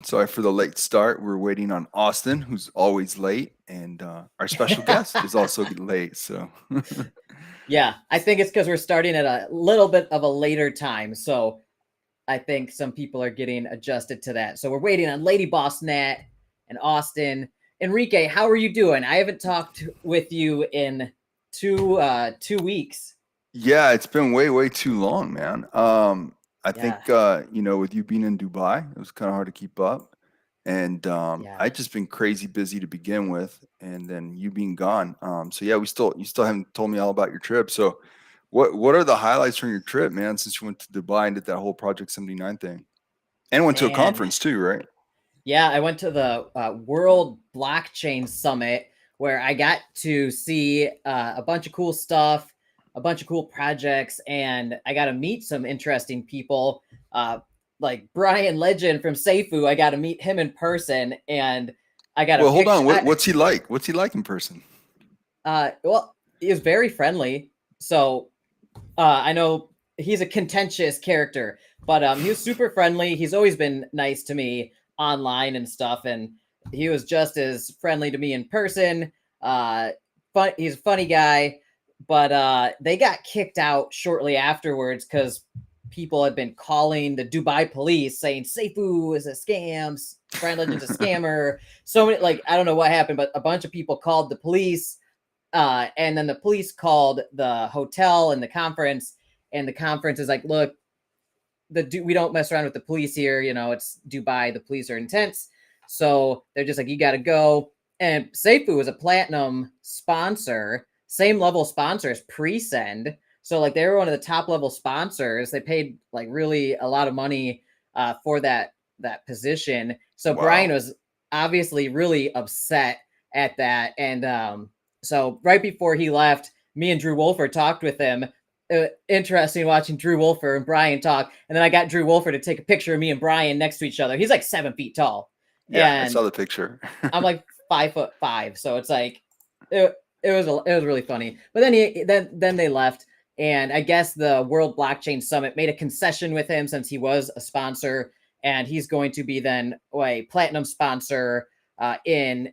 Sorry for the late start. We're waiting on Austin, who's always late, and our special guest is also late. So, Yeah, I think it's because we're starting at a little bit of a later time. So I think some people are getting adjusted to that. So we're waiting on Lady Boss Nat and Austin. Enrique, how are you doing? I haven't talked with you in 2 weeks. yeah, it's been way too long, man. I Yeah, think with you being in Dubai, it was kind of hard to keep up, and yeah. I just been crazy busy to begin with, and then you being gone. So yeah, you still haven't told me all about your trip. So, what are the highlights from your trip, man? Since you went to Dubai and did that whole Project 79 thing, and went to a Man, conference too, right? yeah, I went to the World Blockchain Summit where I got to see a bunch of cool stuff, a bunch of cool projects, and I got to meet some interesting people. Uh, like Brian Legend from Seifu, I got to meet him in person, and I got a Well, hold picture. on. What's he like? What's he like in person? Well, he was very friendly, so I know he's a contentious character, but he was super friendly. He's always been nice to me online and stuff, and he was just as friendly to me in person. He's a funny guy, but they got kicked out shortly afterwards because people had been calling the Dubai police saying Seifu is a scam, Brian Legend's a scammer. So many, like, I don't know what happened, but a bunch of people called the police, and then the police called the hotel and the conference is like, look, we don't mess around with the police here. You know, it's Dubai. The police are intense, so they're just like, you got to go. And Seifu was a platinum sponsor, same level sponsor as Presend. So like they were one of the top level sponsors. They paid like really a lot of money for that position. So Brian Wow. was obviously really upset at that, and so right before he left, me and Drew Wolfer talked with him. Interesting watching Drew Wolfer and Brian talk. And then I got Drew Wolfer to take a picture of me and Brian next to each other. He's like 7 feet tall. Yeah, I And saw the picture. I'm like 5'5". So it's like it was really funny. But then they left. And I guess the World Blockchain Summit made a concession with him since he was a sponsor. And he's going to be then a platinum sponsor in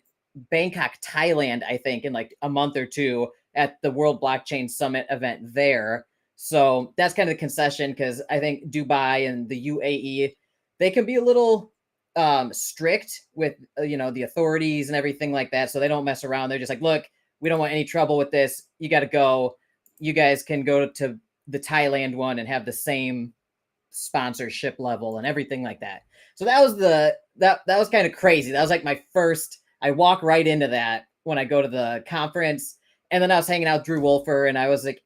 Bangkok, Thailand, I think, in like a month or two at the World Blockchain Summit event there. So that's kind of the concession because I think Dubai and the UAE, they can be a little strict with the authorities and everything like that. So they don't mess around. They're just like, look, we don't want any trouble with this. You got to go. You guys can go to the Thailand one and have the same sponsorship level and everything like that. So that was that was kind of crazy. That was like my first. I walk right into that when I go to the conference, and then I was hanging out with Drew Wolfer, and I was like,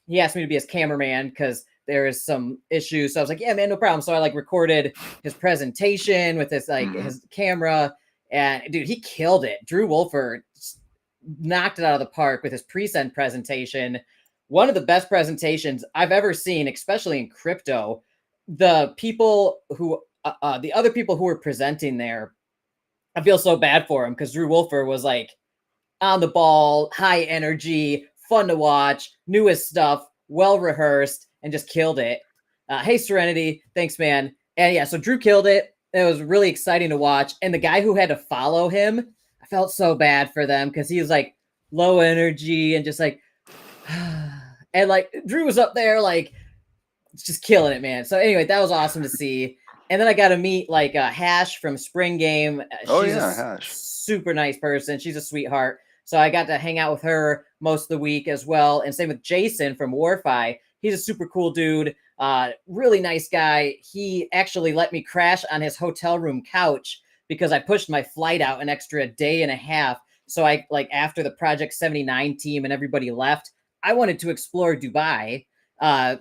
he asked me to be his cameraman because there is some issues. So I was like, yeah, man, no problem. So I like recorded his presentation with his Hmm. his camera, and dude, he killed it. Drew Wolfer knocked it out of the park with his present presentation. One of the best presentations I've ever seen, especially in crypto. The other people who were presenting there, I feel so bad for him because Drew Wolfer was like on the ball, high energy, fun to watch, newest stuff, well rehearsed, and just killed it. Hey, Serenity, thanks, man. And yeah, so Drew killed it. It was really exciting to watch. And the guy who had to follow him, I felt so bad for them because he was like low energy and just like, and like Drew was up there like just killing it, man. So anyway, that was awesome to see. And then I got to meet like Hash from Spring Game. Oh She's a yeah, Hash. super nice person. She's a sweetheart. So I got to hang out with her most of the week as well. And same with Jason from Warfi. He's a super cool dude. Really nice guy. He actually let me crash on his hotel room couch because I pushed my flight out an extra day and a half. So I like after the Project 79 team and everybody left, I wanted to explore Dubai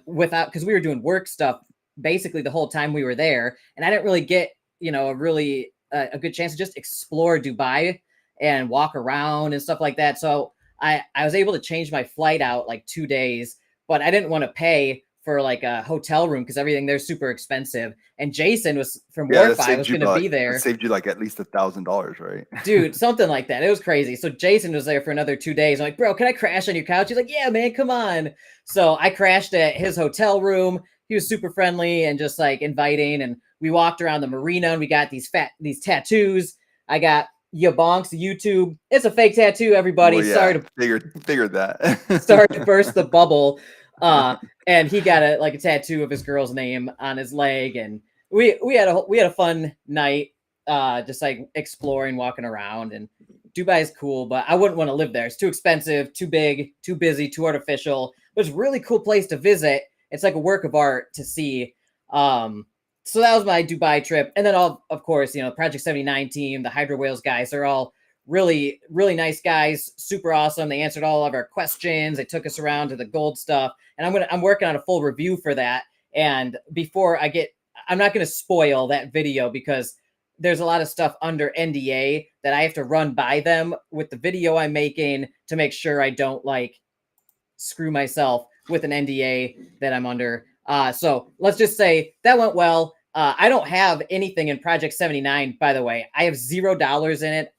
without because we were doing work stuff basically the whole time we were there, and I didn't really get a good chance to just explore Dubai and walk around and stuff like that. So I was able to change my flight out like 2 days, but I didn't want to pay for like a hotel room because everything there's super expensive. And Jason was from Yeah, Warfi was going to be that there. saved you like at least $1,000, right? Dude, something like that. It was crazy. So Jason was there for another 2 days. I'm like, bro, can I crash on your couch? He's like, yeah, man, come on. So I crashed at his hotel room. He was super friendly and just like inviting. And We walked around the marina and we got these tattoos. I got Yabonks YouTube. It's a fake tattoo, everybody. Well, yeah, figured that. Sorry to burst the bubble. And he got a tattoo of his girl's name on his leg, and we had a fun night, just like exploring, walking around. And Dubai is cool, but I wouldn't want to live there. It's too expensive, too big, too busy, too artificial. But it's a really cool place to visit. It's like a work of art to see. So that was my Dubai trip. And then of course, Project 79 team, the Hydro Whales guys, they're all really, really nice guys, super awesome. They answered all of our questions. They took us around to the gold stuff. And I'm working on a full review for that. And before I'm not going to spoil that video because there's a lot of stuff under NDA that I have to run by them with the video I'm making to make sure I don't screw myself with an NDA that I'm under. So let's just say that went well. I don't have anything in Project 79, by the way. I have $0 in it.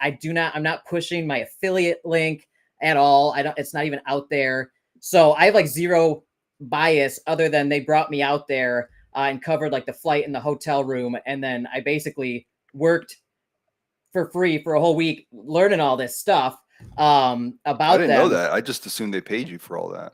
I'm not pushing my affiliate link at all. It's not even out there. So I have zero bias other than they brought me out there and covered the flight and the hotel room. And then I basically worked for free for a whole week learning all this stuff about I didn't know that. I just assumed they paid you for all that.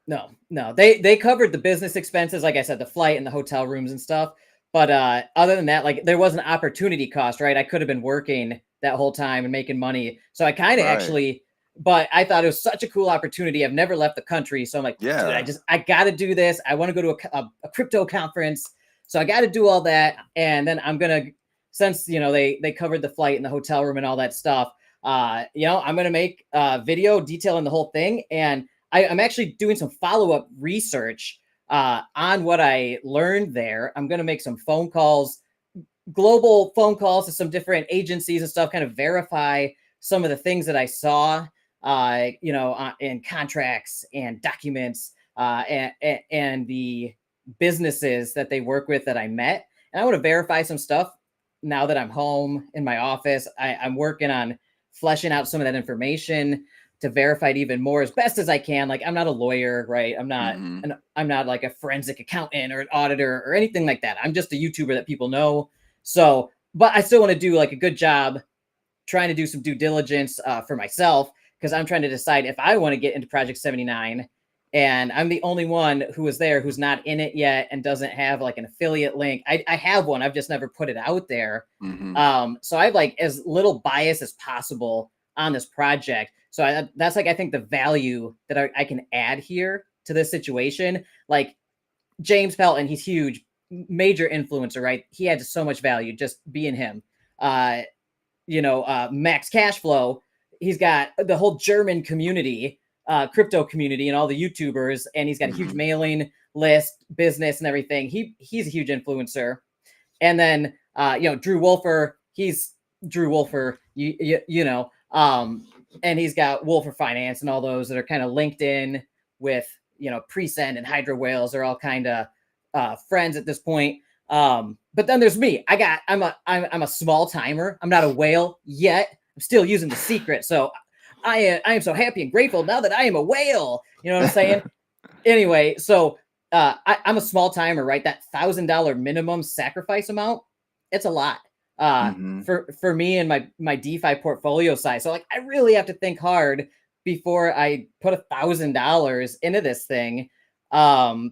No. They covered the business expenses, like I said, the flight and the hotel rooms and stuff. But other than that, there was an opportunity cost, right? I could have been working that whole time and making money. So I kind of actually, but I thought it was such a cool opportunity. I've never left the country. So I'm like, yeah, dude, I got to do this. I want to go to a crypto conference. So I got to do all that. And then I'm going to, since, they covered the flight and the hotel room and all that stuff, I'm going to make a video detailing the whole thing. And I'm actually doing some follow-up research on what I learned there. I'm going to make some phone calls, global phone calls to some different agencies and stuff, kind of verify some of the things that I saw, in contracts and documents and the businesses that they work with that I met. And I want to verify some stuff now that I'm home in my office. I'm working on fleshing out some of that information to verify it even more as best as I can. I'm not a lawyer, right? I'm not, I'm not a forensic accountant or an auditor or anything like that. I'm just a YouTuber that people know. So, but I still want to do a good job trying to do some due diligence for myself, because I'm trying to decide if I want to get into Project 79. And I'm the only one who is there who's not in it yet and doesn't have an affiliate link. I have one. I've just never put it out there. So I have as little bias as possible on this project. So that's I think the value that I can add here to this situation. James Pelton, he's huge, major influencer, right? He adds so much value just being him. Max Cashflow, he's got the whole German community, crypto community, and all the YouTubers, and he's got a huge mailing list, business, and everything. He's a huge influencer. And then Drew Wolfer, he's Drew Wolfer, and he's got Wolfer Finance and all those that are kind of linked in with Presend and Hydro Whales. They're all kind of friends at this point. But then there's me. I'm a small timer. I'm not a whale yet. I'm still using the secret. So I am so happy and grateful now that I am a whale. You know what I'm saying? Anyway, so I'm a small timer, right? That $1,000 minimum sacrifice amount, it's a lot for me and my DeFi portfolio size. So I really have to think hard before I put $1,000 into this thing. Well,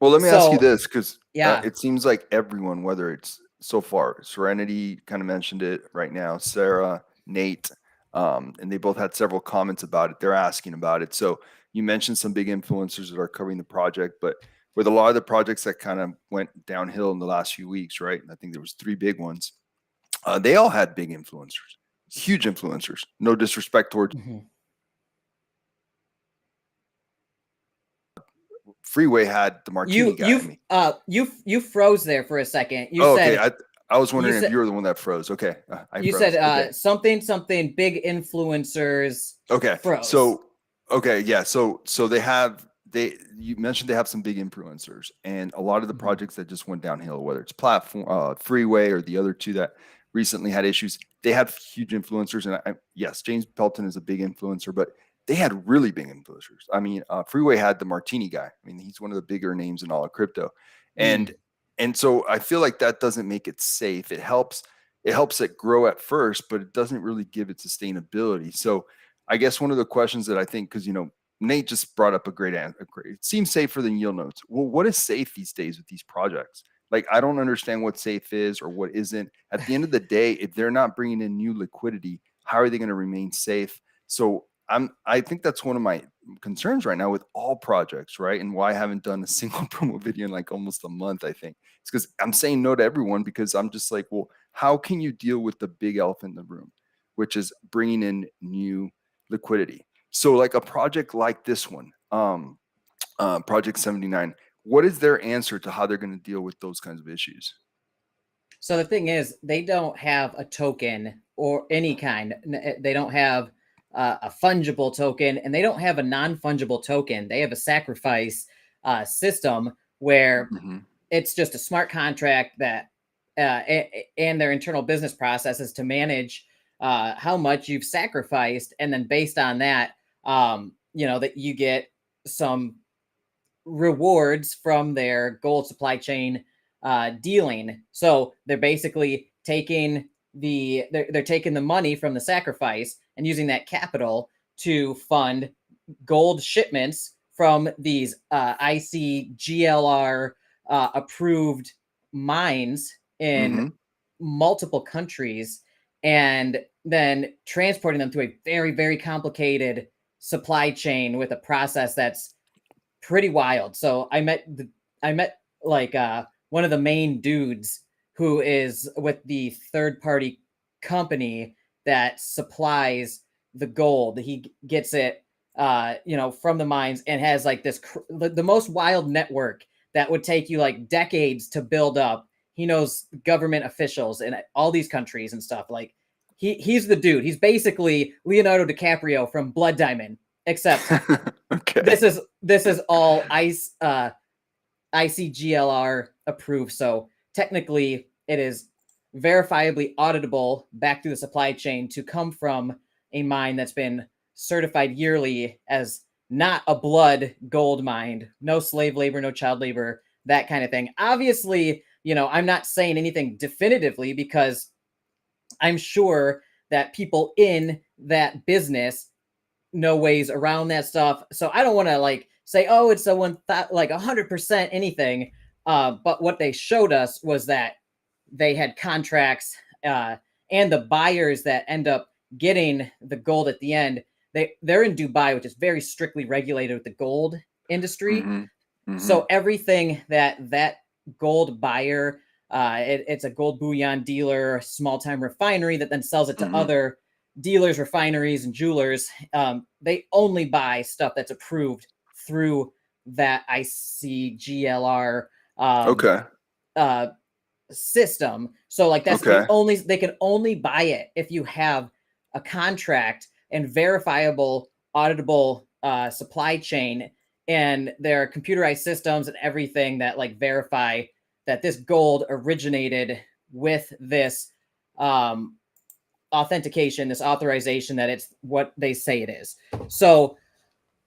let me ask you this, because it seems like everyone, whether it's so far, Serenity kind of mentioned it right now, Sarah, Nate, and they both had several comments about it. They're asking about it. So you mentioned some big influencers that are covering the project, but with a lot of the projects that kind of went downhill in the last few weeks, right? I think there was 3 big ones. They all had big influencers, huge influencers. No disrespect towards Freeway had the martini guy. You froze there for a second. You said, okay. I was wondering if you were the one that froze. Okay. You said okay. something big influencers. Okay. Froze. So okay, yeah. So you mentioned they have some big influencers, and a lot of the projects that just went downhill, whether it's Platform, Freeway, or the other 2 that recently had issues, they have huge influencers. And yes, James Pelton is a big influencer, but they had really big influencers. I mean, Freeway had the martini guy. I mean, he's one of the bigger names in all of crypto. And And so I feel like that doesn't make it safe. It helps it grow at first, but it doesn't really give it sustainability. So I guess one of the questions that I think, because Nate just brought up a great answer. It seems safer than yield notes. Well, what is safe these days with these projects? Like, I don't understand what safe is or what isn't. At the end of the day, if they're not bringing in new liquidity, how are they going to remain safe? So I think that's one of my concerns right now with all projects, right? And why I haven't done a single promo video in like almost a month, I think. It's because I'm saying no to everyone, because I'm just like, well, how can you deal with the big elephant in the room, which is bringing in new liquidity? So like a project like this one, Project 79, what is their answer to how they're going to deal with those kinds of issues? So the thing is, they don't have a token or any kind. They don't have a fungible token, and they don't have a non-fungible token. They have a sacrifice system where Mm-hmm. it's just a smart contract that and their internal business processes to manage how much you've sacrificed, and then based on that, that you get some rewards from their gold supply chain dealing. So they're basically taking they're taking the money from the sacrifice and using that capital to fund gold shipments from these ICGLR approved mines in Mm-hmm. multiple countries, and then transporting them to a very, very complicated supply chain with a process that's pretty wild. So I met like one of the main dudes who is with the third party company that supplies the gold. He gets it from the mines, and has like the most wild network that would take you like decades to build up. He knows government officials in all these countries and stuff. Like he's the dude. He's basically Leonardo DiCaprio from Blood Diamond, except Okay. this is all ICGLR approved. So technically, it is verifiably auditable back through the supply chain to come from a mine that's been certified yearly as not a blood gold mine, no slave labor, no child labor, that kind of thing. Obviously, I'm not saying anything definitively, because I'm sure that people in that business know ways around that stuff. So I don't want to like say, oh, it's a like 100% anything. But what they showed us was that they had contracts, and the buyers that end up getting the gold at the end, they're in Dubai, which is very strictly regulated with the gold industry. Mm-hmm. Mm-hmm. So everything that gold buyer, it's a gold bullion dealer, small time refinery that then sells it to Mm-hmm. other dealers, refineries, and jewelers. They only buy stuff that's approved through that ICGLR Okay. uh, system. So like Okay. they can only buy it if you have a contract and verifiable, auditable supply chain, and their computerized systems and everything that like verify that this gold originated with this authentication, this authorization that it's what they say it is. So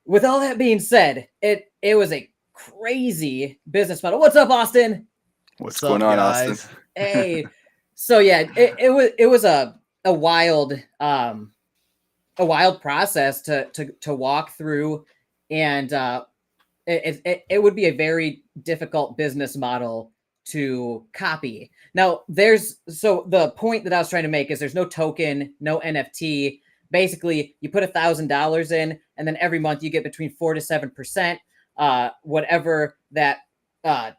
with all that being said, it was a crazy business model. What's up, Austin? What's What's going up, on, guys? Austin? Hey. So yeah, it was a wild process to walk through, and it would be a very difficult business model to copy. Now, the point that I was trying to make is there's no token, no NFT. Basically, you put $1,000 in, and then every month you get between 4 to 7%, whatever that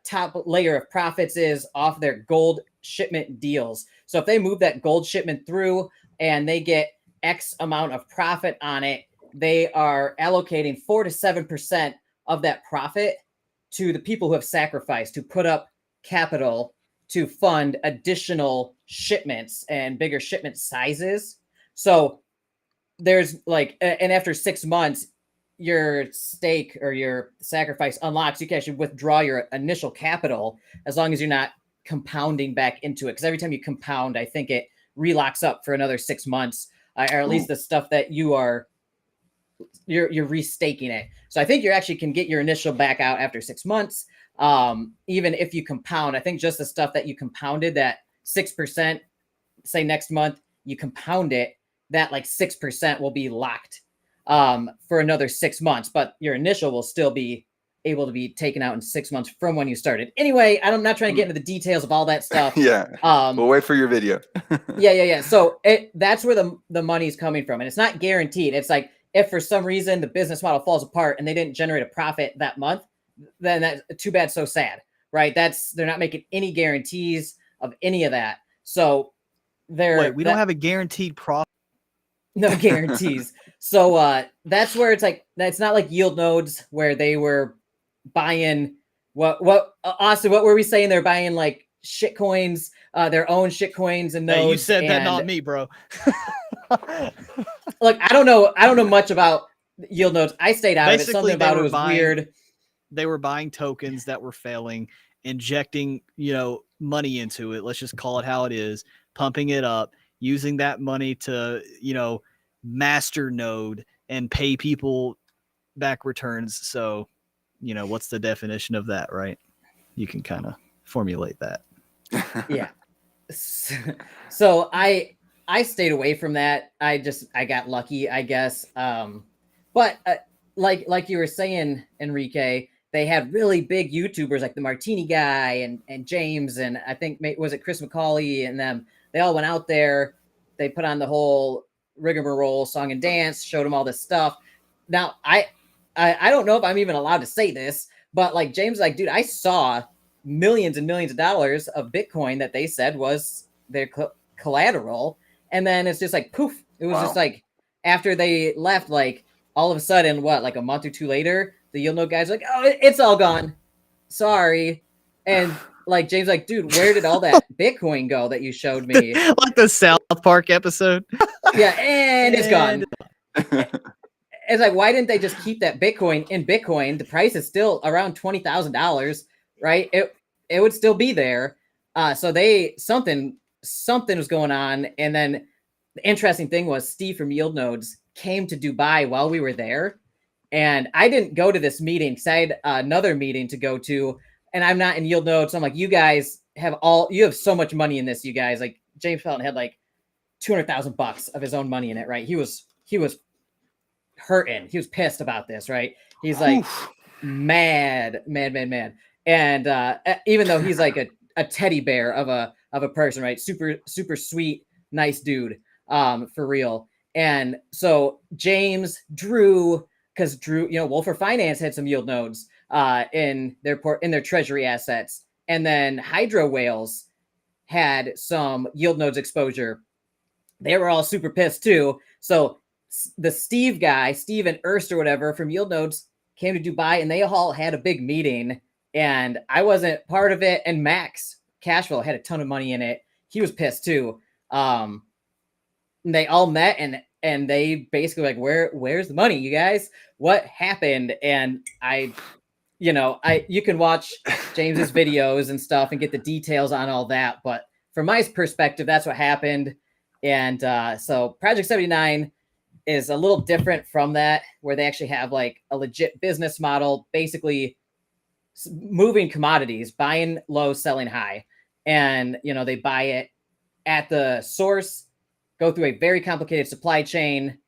top layer of profits is off their gold shipment deals. So if they move that gold shipment through and they get X amount of profit on it, they are allocating 4 to 7% of that profit to the people who have sacrificed, to put up capital to fund additional shipments and bigger shipment sizes. So there's like, and after 6 months, your stake or your sacrifice unlocks. You can actually withdraw your initial capital as long as you're not compounding back into it. Because every time you compound, I think it relocks up for another 6 months, or at least the stuff that you're restaking it. So I think you actually can get your initial back out after 6 months. even if you compound, I think just the stuff that you compounded, that 6%, say next month, you compound it, that like 6% will be locked for another 6 months, but your initial will still be able to be taken out in 6 months from when you started. Anyway, I'm not trying to get into the details of all that stuff. Yeah. We'll wait for your video. Yeah. So that's where the money's coming from. And it's not guaranteed. It's like, if for some reason the business model falls apart and they didn't generate a profit that month, then that's too bad, so sad, right? They're not making any guarantees of any of that. So we don't have a guaranteed profit. No guarantees. So that's where it's like, that's not like yield nodes where they were buying Austin, what were we saying? They're buying like shit coins, their own shit coins and nodes. Hey, you said that, not me, bro. Look, I don't know much about yield nodes. I stayed out of it. Something about it was weird. They were buying tokens that were failing, injecting, money into it. Let's just call it how it is, pumping it up, using that money to, master node and pay people back returns. So, what's the definition of that, right? You can kind of formulate that. Yeah. So I stayed away from that. I got lucky, I guess. But like you were saying, Enrique, they had really big YouTubers like the Martini guy and James, and I think, was it Chris McCauley and them? They all went out there. They put on the whole rigmarole, song and dance, showed them all this stuff. Now, I don't know if I'm even allowed to say this, but like James, like, dude, I saw millions and millions of dollars of Bitcoin that they said was their collateral. And then it's just like, poof. It was just like, after they left, like all of a sudden, like a month or two later, the yield node guy's like, oh, it's all gone. Sorry. And like, James, like, dude, where did all that Bitcoin go that you showed me? Like the South Park episode. Yeah. And it's gone. It's like, why didn't they just keep that Bitcoin in Bitcoin? The price is still around $20,000, right? It would still be there. So something was going on. And then the interesting thing was Steve from Yield Nodes came to Dubai while we were there. And I didn't go to this meeting because I had another meeting to go to, and I'm not in Yield Nodes. So I'm like, you guys you have so much money in this, you guys. Like, James Felton had like $200,000 of his own money in it, right? He was hurting. He was pissed about this, right? He's like mad. And even though he's like a teddy bear of a person, right? Super, super sweet, nice dude, for real. And so James, Drew, because Drew, Wolfer Finance had some yield nodes in their treasury assets. And then Hydro Whales had some yield nodes exposure. They were all super pissed too. So the Steve and Erst or whatever from Yield Nodes came to Dubai, and they all had a big meeting, and I wasn't part of it. And Max Cashville had a ton of money in it. He was pissed too. They all met and they basically like, where's the money, you guys? What happened? And you can watch James's videos and stuff and get the details on all that. But from my perspective, that's what happened. And so Project 79 is a little different from that, where they actually have like a legit business model, basically moving commodities, buying low, selling high. And, they buy it at the source, go through a very complicated supply chain,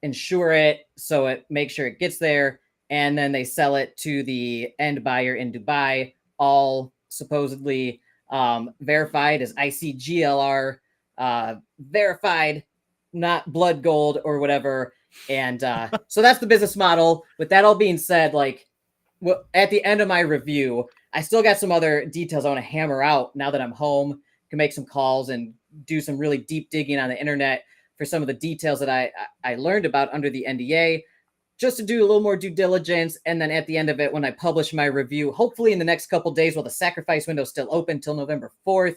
insure it, so it makes sure it gets there. And then they sell it to the end buyer in Dubai, all supposedly verified as ICGLR, verified, not blood gold or whatever. And so that's the business model. With that all being said, like, at the end of my review, I still got some other details I want to hammer out now that I'm home. Can make some calls and do some really deep digging on the internet for some of the details that I learned about under the NDA, just to do a little more due diligence. And then at the end of it, when I publish my review, hopefully in the next couple of days, while the sacrifice window is still open till November 4th,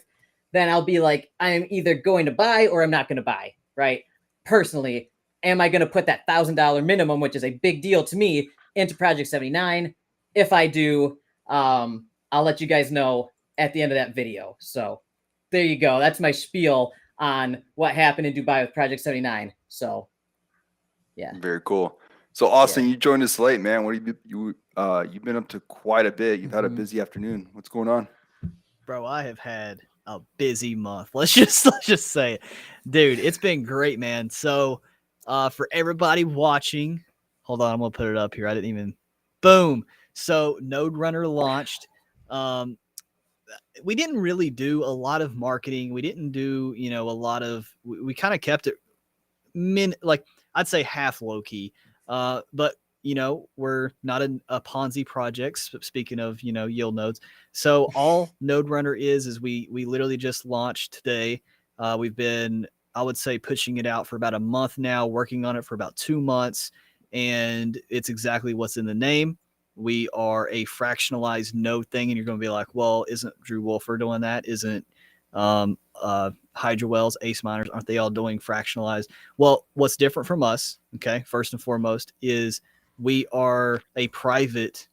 then I'll be like, I'm either going to buy or I'm not going to buy, right? Personally, am I going to put that $1,000 minimum, which is a big deal to me, into Project 79? If I do, I'll let you guys know at the end of that video. So there you go. That's my spiel on what happened in Dubai with Project 79. So, yeah. Very cool. So Austin, you joined us late, man. What have you've been up to quite a bit. You've had a busy afternoon. What's going on? Bro, I have had a busy month. Let's just say it. Dude, it's been great, man. So for everybody watching, hold on, I'm gonna put it up here. I didn't even boom. So Node Runner launched. We didn't really do a lot of marketing. We didn't do, a lot of we kind of kept it like I'd say half low key. But we're not a Ponzi project. Speaking of, yield nodes. So all Node Runner is we literally just launched today. We've been, I would say, pushing it out for about a month now, working on it for about 2 months. And it's exactly what's in the name. We are a fractionalized node thing. And you're going to be like, well, isn't Drew Wolfer doing that? Isn't Hydra Wells, Ace Miners, aren't they all doing fractionalized? Well, what's different from us, okay, first and foremost, is we are a private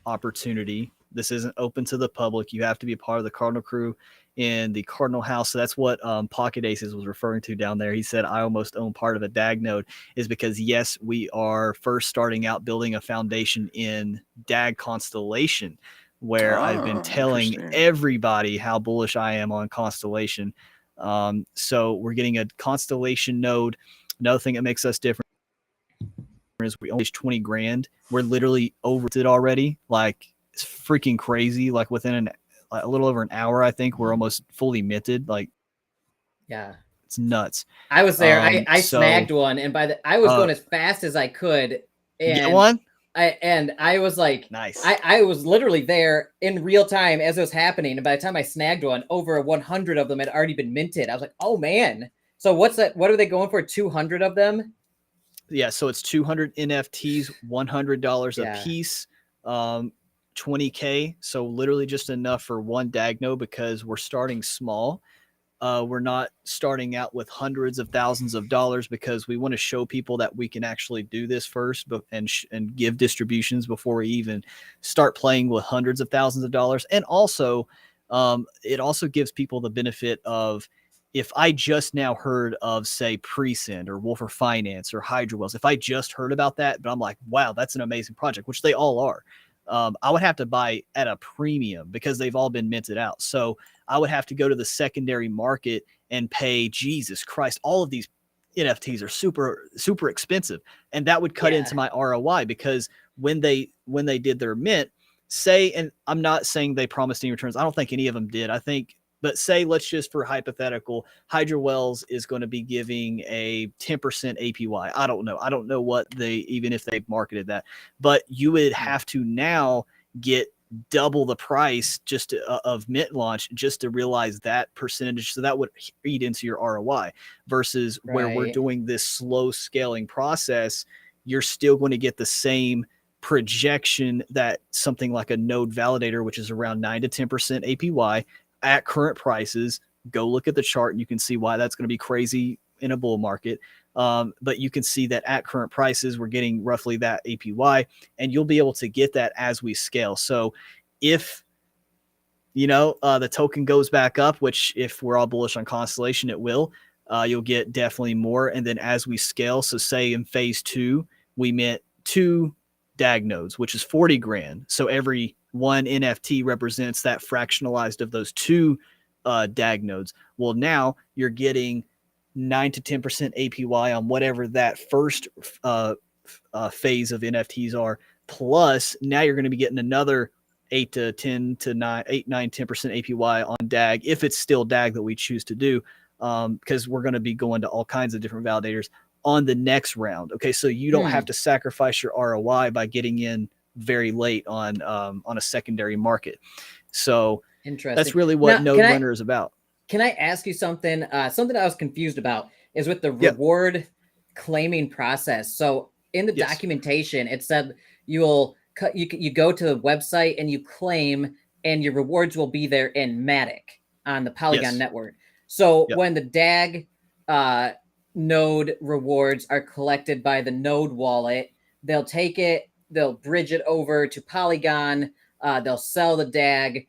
opportunity. This isn't open to the public. You have to be a part of the Cardinal crew in the Cardinal House. So that's what Pocket Aces was referring to down there. He said, I almost own part of a DAG node, is because, yes, we are first starting out building a foundation in DAG Constellation, where I've been telling everybody how bullish I am on Constellation. So we're getting a Constellation node. Another thing that makes us different is we only 20 grand. We're literally over it already. Like, it's freaking crazy. Like within a little over an hour, I think we're almost fully minted. Like, yeah, it's nuts. I was there. I snagged one, and I was going as fast as I could. And get one? I was like, nice. I was literally there in real time as it was happening. And by the time I snagged one, over 100 of them had already been minted. I was like, oh man. So what's that? What are they going for? 200 of them? Yeah. So it's 200 NFTs, $100 a piece, 20K. So literally just enough for one DAG node, because we're starting small. We're not starting out with hundreds of thousands of dollars, because we want to show people that we can actually do this first and give distributions before we even start playing with hundreds of thousands of dollars. And also, it also gives people the benefit of, if I just now heard of, say, Presend or Wolfer Finance or Hydra Wells, if I just heard about that, but I'm like, wow, that's an amazing project, which they all are. I would have to buy at a premium because they've all been minted out. So I would have to go to the secondary market and pay, Jesus Christ, all of these NFTs are super, super expensive. And that would cut into my ROI, because when they did their mint, say, and I'm not saying they promised any returns. I don't think any of them did. But say, let's just, for hypothetical, Hydra Wells is going to be giving a 10% APY. I don't know. I don't know what even if they marketed that, but you would have to now get double the price just of mint launch just to realize that percentage. So that would eat into your ROI, versus where we're doing this slow scaling process. You're still going to get the same projection that something like a node validator, which is around 9 to 10% APY at current prices. Go look at the chart and you can see why that's going to be crazy in a bull market. But you can see that at current prices, we're getting roughly that APY, and you'll be able to get that as we scale. So if, the token goes back up, which if we're all bullish on Constellation, it will, you'll get definitely more. And then as we scale, so say in phase 2, we mint 2 DAG nodes, which is 40 grand. So every one NFT represents that fractionalized of those 2 DAG nodes. Well, now you're getting 9 to 10% APY on whatever that first phase of NFTs are. Plus, now you're going to be getting another 8 to 10 to 9, 8, 9, 10% APY on DAG, if it's still DAG that we choose to do, because we're going to be going to all kinds of different validators on the next round. Okay, so you don't have to sacrifice your ROI by getting in very late on a secondary market. So interesting. That's really what Node Runner is about. Can I ask you something? Something I was confused about is with the reward claiming process. So in the documentation, it said you go to the website and you claim, and your rewards will be there in Matic on the Polygon network. So when the DAG node rewards are collected by the node wallet, they'll take it, they'll bridge it over to Polygon, they'll sell the DAG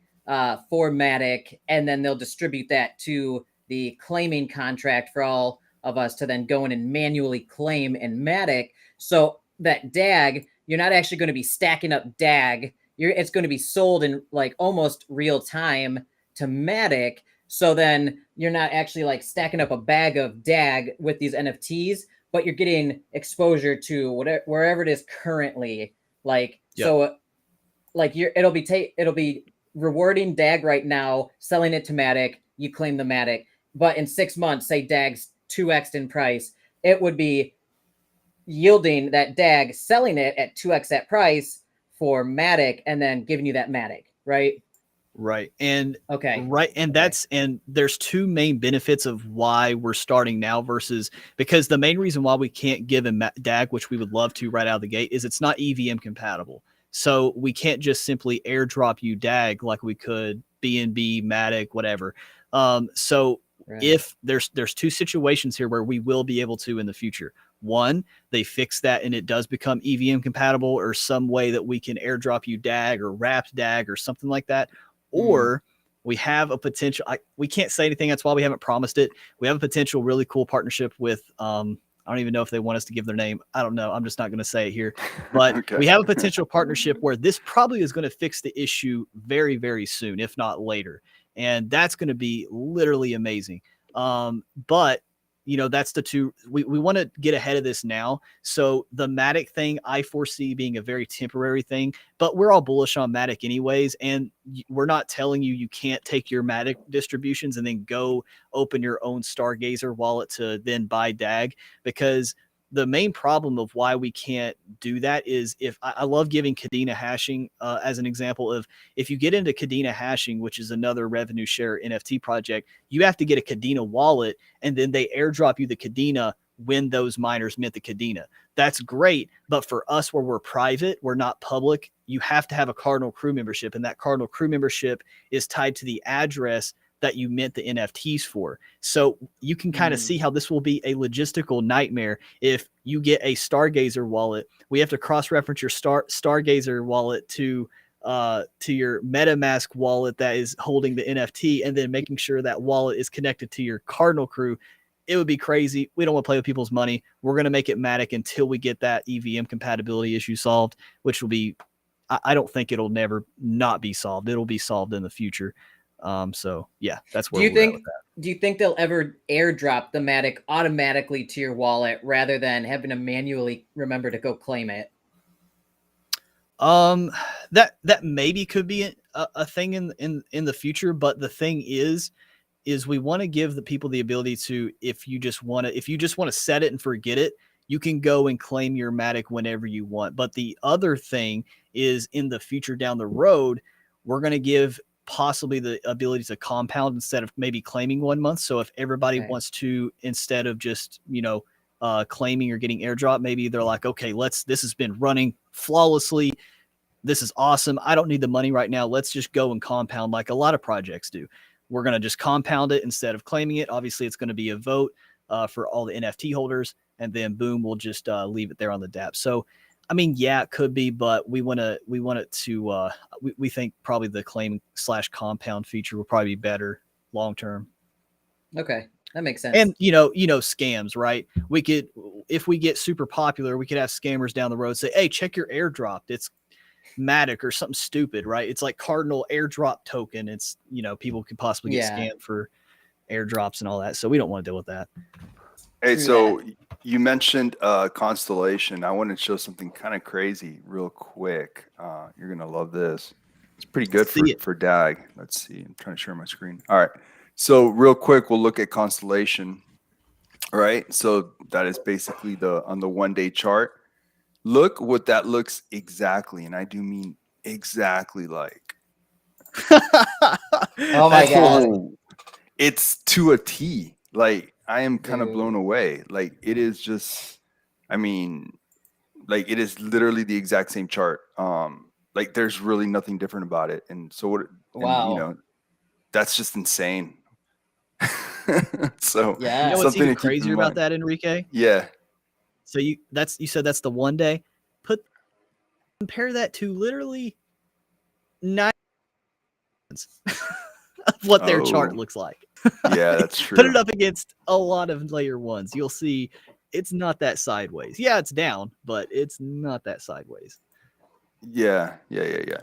for Matic, and then they'll distribute that to the claiming contract for all of us to then go in and manually claim in Matic. So that DAG, you're not actually going to be stacking up DAG. It's going to be sold in like almost real time to Matic. So then you're not actually like stacking up a bag of DAG with these NFTs, but you're getting exposure to wherever it is currently. Like, so like it'll be rewarding DAG right now, selling it to Matic, you claim the Matic. But in 6 months, say DAG's 2x in price, it would be yielding that DAG, selling it at 2x that price for Matic, and then giving you that Matic, right? Right. And okay. Right. And and there's two main benefits of why we're starting now versus, because the main reason why we can't give a DAG, which we would love to right out of the gate, is it's not EVM compatible. So we can't just simply airdrop you DAG like we could BNB, Matic, whatever. So if there's two situations here where we will be able to in the future. One, they fix that and it does become EVM compatible, or some way that we can airdrop you DAG or wrapped DAG or something like that. Or we have a potential, we can't say anything. That's why we haven't promised it. We have a potential really cool partnership with, I don't even know if they want us to give their name. I don't know. I'm just not going to say it here. But we have a potential partnership where this probably is going to fix the issue very, very soon, if not later. And that's going to be literally amazing. But you know, that's the two, we want to get ahead of this now. So the Matic thing, I foresee being a very temporary thing, but we're all bullish on Matic anyways. And we're not telling you can't take your Matic distributions and then go open your own Stargazer wallet to then buy DAG, because the main problem of why we can't do that is, if I love giving Kadena hashing as an example of, if you get into Kadena hashing, which is another revenue share NFT project, you have to get a Kadena wallet and then they airdrop you the Kadena when those miners mint the Kadena. That's great. But for us, where we're private, we're not public, you have to have a Cardinal Crew membership. And that Cardinal Crew membership is tied to the address that you mint the NFTs for. So you can kind of see how this will be a logistical nightmare. If you get a Stargazer wallet, we have to cross-reference your Stargazer wallet to your MetaMask wallet that is holding the NFT, and then making sure that wallet is connected to your Cardinal Crew. It would be crazy. We don't want to play with people's money. We're going to make it Matic until we get that EVM compatibility issue solved, which will be, I don't think it'll never not be solved. It'll be solved in the future. So yeah, that's where we're at with that. Do you think they'll ever airdrop the Matic automatically to your wallet rather than having to manually remember to go claim it? That maybe could be a thing in the future, but the thing is we want to give the people the ability to, if you just want to set it and forget it, you can go and claim your Matic whenever you want. But the other thing is, in the future down the road, we're going to give possibly the ability to compound instead of maybe claiming 1 month. So if everybody wants to, instead of just, claiming or getting airdrop, maybe they're like, okay, this has been running flawlessly. This is awesome. I don't need the money right now. Let's just go and compound like a lot of projects do. We're going to just compound it instead of claiming it. Obviously, it's going to be a vote for all the NFT holders, and then boom, we'll just leave it there on the dApp. So, I mean, yeah, it could be, but we want it to, we think probably the claim/compound feature will probably be better long-term. Okay. That makes sense. And, scams, right? We could, if we get super popular, we could have scammers down the road say, hey, check your airdrop. It's Matic or something stupid, right? It's like Cardinal airdrop token. It's, people could possibly get scammed for airdrops and all that. So we don't want to deal with that. Hey, so you mentioned Constellation. I want to show something kind of crazy real quick. You're going to love this. It's pretty good for DAG. Let's see. I'm trying to share my screen. All right. So real quick, we'll look at Constellation. All right. So that is basically on the 1 day chart. Look what that looks exactly. And I do mean exactly like. Oh my God. It's to a T. Like, I am kind of blown away. Like, it is just, I mean, like, it is literally the exact same chart. Like, there's really nothing different about it. And so what, and, that's just insane. So yeah, you know what's even crazier about that, Enrique? Yeah. So you said that's the 1 day. Compare that to literally 9 of what their chart looks like. Yeah, that's true. Put it up against a lot of layer ones. You'll see it's not that sideways. Yeah, it's down, but it's not that sideways. Yeah.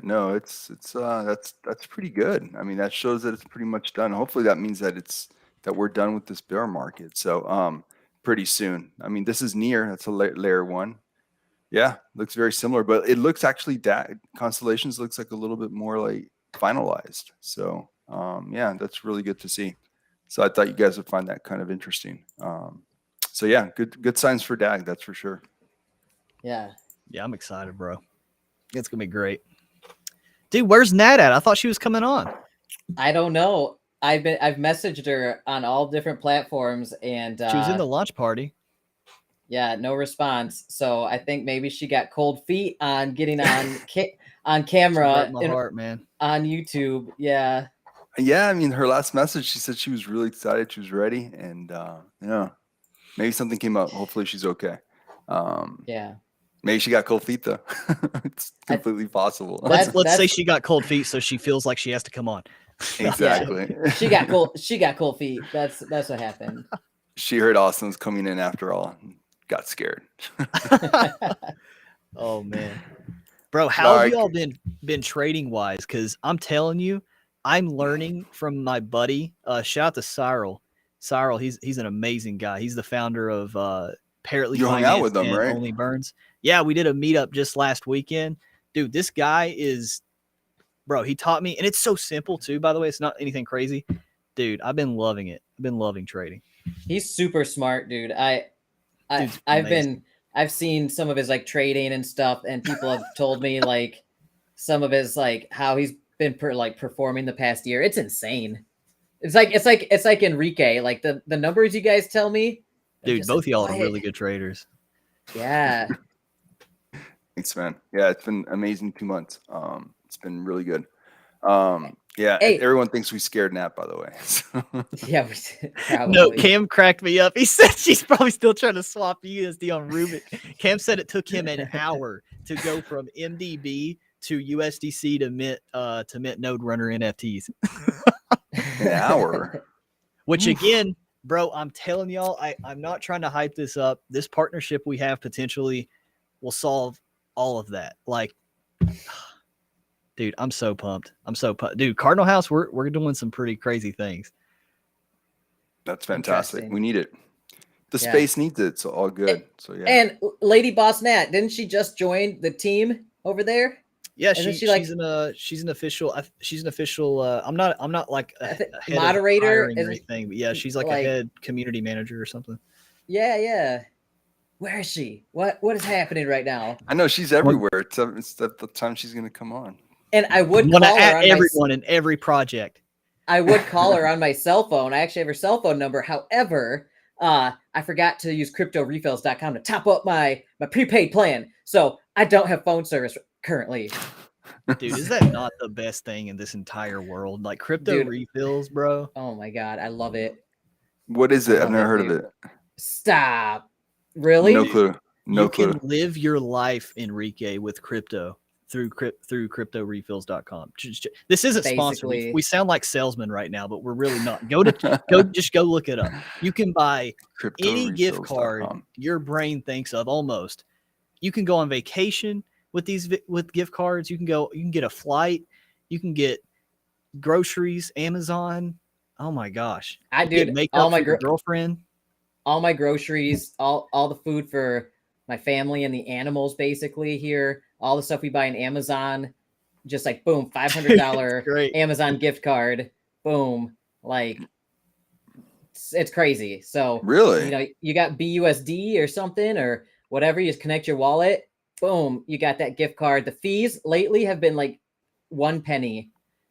No, it's that's pretty good. I mean, that shows that it's pretty much done. Hopefully that means that we're done with this bear market. So pretty soon. I mean, this is near. That's a layer one. Yeah, looks very similar, but it looks actually Constellations looks like a little bit more like finalized. So yeah, that's really good to see. So I thought you guys would find that kind of interesting. So yeah, good signs for DAG, that's for sure. Yeah. Yeah, I'm excited, bro. It's gonna be great. Dude, where's Nat at? I thought she was coming on. I don't know. I've messaged her on all different platforms, and She was in the launch party. yeah, no response. So I think maybe she got cold feet on getting on on camera My heart, man. on YouTube. Yeah. Yeah, I mean, her last message, she said she was really excited, she was ready, and yeah, maybe something came up. Hopefully she's okay. Yeah. Maybe she got cold feet though. It's completely possible. Let's say she got cold feet, so she feels like she has to come on. Exactly. Yeah. She got cold feet. That's what happened. She heard Austin was coming in after all, and got scared. Oh man, bro, how have you all been trading wise? Because I'm telling you, I'm learning from my buddy. Shout out to Cyril. Cyril, he's an amazing guy. He's the founder of Parrotly You hung Finance out with them, and right? Only Burns. Yeah, we did a meetup just last weekend. Dude, this guy is, bro, he taught me, and it's so simple too, by the way. It's not anything crazy. Dude, I've been loving it. I've been loving trading. He's super smart, dude. Dude's I've seen some of his like trading and stuff, and people have told me like some of his like how he's been performing the past year. It's insane. It's like Enrique. Like the numbers you guys tell me. Dude, both of y'all are really good traders. Yeah. Thanks, man. Yeah, it's been amazing 2 months. It's been really good. Yeah, Hey. everyone thinks we scared Nat, by the way. Yeah, probably. No, Cam cracked me up. He said she's probably still trying to swap USD on Rubik. Cam said it took him an hour to go from MDB to USDC to mint Node Runner NFTs. An hour. Which again, bro, I'm telling y'all, I'm not trying to hype this up. This partnership we have potentially will solve all of that. Like, dude, I'm so pumped. Dude, Cardinal House, we're doing some pretty crazy things. That's fantastic. We need it. The space needs it. So all good. So yeah. And Lady Boss Nat, didn't she just join the team over there? Yeah, she's an official. I'm not like a head moderator or anything, but yeah, she's like a head community manager or something. Yeah. Where is she? What is happening right now? I know she's everywhere. It's at the time she's gonna come on. And I would want to call add everyone in every project. I would call her on my cell phone. I actually have her cell phone number. However, I forgot to use cryptorefills.com to top up my prepaid plan. So I don't have phone service currently. Dude, is that not the best thing in this entire world? Like crypto refills, bro. Oh my God. I love it. What is it? I've never heard of it. Stop. Really? No clue. You can live your life, Enrique, with crypto through cryptorefills.com. This isn't sponsored. We sound like salesmen right now, but we're really not. Just go look it up. You can buy any gift card your brain thinks of almost. You can go on vacation with gift cards. You can get a flight. You can get groceries, Amazon. Oh my gosh. All my girlfriend. All my groceries, all the food for my family and the animals basically here, all the stuff we buy in Amazon, just like boom, $500 Amazon gift card, boom, like it's crazy. So really, you got BUSD or something or whatever, you just connect your wallet, boom, you got that gift card. The fees lately have been like 1 penny.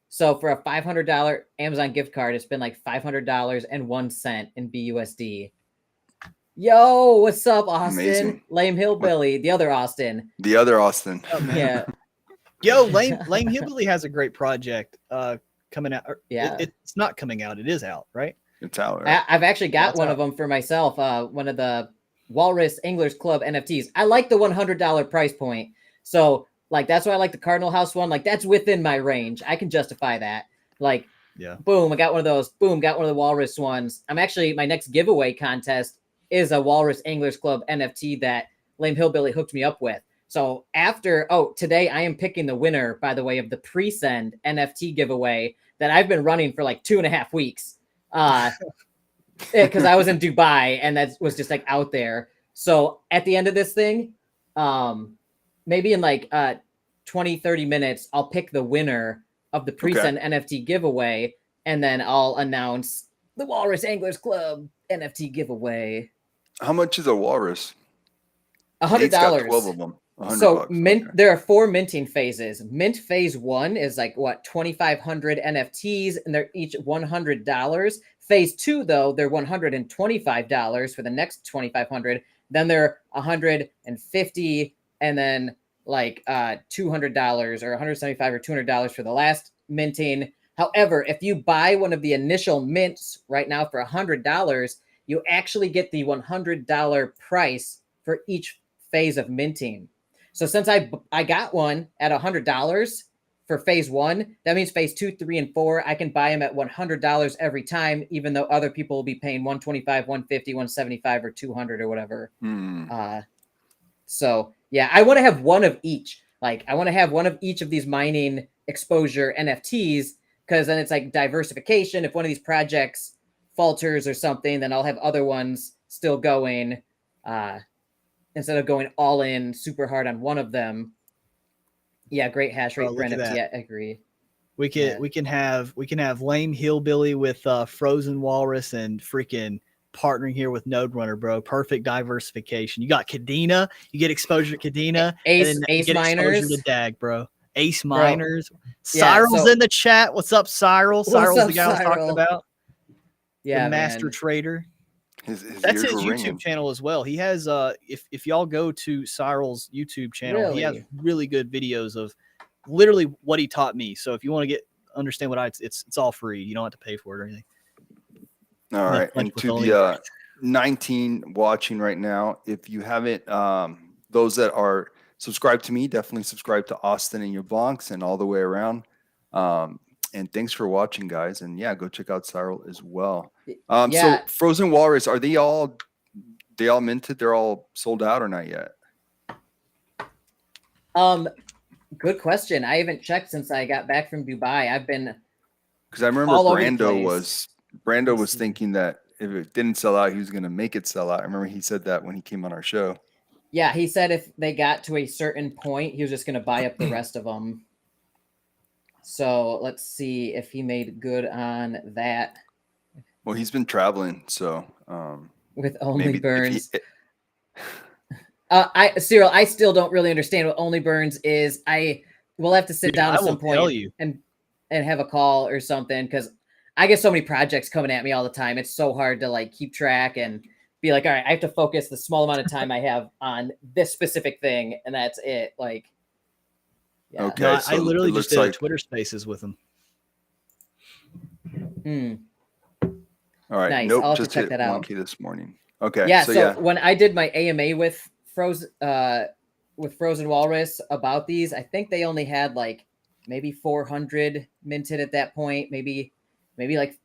So for a $500 Amazon gift card, it's been like $500.01 in BUSD. Yo, what's up, Austin? Amazing. Lame Hillbilly, the other Austin. Oh, yeah. Yo, Lame Hillbilly has a great project coming out. Yeah. It's not coming out. It is out, right? It's out. Right? I've actually got one of them for myself. One of the Walrus Anglers Club NFTs. I like the $100 price point. So like, that's why I like the Cardinal House one. Like that's within my range. I can justify that. Like, boom, I got one of those. Boom, got one of the Walrus ones. I'm actually, my next giveaway contest is a Walrus Anglers Club NFT that Lame Hillbilly hooked me up with. So today I am picking the winner, by the way, of the pre-send NFT giveaway that I've been running for like 2.5 weeks. Because I was in Dubai and that was just like out there. So at the end of this thing, maybe in like 20, 30 minutes, I'll pick the winner of the pre-send NFT giveaway, and then I'll announce the Walrus Anglers Club NFT giveaway. How much is a walrus? $100. 12 of them. So there are 4 minting phases. Mint phase 1 is like what, 2,500 NFTs, and they're each $100. Phase 2, though, they're $125 for the next 2,500. Then they're $150, and then like $200 or $175 or $200 for the last minting. However, if you buy one of the initial mints right now for $100, you actually get the $100 price for each phase of minting. So since I got one at $100 for phase 1, that means phase 2, 3, and 4, I can buy them at $100 every time, even though other people will be paying $125, $150, $175, or $200 or whatever. So yeah, I want to have one of each. Like I want to have one of each of these mining exposure NFTs, because then it's like diversification. If one of these projects falters or something, then I'll have other ones still going. Instead of going all in super hard on one of them. Yeah, great hash rate for NFT. Yeah, I agree. We can have Lame Hillbilly with Frozen Walrus and freaking partnering here with Node Runner, bro. Perfect diversification. You got Kadena, you get exposure to Kadena, Ace get Miners, exposure to DAG, bro. Ace Bro. Miners. Yeah, Cyril's in the chat. What's up, Cyril? Cyril's the guy I was talking Cyril? about. Yeah, the master man. trader. His That's ears his were YouTube ringing. channel as well. He has if y'all go to Cyril's YouTube channel, he has really good videos of literally what he taught me. So if you want to understand what it's all free. You don't have to pay for it or anything. All right. And to the 19 watching right now, if you haven't, those that are subscribed to me, definitely subscribe to Austin and Yabonks and all the way around. And thanks for watching, guys. And yeah, go check out Cyril as well. So Frozen Walrus, are they all minted? They're all sold out or not yet? Good question. I haven't checked since I got back from Dubai. I've been, because I remember Brando was thinking that if it didn't sell out, he was going to make it sell out. I remember he said that when he came on our show. Yeah, he said if they got to a certain point, he was just going to buy up the rest of them. So let's see if he made good on that. Well, he's been traveling, so with Only Burns. Cyril, I still don't really understand what Only Burns is. I will have to sit down at some point and have a call or something, because I get so many projects coming at me all the time. It's so hard to like keep track and be like, all right, I have to focus the small amount of time I have on this specific thing, and that's it. Like, yeah. Okay, no, so I literally just did Twitter Spaces with him. All right, nice. Nope, I'll have just to check hit that out. 1K this morning. Okay, yeah. So when I did my AMA with Frozen Walrus about these, I think they only had like maybe 400 minted at that point, maybe like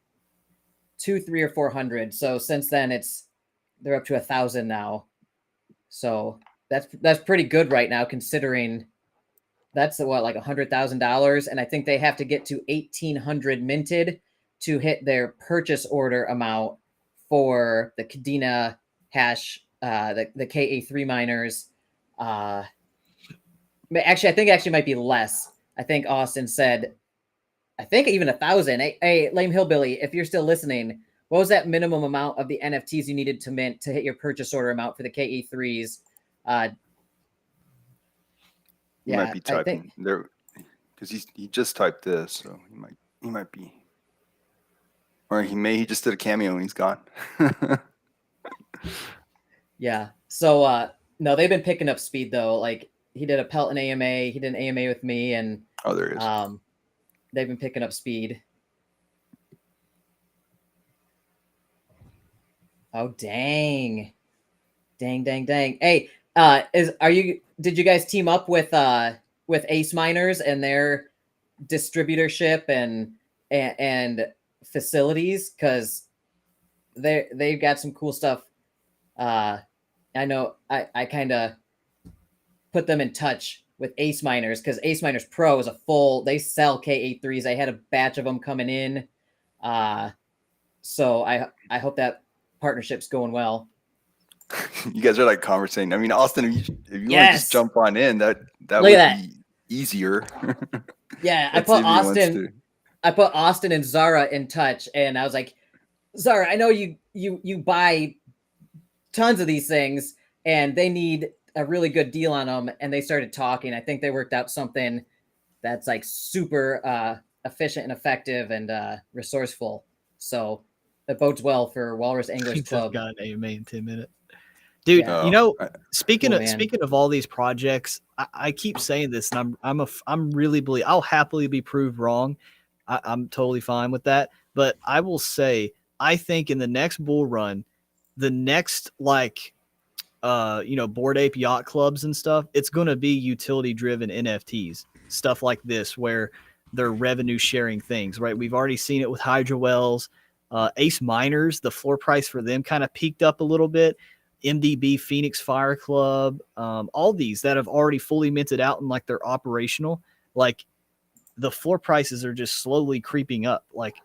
200, 300, or 400. So since then they're up to 1,000 now. So that's pretty good right now, considering that's what, like $100,000, and I think they have to get to 1,800 minted to hit their purchase order amount for the Kadena hash, the KA3 miners. Actually, I think it might be less. I think Austin said, I think even 1,000. Hey, Lame Hillbilly, if you're still listening, what was that minimum amount of the NFTs you needed to mint to hit your purchase order amount for the KE3s? He might be typing there, because he just typed this, so he might be, or he just did a cameo and he's gone. Yeah. So no, they've been picking up speed though. Like he did a Pelton AMA, he did an AMA with me, and there is. They've been picking up speed. Oh dang. Hey, did you guys team up with Ace Miners and their distributorship and facilities? Because they've got some cool stuff I know I kind of put them in touch with Ace Miners because Ace Miners Pro is they sell K83s. I had a batch of them coming in. So I hope that partnership's going well. You guys are like conversating. I mean, Austin, if you want to Yes. just jump on in, that Look would at be easier. Yeah, Let's see if he wants to. I put Austin and Zara in touch, and I was like, Zara, I know you buy tons of these things, and they need a really good deal on them. And they started talking. I think they worked out something that's like super efficient and effective and resourceful. So it bodes well for Walrus Anglers He Club. just got an AMA in 10 minutes. Dude, Yeah. you know, Oh, speaking Cool, of man. all these projects, I keep saying this, and I'm really believe I'll happily be proved wrong. I'm totally fine with that. But I will say, I think in the next bull run, the next Bored Ape yacht clubs and stuff, it's going to be utility driven NFTs, stuff like this, where they're revenue sharing things, right? We've already seen it with Hydra Wells, Ace Miners. The floor price for them kind of peaked up a little bit. MDB Phoenix Fire Club, all these that have already fully minted out and like they're operational, like the floor prices are just slowly creeping up. Like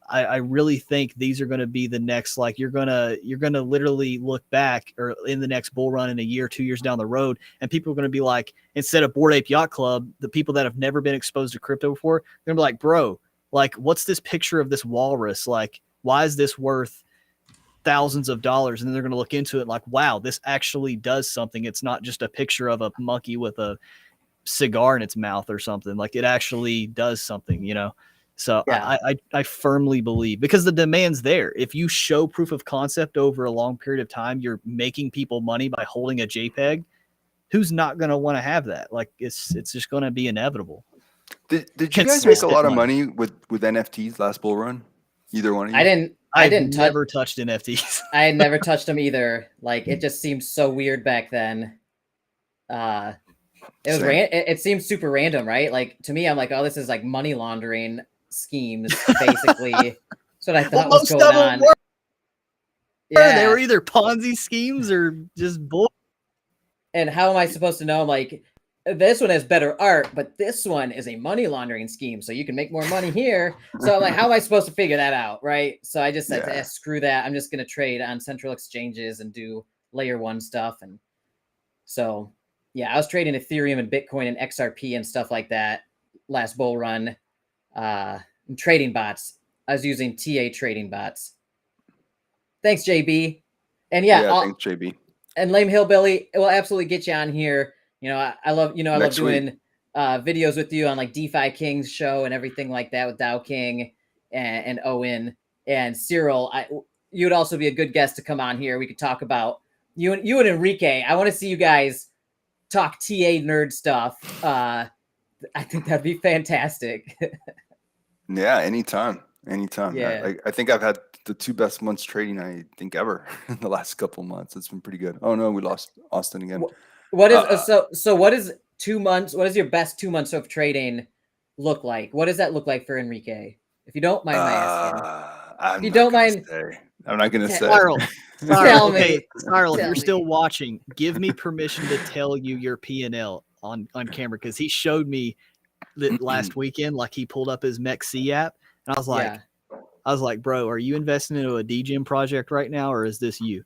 I really think these are going to be the next, like you're gonna literally look back or in the next bull run in a year, 2 years down the road, and people are going to be like, instead of Bored Ape Yacht Club, the people that have never been exposed to crypto before, they're gonna be like, bro, like what's this picture of this walrus? Like, why is this worth thousands of dollars? And then they're going to look into it like, wow, this actually does something. It's not just a picture of a monkey with a cigar in its mouth or something. Like it actually does something, you know? So Yeah. I firmly believe, because the demand's there. If you show proof of concept over a long period of time, you're making people money by holding a JPEG. Who's not going to want to have that? Like it's just going to be inevitable. Did you guys make a Consistent lot of money. money with NFTs last bull run? Either one of you? I didn't never touched NFTs. I had never touched them either. Like it just seemed so weird back then. It was Same. it seemed super random, right? Like to me, I'm like, oh, this is like money laundering schemes, basically. That's what I thought was going on. Yeah. They were either Ponzi schemes or just bull. And how am I supposed to know? I'm like, this one has better art, but this one is a money laundering scheme, so you can make more money here. So I'm like, how am I supposed to figure that out, right? So I just said, Yeah. screw that. I'm just going to trade on central exchanges and do layer one stuff. And so, yeah, I was trading Ethereum and Bitcoin and XRP and stuff like that last bull run. And trading bots. I was using TA trading bots. Thanks, JB. And yeah, Thanks, JB. and Lame Hillbilly, it will absolutely get you on here. You know, I love doing videos with you on like DeFi King's show and everything like that with Dow King and Owen and Cyril. You would also be a good guest to come on here. We could talk about you and Enrique. I want to see you guys talk TA nerd stuff. I think that'd be fantastic. Yeah, anytime. Yeah. I think I've had the 2 best months trading I think ever in the last couple months. It's been pretty good. Oh no, we lost Austin again. What is so what is 2 months? What does your best 2 months of trading look like? What does that look like for Enrique? If you don't mind my asking. I'm not gonna say. Cyril, Okay, Cyril, if you're still watching, give me permission to tell you your P&L on camera, because he showed me that last weekend, like he pulled up his MEXC app, and I was like, bro, are you investing into a DGEM project right now, or is this you?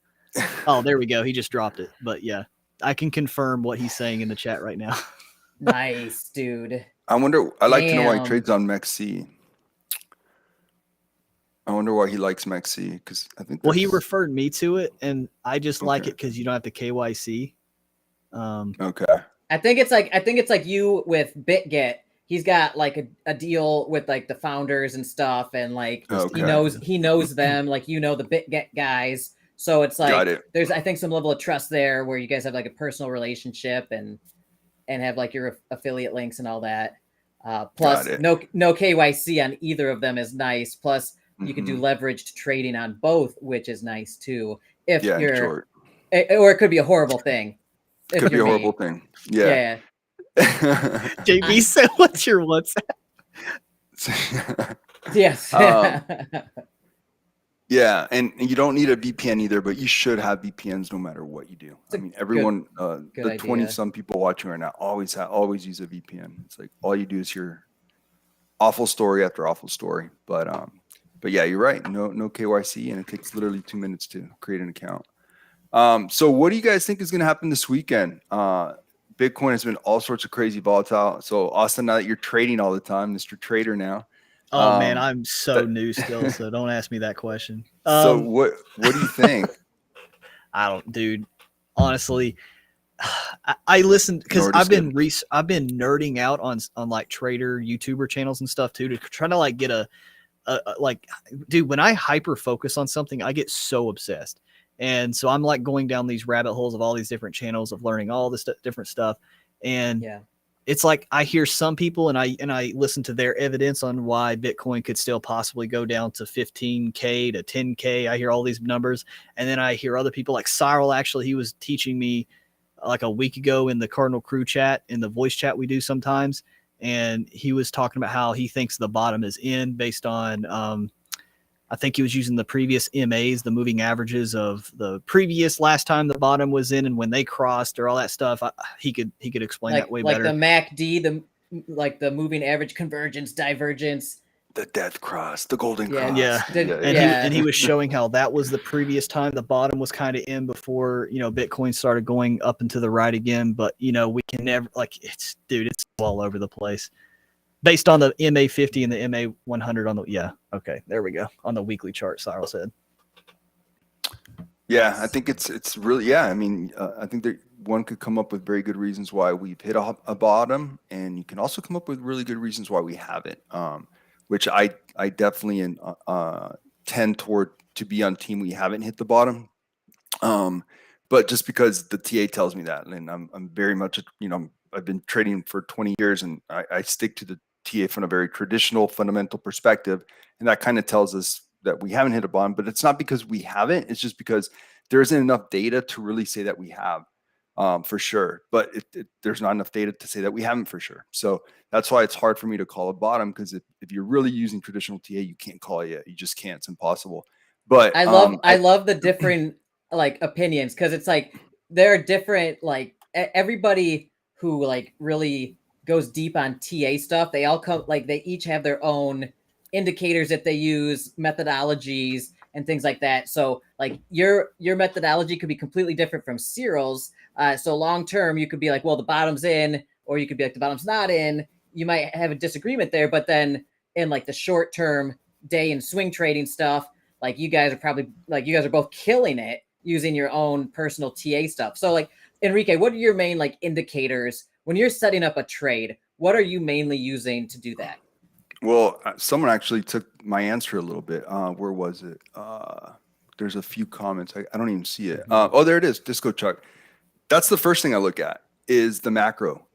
Oh, there we go. He just dropped it. But yeah, I can confirm what he's saying in the chat right now. Nice, dude. I like to know why he Damn. trades on MEXC. I wonder why he likes MEXC, because I think. Well, he referred me to it, and I just like Okay. it because you don't have to KYC. Okay. I think it's like you with BitGet. He's got like a deal with like the founders and stuff, and like Okay. he knows them, like you know the BitGet guys. So it's like Got it. there's I think some level of trust there where you guys have like a personal relationship and have like your affiliate links and all that. Plus Got it. no KYC on either of them is nice. Plus you could do leveraged trading on both, which is nice too. If you're short. Or it could be a horrible thing. Could be a horrible thing. Yeah. JB said, "What's your WhatsApp?" Yes. Yeah, and you don't need a VPN either, but you should have VPNs no matter what you do. I mean, everyone, good the idea. 20 some people watching right now always use a VPN. It's like all you do is hear awful story after awful story. But yeah, you're right. No KYC, and it takes literally 2 minutes to create an account. So what do you guys think is going to happen this weekend? Bitcoin has been all sorts of crazy volatile. So Austin, now that you're trading all the time, Mr. Trader now. Oh man, Um, I'm so new still, so don't ask me that question. So what do you think? I don't, dude. Honestly, I listened because Nor does I've been nerding out on like trader YouTuber channels and stuff too, to try to like get a like, dude, when I hyper focus on something, I get so obsessed. And so I'm like going down these rabbit holes of all these different channels of learning all this different stuff. And Yeah. it's like I hear some people and I listen to their evidence on why Bitcoin could still possibly go down to 15K to 10K. I hear all these numbers. And then I hear other people like Cyril, actually, he was teaching me like a week ago in the Cardinal Crew chat, in the voice chat we do sometimes. And he was talking about how he thinks the bottom is in based on, I think he was using the previous MAs, the moving averages of the previous last time the bottom was in and when they crossed or all that stuff. He could explain that way better. Like the MACD, the moving average convergence, divergence. The death cross, the golden Yeah, cross. Yeah. Yeah. He was showing how that was the previous time the bottom was kind of in before, Bitcoin started going up and to the right again. But, we can never, like, it's all over the place. Based on the MA50 and the MA100 on the, yeah. Okay, there we go. On the weekly chart, Cyril said. Yeah, I think it's really, yeah. I mean, I think that one could come up with very good reasons why we've hit a bottom, and you can also come up with really good reasons why we haven't. Which I definitely tend toward to be on team we haven't hit the bottom. But just because the TA tells me that, and I'm very much, I've been trading for 20 years, and I stick to the TA from a very traditional fundamental perspective, and that kind of tells us that we haven't hit a bottom. But it's not because we haven't; it's just because there isn't enough data to really say that we have, for sure. But there's not enough data to say that we haven't for sure. So that's why it's hard for me to call a bottom, because if you're really using traditional TA, you can't call it yet. You just can't. It's impossible. But I love the different like opinions, because it's like there are different, like everybody who like really goes deep on TA stuff, they all come, like they each have their own indicators that they use, methodologies and things like that. So like your methodology could be completely different from Cyril's. So long term you could be like, well, the bottom's in, or you could be like, the bottom's not in. You might have a disagreement there, but then in like the short term day and swing trading stuff, like you guys are both killing it using your own personal TA stuff. So like, Enrique, what are your main like indicators when you're setting up a trade? What are you mainly using to do that? Well, someone actually took my answer a little bit. Where was it? There's a few comments. I don't even see it. Oh, there it is. Disco Chuck. That's the first thing I look at, is the macro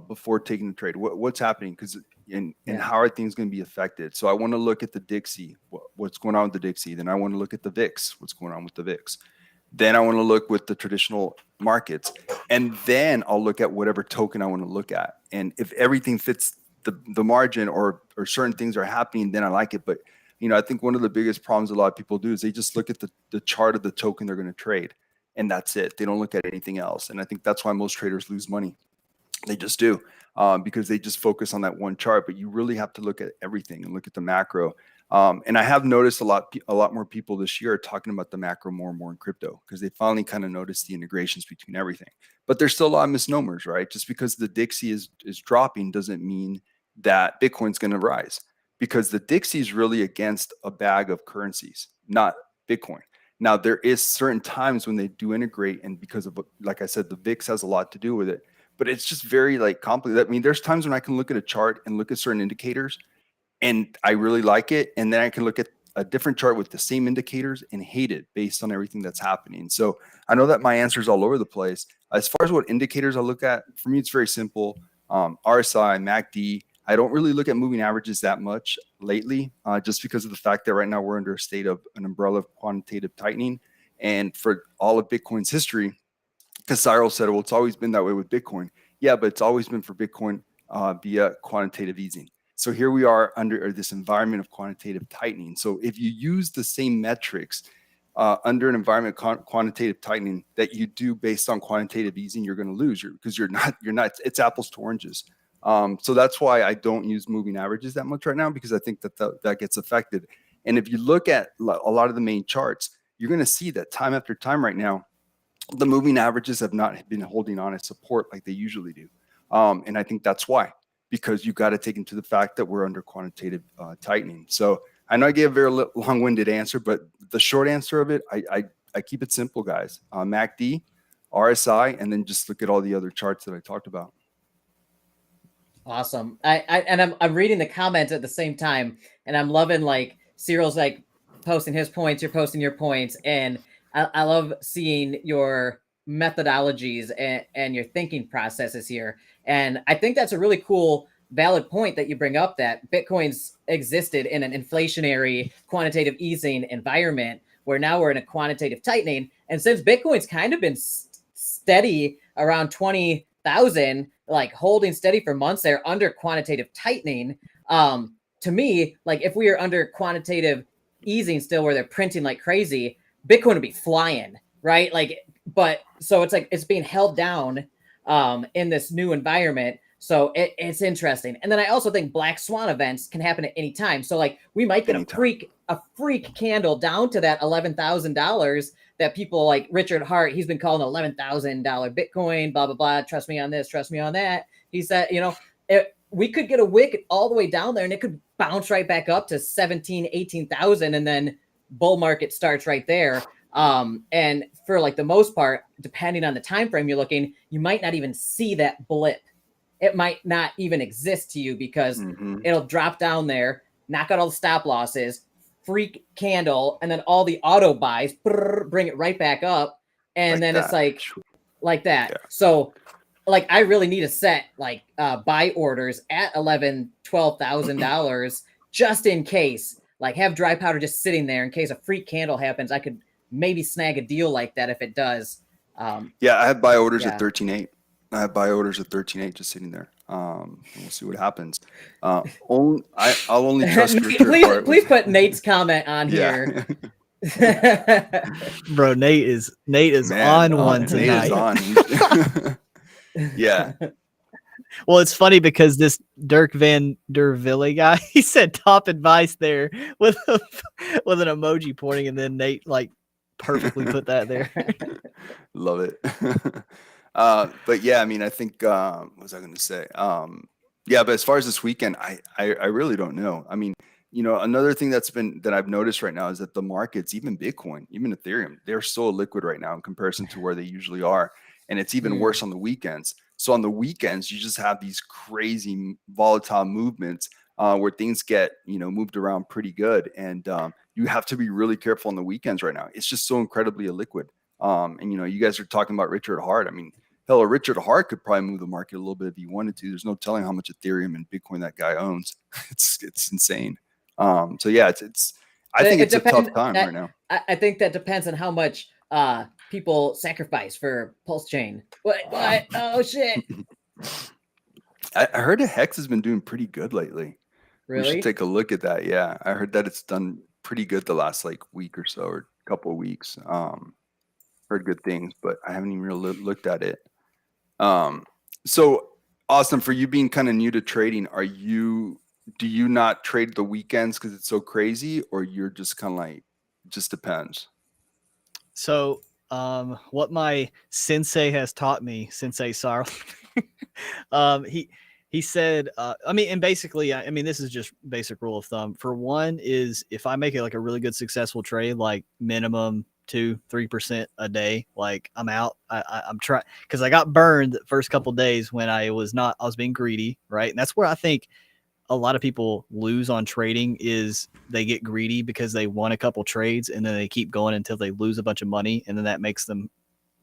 before taking the trade. What's happening? Because and how are things going to be affected? So I want to look at the Dixie. What's going on with the Dixie? Then I want to look at the VIX. What's going on with the VIX? Then I want to look with the traditional markets, and then I'll look at whatever token I want to look at. And if everything fits the margin, or certain things are happening, then I like it. But I think one of the biggest problems a lot of people do is they just look at the chart of the token they're going to trade, and that's it. They don't look at anything else. And I think that's why most traders lose money. They just do, because they just focus on that one chart. But you really have to look at everything and look at the macro. And I have noticed a lot more people this year are talking about the macro more and more in crypto, because they finally kind of noticed the integrations between everything. But there's still a lot of misnomers, right? Just because the Dixie is dropping doesn't mean that Bitcoin's going to rise, because the Dixie is really against a bag of currencies, not Bitcoin. Now, there is certain times when they do integrate, and because of, like I said, the VIX has a lot to do with it, but it's just very like complicated. I mean, there's times when I can look at a chart and look at certain indicators and I really like it, and then I can look at a different chart with the same indicators and hate it based on everything that's happening. So I know that my answer is all over the place. As far as what indicators I look at, for me, it's very simple. RSI, MACD. I don't really look at moving averages that much lately, just because of the fact that right now we're under a state of an umbrella of quantitative tightening. And for all of Bitcoin's history, because Cyril said, well, it's always been that way with Bitcoin. Yeah, but it's always been for Bitcoin via quantitative easing. So here we are under this environment of quantitative tightening. So if you use the same metrics under an environment quantitative tightening that you do based on quantitative easing, you're going to lose because you're not, it's apples to oranges. So that's why I don't use moving averages that much right now, because I think that gets affected. And if you look at a lot of the main charts, you're going to see that time after time right now, the moving averages have not been holding on its support like they usually do. And I think that's why, because you got to take into the fact that we're under quantitative tightening. So I know I gave a very long-winded answer, but the short answer of it, I keep it simple, guys. MACD, RSI, and then just look at all the other charts that I talked about. Awesome. I'm reading the comments at the same time, and I'm loving like Cyril's like posting his points, you're posting your points, and I love seeing your methodologies and your thinking processes here. And I think that's a really cool, valid point that you bring up, that Bitcoin's existed in an inflationary quantitative easing environment where now we're in a quantitative tightening. And since Bitcoin's kind of been steady around 20,000, like holding steady for months there under quantitative tightening, to me, like if we are under quantitative easing still where they're printing like crazy, Bitcoin would be flying, right? Like, but so it's like it's being held down in this new environment. So it's interesting. And then I also think black swan events can happen at any time. So like we might get a freak candle down to that $11,000 that people like Richard Hart, he's been calling $11,000 Bitcoin, blah, blah, blah. Trust me on this, trust me on that. He said, you know, we could get a wick all the way down there and it could bounce right back up to 17, 18,000. And then bull market starts right there. And for like the most part, depending on the time frame you're looking, you might not even see that blip. It might not even exist to you because it'll drop down there, knock out all the stop losses, freak candle, and then all the auto buys, bring it right back up. And then it's like that. Yeah. So like I really need to set like buy orders at $11,000, $12,000 just in case, like have dry powder just sitting there in case a freak candle happens. I could maybe snag a deal like that if it does. Yeah, I have buy orders at 13.8. I have buy orders at 13.8 just sitting there. We'll see what happens. I'll only trust Richard. Please put Nate's comment on here. Bro, Nate is on one tonight. Nate is on. Yeah. Well, it's funny because this Dirk Van der Ville guy, he said top advice there with an emoji pointing, and then Nate like perfectly put that there. Love it. But yeah, I mean, I think what was I going to say? Yeah, but as far as this weekend, I really don't know. I mean, you know, another thing that I've noticed right now is that the markets, even Bitcoin, even Ethereum, they're so liquid right now in comparison to where they usually are. And it's even worse on the weekends. So on the weekends, you just have these crazy volatile movements where things get, you know, moved around pretty good. And you have to be really careful on the weekends right now. It's just so incredibly illiquid. And, you know, you guys are talking about Richard Hart. I mean, hell, Richard Hart could probably move the market a little bit if he wanted to. There's no telling how much Ethereum and Bitcoin that guy owns. It's insane. So yeah, I think it's a tough time right now. I think that depends on how much people sacrifice for Pulse Chain. What? Oh shit! I heard the Hex has been doing pretty good lately. Really? We should take a look at that. Yeah, I heard that it's done pretty good the last like week or so, or couple of weeks. Heard good things, but I haven't even really looked at it. So Austin, for you being kind of new to trading, do you not trade the weekends because it's so crazy, or you're just kind of like, just depends? So what my sensei has taught me, Sensei Sarl, he said, I mean, and basically, I mean, this is just basic rule of thumb. For one is if I make it like a really good successful trade, like minimum 2-3% a day, like I'm out. I'm trying, because I got burned the first couple of days when I was being greedy, right? And that's where I think a lot of people lose on trading is they get greedy because they won a couple trades and then they keep going until they lose a bunch of money, and then that makes them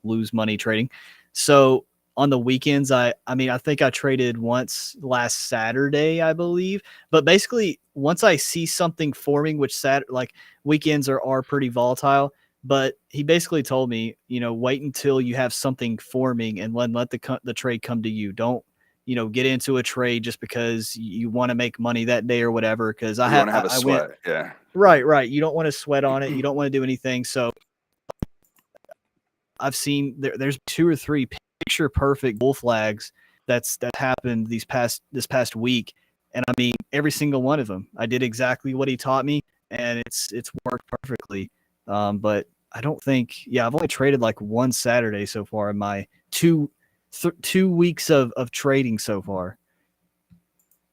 lose money trading. So on the weekends, I mean, I think I traded once last Saturday, I believe. But basically, once I see something forming, which like weekends are pretty volatile. But he basically told me, you know, wait until you have something forming and let the trade come to you. Don't get into a trade just because you want to make money that day or whatever. Because You want to have a sweat. Yeah. Right. You don't want to sweat on it. You don't want to do anything. So I've seen there's 2 or 3 picture perfect bull flags that happened this past week. And I mean, every single one of them, I did exactly what he taught me, and it's worked perfectly. But I don't think, I've only traded like one Saturday so far in my 2 weeks of trading so far.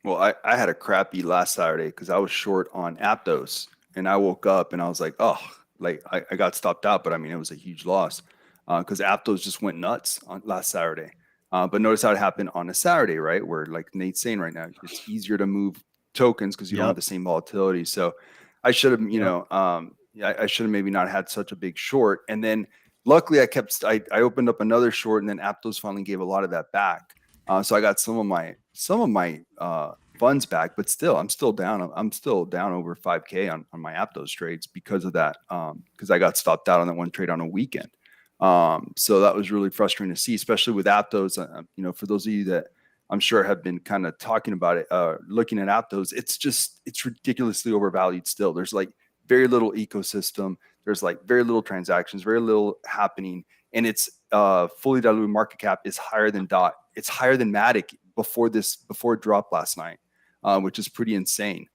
Well, I had a crappy last Saturday because I was short on Aptos, and I woke up and I was like, oh, like I got stopped out, but I mean, it was a huge loss because Aptos just went nuts on last Saturday. But notice how it happened on a Saturday, right? Where like Nate's saying right now, it's easier to move tokens because you don't have the same volatility. So I should have, I should have maybe not had such a big short. And then luckily I opened up another short, and then Aptos finally gave a lot of that back. So I got some of my funds back, but still, I'm still down. I'm still down over 5K on my Aptos trades because of that. Because I got stopped out on that one trade on a weekend. So that was really frustrating to see, especially with Aptos. For those of you that I'm sure have been kind of talking about it, looking at Aptos, it's ridiculously overvalued still. There's like very little ecosystem. There's like very little transactions, very little happening. And it's fully diluted market cap is higher than DOT. It's higher than Matic before it dropped last night, which is pretty insane.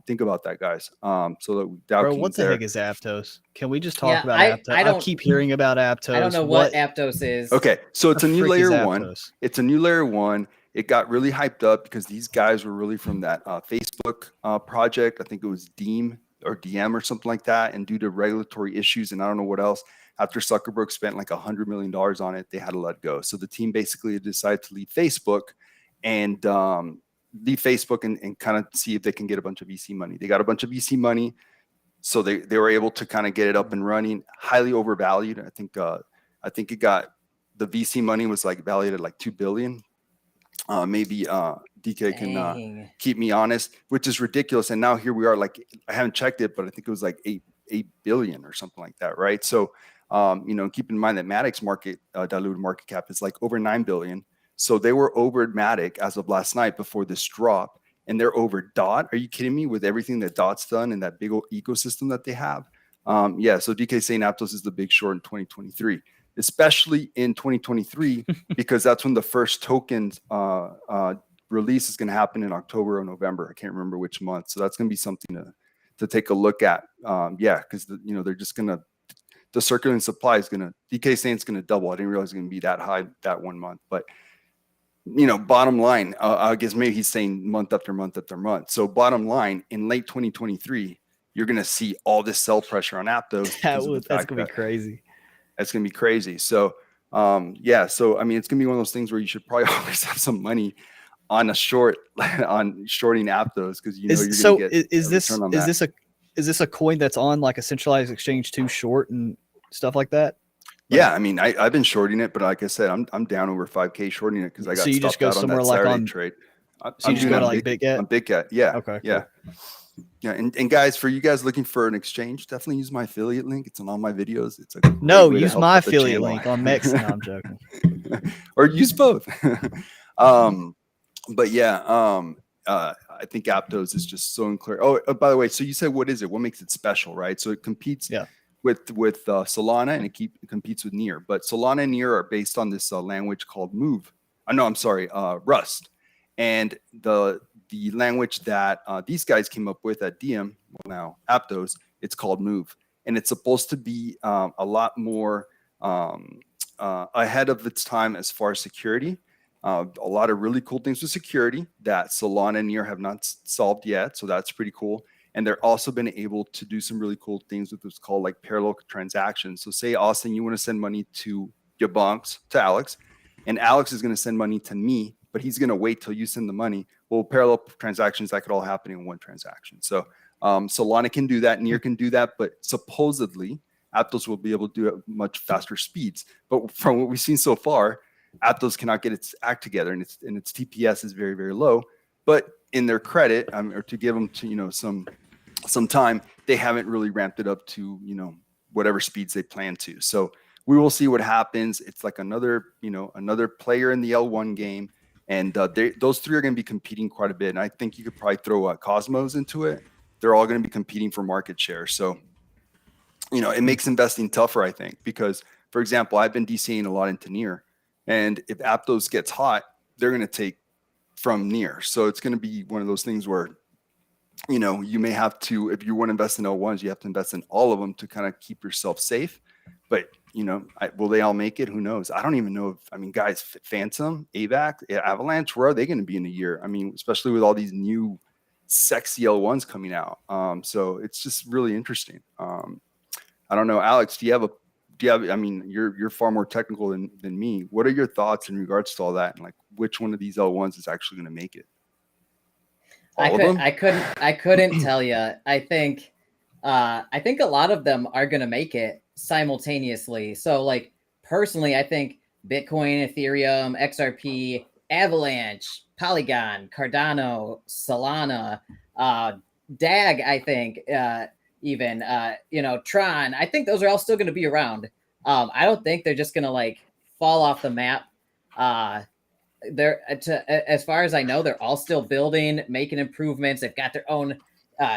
Think about that, guys. So that Bro, what the heck is Aptos? Can we just talk about Aptos? I keep hearing about Aptos. I don't know what Aptos is. Okay, so it's a new layer 1. Aptos? It's a new layer 1. It got really hyped up because these guys were really from that Facebook project. I think it was DM or something like that. And due to regulatory issues and I don't know what else, after Zuckerberg spent like $100 million on it, they had to let go. So the team basically decided to leave Facebook and kind of see if they can get a bunch of VC money. They got a bunch of VC money. So they were able to kind of get it up and running, highly overvalued. I think it got, the VC money was like valued at like 2 billion. Maybe DK can keep me honest, which is ridiculous. And now here we are, like, I haven't checked it, but I think it was like 8 billion or something like that. Right. So, keep in mind that Matic's diluted market cap is like over 9 billion. So they were over Matic as of last night before this drop, and they're over DOT. Are you kidding me? With everything that DOT's done and that big old ecosystem that they have. So DK saying Aptos is the big short in 2023. Especially in 2023, because that's when the first tokens release is going to happen in October or November. I can't remember which month. So that's going to be something to take a look at. Because they're just going to, the circulating supply is going to, DK saying it's going to double. I didn't realize it's going to be that high that 1 month. But bottom line, I guess maybe he's saying month after month after month. So bottom line, in late 2023, you're going to see all this sell pressure on Aptos. That's going to be crazy. That's going to be crazy. So, so, I mean, it's going to be one of those things where you should probably always have some money on a short, on shorting Aptos, because you're going to get is this a coin that's on like a centralized exchange too short and stuff like that? Yeah, I mean, I've been shorting it, but like I said, I'm down over 5K shorting it because I got so you just go somewhere like on trade. So you just go to like BitGet? On BitGet, yeah. Okay. Yeah. Cool. Yeah, and guys, for you guys looking for an exchange, definitely use my affiliate link. It's on all my videos. It's use my affiliate link on Mex. No, I'm joking. Or use both. But yeah, I think Aptos is just so unclear. Oh, by the way, so you said what is it? What makes it special, right? So it competes with Solana, and it competes with Near. But Solana and Near are based on this language called Rust, and the language that these guys came up with at DM, well now Aptos, it's called Move. And it's supposed to be a lot more ahead of its time as far as security. A lot of really cool things with security that Solana and Near have not solved yet. So that's pretty cool. And they're also been able to do some really cool things with what's called like parallel transactions. So say, Austin, you want to send money to Yabonks, to Alex, and Alex is going to send money to me, but he's going to wait till you send the money. Well, parallel transactions, that could all happen in one transaction. So Solana can do that, Near can do that, but supposedly Aptos will be able to do it at much faster speeds. But from what we've seen so far, Aptos cannot get its act together, and its TPS is very, very low. But in their credit, or to give them to some time, they haven't really ramped it up to whatever speeds they plan to. So we will see what happens. It's like another player in the L1 game. And those three are going to be competing quite a bit. And I think you could probably throw Cosmos into it. They're all going to be competing for market share. So, it makes investing tougher, I think, because, for example, I've been DCing a lot into Near. And if Aptos gets hot, they're going to take from Near. So it's going to be one of those things where, you may have to, if you want to invest in L1s, you have to invest in all of them to kind of keep yourself safe. But, will they all make it? Who knows? I don't even know guys, Phantom, AVAC, Avalanche, where are they going to be in a year? Especially with all these new sexy L1s coming out. So it's just really interesting. I don't know, Alex, you're far more technical than me. What are your thoughts in regards to all that? And like, which one of these L1s is actually going to make it? I couldn't tell you. I think a lot of them are going to make it simultaneously. So like personally, I think Bitcoin, Ethereum, XRP, Avalanche, Polygon, Cardano, Solana, DAG, I think, even, Tron, I think those are all still going to be around. I don't think they're just going to like fall off the map. As far as I know, they're all still building, making improvements. They've got their own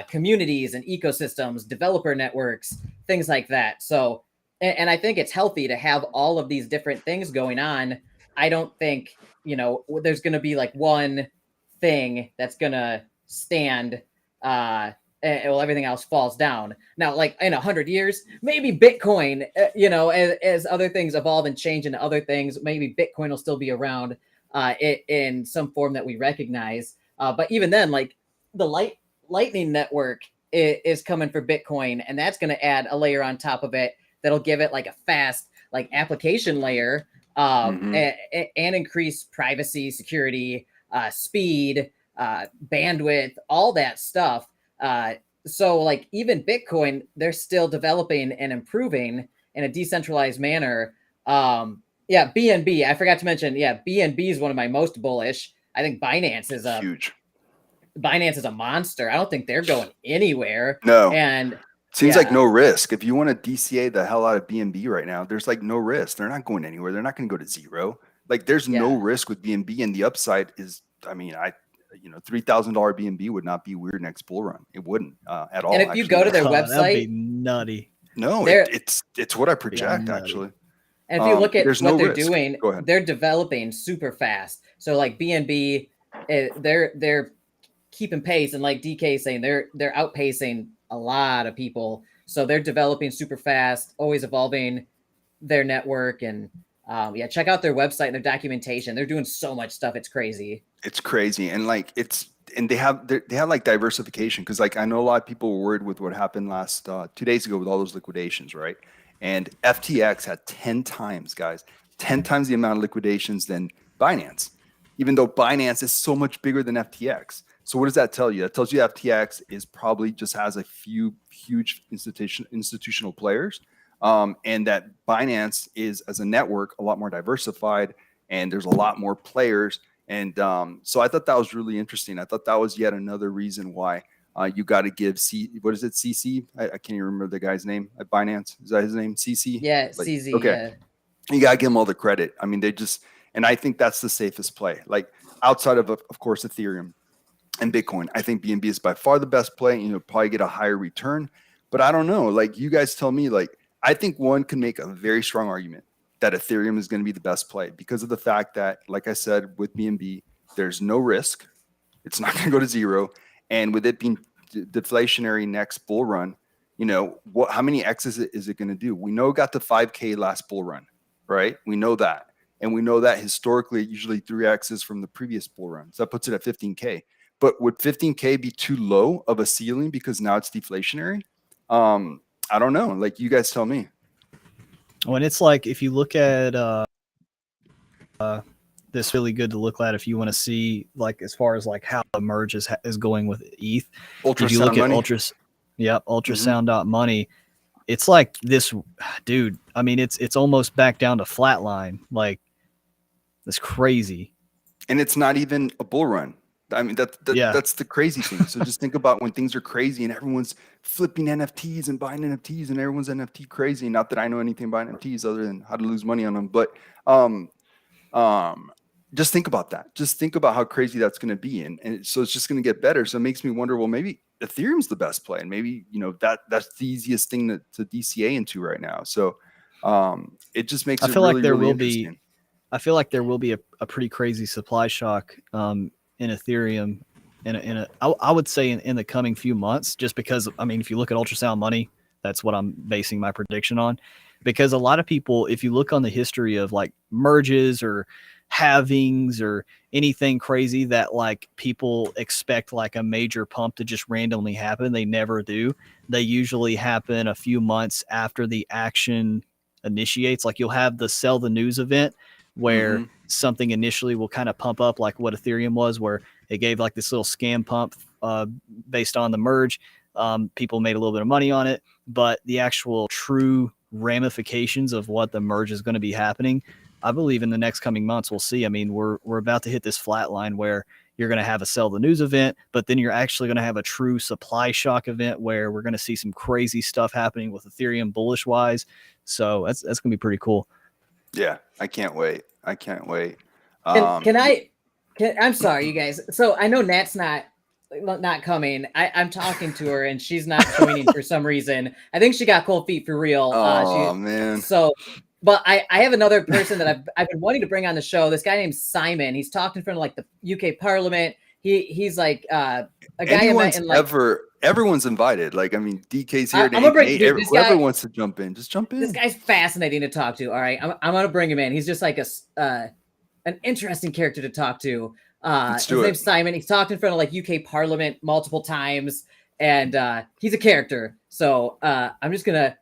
communities and ecosystems, developer networks, things like that. So, and I think it's healthy to have all of these different things going on. I don't think, there's going to be like one thing that's going to stand, everything else falls down. Now, like in 100 years, maybe Bitcoin, as other things evolve and change into other things, maybe Bitcoin will still be around in some form that we recognize. But even then, like the Lightning Network is coming for Bitcoin, and that's going to add a layer on top of it that'll give it like a fast like application layer and increase privacy, security, speed, bandwidth, all that stuff. So like even Bitcoin, they're still developing and improving in a decentralized manner. BNB, I forgot to mention, BNB is one of my most bullish. I think Binance is huge. Binance is a monster. I don't think they're going anywhere. No. And seems like no risk. If you want to DCA the hell out of BNB right now, there's like no risk. They're not going anywhere. They're not going to go to zero. Like there's no risk with BNB, and the upside is, $3,000 BNB would not be weird next bull run. It wouldn't at all. And if you go to their website, that'd be nutty. No, it's what I project actually. And if you look at what they're doing, Go ahead. They're developing super fast. So like BNB, they're keeping pace, and like DK is saying, they're outpacing a lot of people. So they're developing super fast, always evolving their network. And check out their website and their documentation. They're doing so much stuff. It's crazy. It's crazy. And like they have like diversification, because like I know a lot of people were worried with what happened last 2 days ago with all those liquidations, right? And FTX had 10 times the amount of liquidations than Binance, even though Binance is so much bigger than FTX. So what does that tell you? That tells you FTX is probably just has a few huge institutional players, and that Binance is, as a network, a lot more diversified, and there's a lot more players. And so I thought that was really interesting. I thought that was yet another reason why you got to give CC? I can't even remember the guy's name at Binance. Is that his name? CC? Yeah, CZ. Okay. Yeah. You got to give them all the credit. I mean, and I think that's the safest play. Like outside of course, Ethereum and Bitcoin, I think BNB is by far the best play. Probably get a higher return. But I don't know. Like you guys tell me, like, I think one can make a very strong argument that Ethereum is going to be the best play because of the fact that, like I said, with BNB, there's no risk. It's not going to go to zero. And with it being deflationary next bull run, how many X's is it going to do? We know it got to 5K last bull run, right? We know that. And we know that historically, usually 3X's from the previous bull run. So that puts it at 15K. But would 15K be too low of a ceiling because now it's deflationary? I don't know. Like, you guys tell me. When it's like, if you look at this, really good to look at if you want to see, like, as far as like how the merge is going with ETH. If you look at ultrasound.money, it's like this, dude. I mean, it's almost back down to flatline. Like, that's crazy. And it's not even a bull run. I mean, that's the crazy thing. So just think about when things are crazy and everyone's flipping NFTs and buying NFTs and everyone's NFT crazy. Not that I know anything about NFTs other than how to lose money on them. But just think about that. Just think about how crazy that's going to be. And so it's just going to get better. So it makes me wonder, well, maybe Ethereum's the best play. And maybe, that's the easiest thing to DCA into right now. So it just makes it really, really interesting. I feel like there will be a pretty crazy supply shock in Ethereum I would say in the coming few months, just because, I mean, if you look at ultrasound money, that's what I'm basing my prediction on. Because a lot of people, if you look on the history of like merges or halvings or anything crazy that like people expect like a major pump to just randomly happen, they never do. They usually happen a few months after the action initiates. Like you'll have the sell the news event where something initially will kind of pump up, like what Ethereum was, where it gave like this little scam pump based on the merge. People made a little bit of money on it, but the actual true ramifications of what the merge is going to be happening, I believe in the next coming months we'll see. I mean, we're about to hit this flat line where you're going to have a sell the news event, but then you're actually going to have a true supply shock event where we're going to see some crazy stuff happening with Ethereum bullish wise. So that's going to be pretty cool. Yeah, I can't wait. I'm sorry, you guys. So I know Nat's not coming. I'm talking to her and she's not joining for some reason. I think she got cold feet for real. Man. So, but I have another person that I've been wanting to bring on the show. This guy named Simon. He's talked in front of like the UK Parliament. He's like a guy I met in like everyone's invited. Like, I mean, DK's here. Whoever wants to jump in, just jump in. This guy's fascinating to talk to. All right, I'm gonna bring him in. He's just like an interesting character to talk to. His name's Simon. He's talked in front of like UK Parliament multiple times, and he's a character. So I'm just gonna.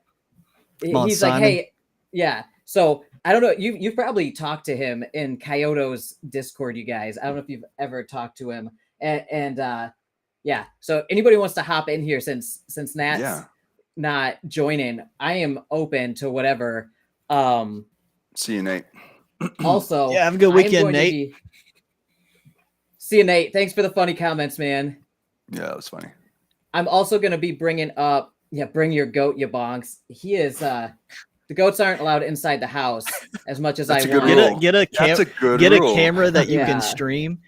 He's like, hey, yeah. So I don't know. You've probably talked to him in Kyoto's Discord, you guys. I don't know if you've ever talked to him, and yeah. So anybody wants to hop in here since Nat's not joining, I am open to whatever. See you, Nate. Also, yeah, have a good weekend, Nate. See you, Nate. Thanks for the funny comments, man. Yeah, that was funny. I'm also going to be bringing up, bring your goat, Yabonks. He is, the goats aren't allowed inside the house as much as I want. Get a camera that you can stream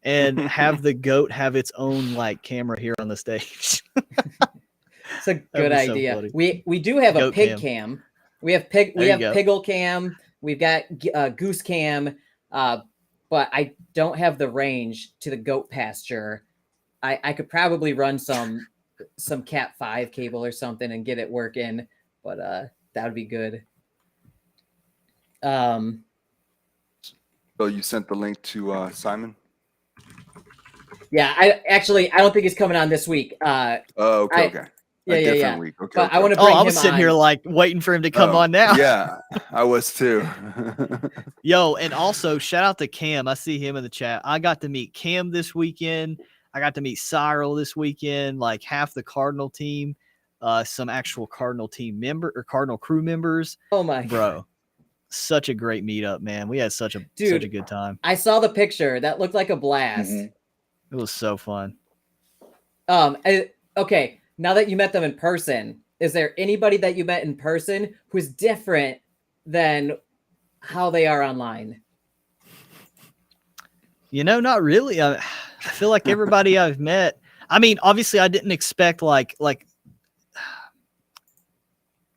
and have the goat have its own like camera here on the stage. It's a good idea. So we do have goat a pig cam. We have Piggle cam. We've got goose cam, but I don't have the range to the goat pasture. I could probably run some Cat 5 cable or something and get it working, but that would be good. So you sent the link to Simon? Yeah, I don't think he's coming on this week. Okay. Yeah. Week. Okay, but I want to bring him I was sitting here like waiting for him to come on now. Yeah, I was too. Yo, and also shout out to Cam. I see him in the chat. I got to meet Cam this weekend. I got to meet Cyril this weekend, like half the Cardinal team, some actual Cardinal team member or Cardinal crew members. Oh my bro. Such a great meetup, man. We had such a good time. I saw the picture. That looked like a blast. It was so fun. Okay. Now that you met them in person, is there anybody that you met in person who is different than how they are online? Not really. I feel like everybody I've met, I mean, obviously I didn't expect like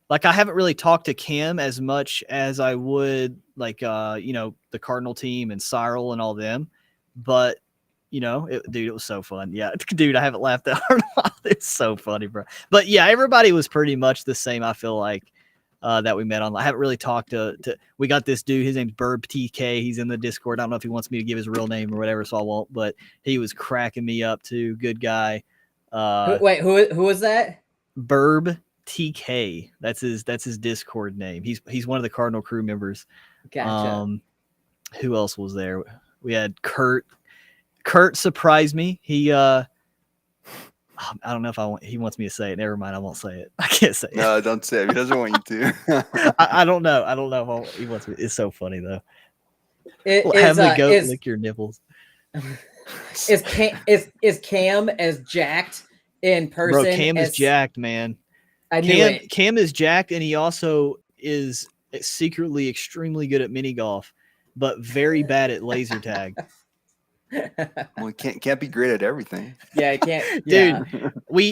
I haven't really talked to Cam as much as I would like, the Cardinal team and Cyril and all them, but it was so fun. Yeah, dude, I haven't laughed that hard. It's so funny, bro. But yeah, everybody was pretty much the same. I feel like that we met online. I haven't really talked to. We got this dude. His name's Burb TK. He's in the Discord. I don't know if he wants me to give his real name or whatever, so I won't. But he was cracking me up too. Good guy. Wait, who was that? Burb TK. That's his Discord name. He's one of the Cardinal crew members. Gotcha. Who else was there? We had Kurt. Kurt surprised me. He I don't know if he wants me to say it. Never mind, I won't say it. I can't say it. No, don't say it. He doesn't want you to. I don't know. I don't know if he wants me. It's so funny though. Have the goat lick your nipples. Is Cam as jacked in person? Bro, Cam is jacked, man. Cam is jacked, and he also is secretly extremely good at mini golf. but very bad at laser tag. Well, it can't be great at everything. Yeah, I can't. Dude, Yeah,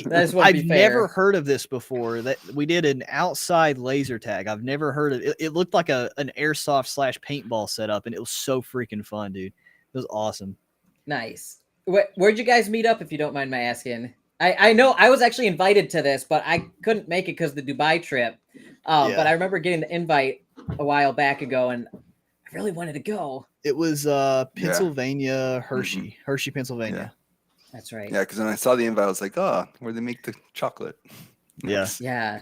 that just wouldn't I've be never fair. heard of this before. That we did an outside laser tag. I've never heard of it. It looked like an airsoft / paintball setup, and it was so freaking fun, dude. It was awesome. Nice. Where'd you guys meet up, if you don't mind my asking? I know I was actually invited to this, but I couldn't make it because of the Dubai trip. Yeah. But I remember getting the invite a while back ago, and I really wanted to go. It was Pennsylvania, Hershey, Pennsylvania. That's right. Yeah, because when I saw the invite, I was like, oh, where they make the chocolate. Yeah. Nice. Yeah.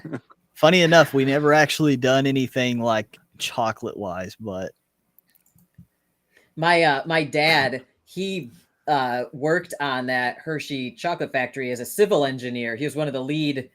Funny enough, we never actually done anything like chocolate wise, but My dad, he worked on that Hershey chocolate factory as a civil engineer. He was one of the lead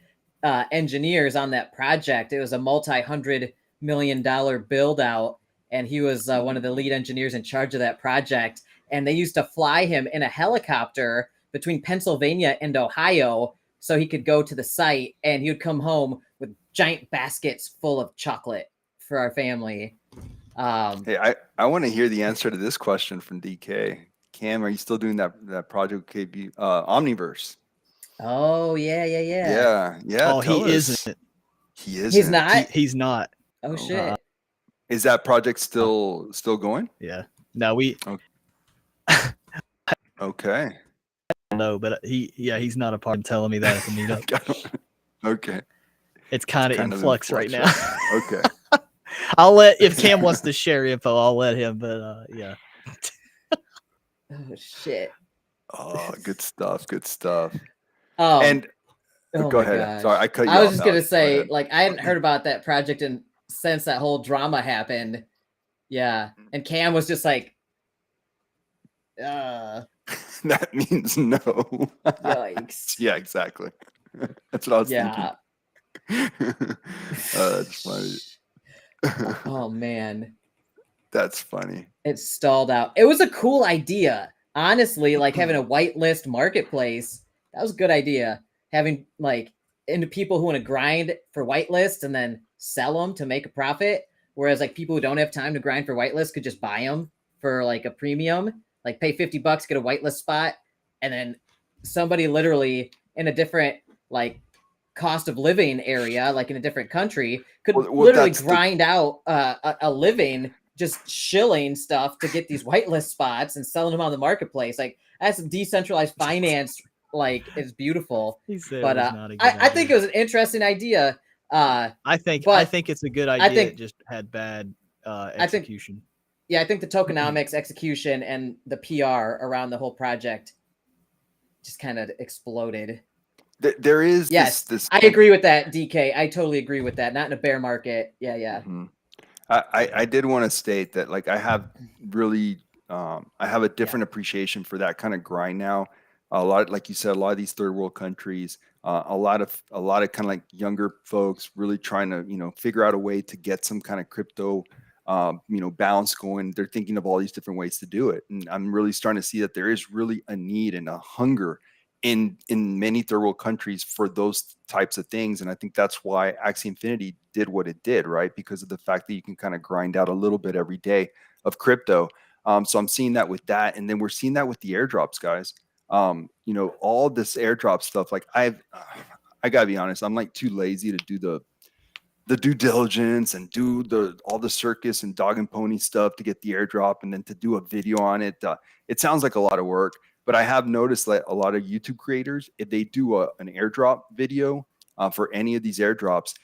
engineers on that project. It was a multi-$100 million build out, and he was one of the lead engineers in charge of that project. And they used to fly him in a helicopter between Pennsylvania and Ohio so he could go to the site, and he would come home with giant baskets full of chocolate for our family. Hey, I want to hear the answer to this question from DK. Cam, are you still doing that project KB Omniverse? Oh yeah. Yeah. oh, tell he us. isn't. He isn't. He's not. He's not. Oh shit. Is that project still going? Yeah. No, we Okay. no, but he's not a part of telling me that at the meetup. Okay. It's kind of in in flux right now. Okay. I'll let if Cam wants to share info, I'll let him. But yeah. Oh shit. Oh, good stuff. Good stuff. And Go my ahead. gosh. Sorry, I cut you I was off, just gonna Alex. Go say, ahead. like, I hadn't heard about that project since that whole drama happened. Yeah, and Cam was just like, That means no. yikes. Yeah, exactly. That's what I was Yeah. thinking. That's funny. Oh man, That's funny. it stalled out. It was a cool idea, honestly. Like having a whitelist marketplace, that was a good idea. Having like into people who want to grind for whitelists and then sell them to make a profit, whereas like people who don't have time to grind for whitelists could just buy them for like a premium, like pay $50, get a whitelist spot, and then somebody literally in a different like cost of living area, like in a different country, could literally grind out a living just shilling stuff to get these whitelist spots and selling them on the marketplace. Like that's decentralized finance. Like it's beautiful. But I think it was an interesting idea. I think it's a good idea. It just had bad execution. I think the tokenomics execution and the PR around the whole project just kind of exploded. There is this. I agree with that, DK. I totally agree with that. Not in a bear market. Yeah. Mm-hmm. I did want to state that like I have really I have a different appreciation for that kind of grind now. A lot, like you said, a lot of these third world countries, a lot of kind of like younger folks really trying to figure out a way to get some kind of crypto balance going. They're thinking of all these different ways to do it, and I'm really starting to see that there is really a need and a hunger in many third world countries for those types of things. And I think that's why Axie Infinity did what it did, right? Because of the fact that you can kind of grind out a little bit every day of crypto. So I'm seeing that with that, and then we're seeing that with the airdrops, guys. All this airdrop stuff. Like I gotta be honest, I'm like too lazy to do the due diligence and do all the circus and dog and pony stuff to get the airdrop, and then to do a video on it. It sounds like a lot of work. But I have noticed that a lot of YouTube creators, if they do an airdrop video for any of these airdrops,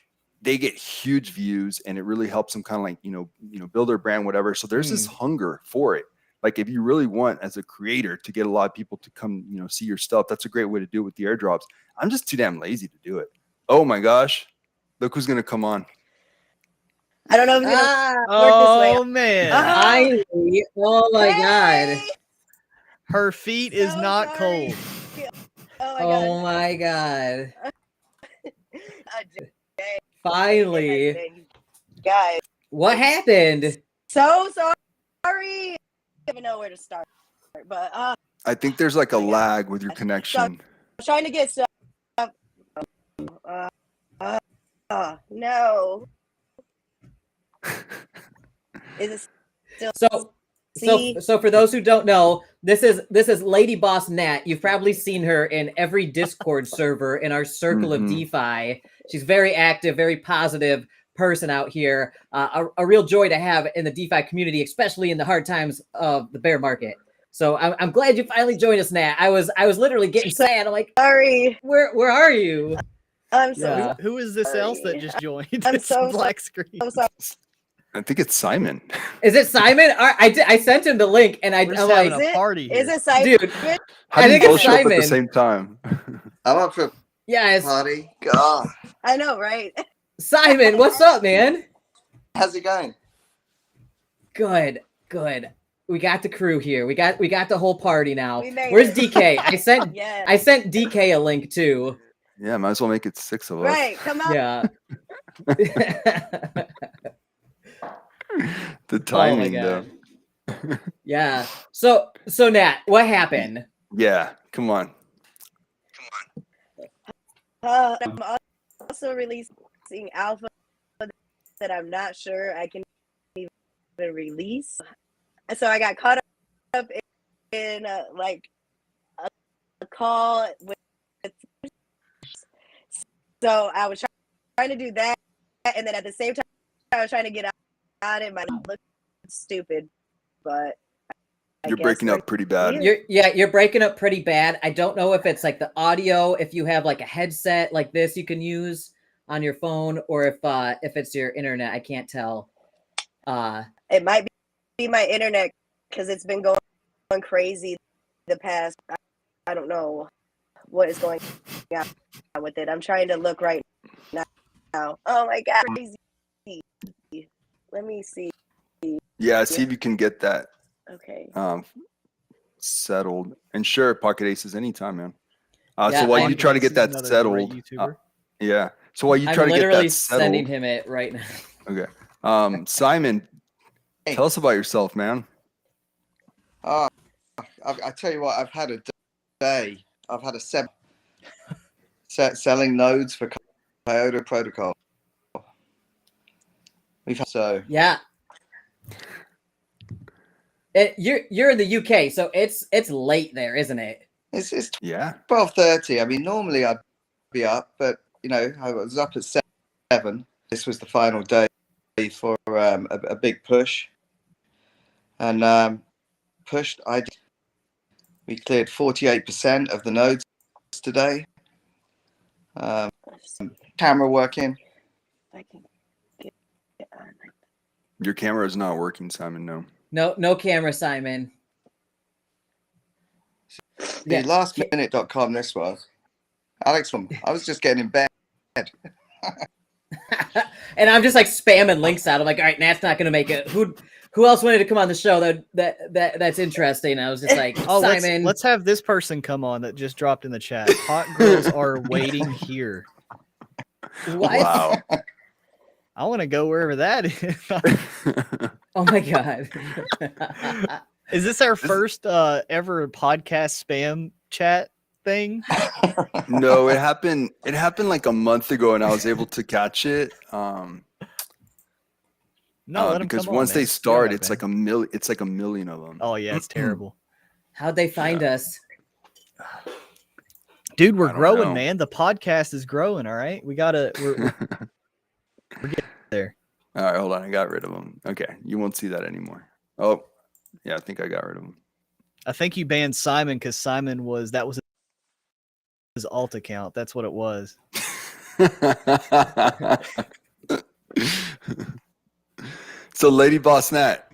they get huge views, and it really helps them kind of like, build their brand, whatever. So there's this hunger for it. Like if you really want as a creator to get a lot of people to come, see your stuff, that's a great way to do it with the airdrops. I'm just too damn lazy to do it. Oh my gosh. Look who's going to come on. I don't know if it's going to work oh this way. man. Oh my God. Her feet is not cold. Oh my God. Finally. Guys. What happened? So sorry. I don't even know where to start. But I think there's like a lag with your connection. So I'm trying to get stuff. No. Is it still So for those who don't know, this is Lady Boss Nat. You've probably seen her in every Discord server in our circle of DeFi. She's very active, very positive person out here. A real joy to have in the DeFi community, especially in the hard times of the bear market. So I'm glad you finally joined us, Nat. I was literally getting sad. I'm like, sorry. where are you? I'm so Yeah. Who is this else that just joined? I'm It's so black screen. sorry. I think it's Simon. Is it Simon? I sent him the link, and We're I'm just like, having a party here. Is it Simon? dude, How I do you think both it's show up at the Simon. same time? I'm up for a yes, party. God. I know, right? Simon. What's up, man? How's it going? Good. We got the crew here. We got the whole party now. We made Where's it. DK? Yeah. I sent DK a link too. Yeah, might as well make it 6 of us. Right. Come on. Yeah. The timing, God. though. Yeah. So Nat, what happened? Yeah, come on. I'm also releasing alpha that I'm not sure I can even release. So I got caught up in like a call with. So I was trying to do that, and then at the same time, I was trying to get out. It might look stupid, but You're breaking up pretty bad. You're breaking up pretty bad. I don't know if it's like the audio, if you have like a headset like this you can use on your phone, or if it's your internet. I can't tell. It might be my internet because it's been going crazy the past. I don't know what is going on with it. I'm trying to look right now. Oh my god, crazy. Let me see. Yeah, see if you can get that Okay. settled. And sure, Pocket Aces anytime, man. Yeah, so while I'm- you try to get that Another settled, great YouTuber. yeah. So while you I'm try to get literally that settled, sending him it right now. okay. Simon, Hey. tell us about yourself, man. I tell you what, I've had a day. I've had a selling nodes for Coyote Protocol. We've had so Yeah. You're in the UK, so it's late there, isn't it? it's Yeah. 12:30. I mean, normally I'd be up, but you know, I was up at 7. This was the final day for a big push, and pushed. We cleared 48% of the nodes today. Camera working. I can get on. Your camera is not working, Simon. No. No camera, Simon. The Yeah. lastminute.com. This was Alex. I was just getting in bed. And I'm just like spamming links out. I'm like, all right, Nat's not gonna make it. Who else wanted to come on the show that's interesting? I was just like, Oh, Simon. let's have this person come on that just dropped in the chat. Hot girls are waiting here. What? Wow. I want to go wherever that is. Oh my god. Is this our first ever podcast spam chat thing? No, it happened like a month ago, and I was able to catch it. No, let 'em because come on, once man. they You're start, right, it's man. like a million. It's like a million of them. Oh yeah, it's terrible. How'd they find us? Dude, we're I don't growing, know. man. The podcast is growing. All right, we're getting there. All right, hold on. I got rid of them. Okay, you won't see that anymore. Oh, yeah, I think I got rid of them. I think you banned Simon because Simon was his alt account. That's what it was. So, Lady Boss Nat,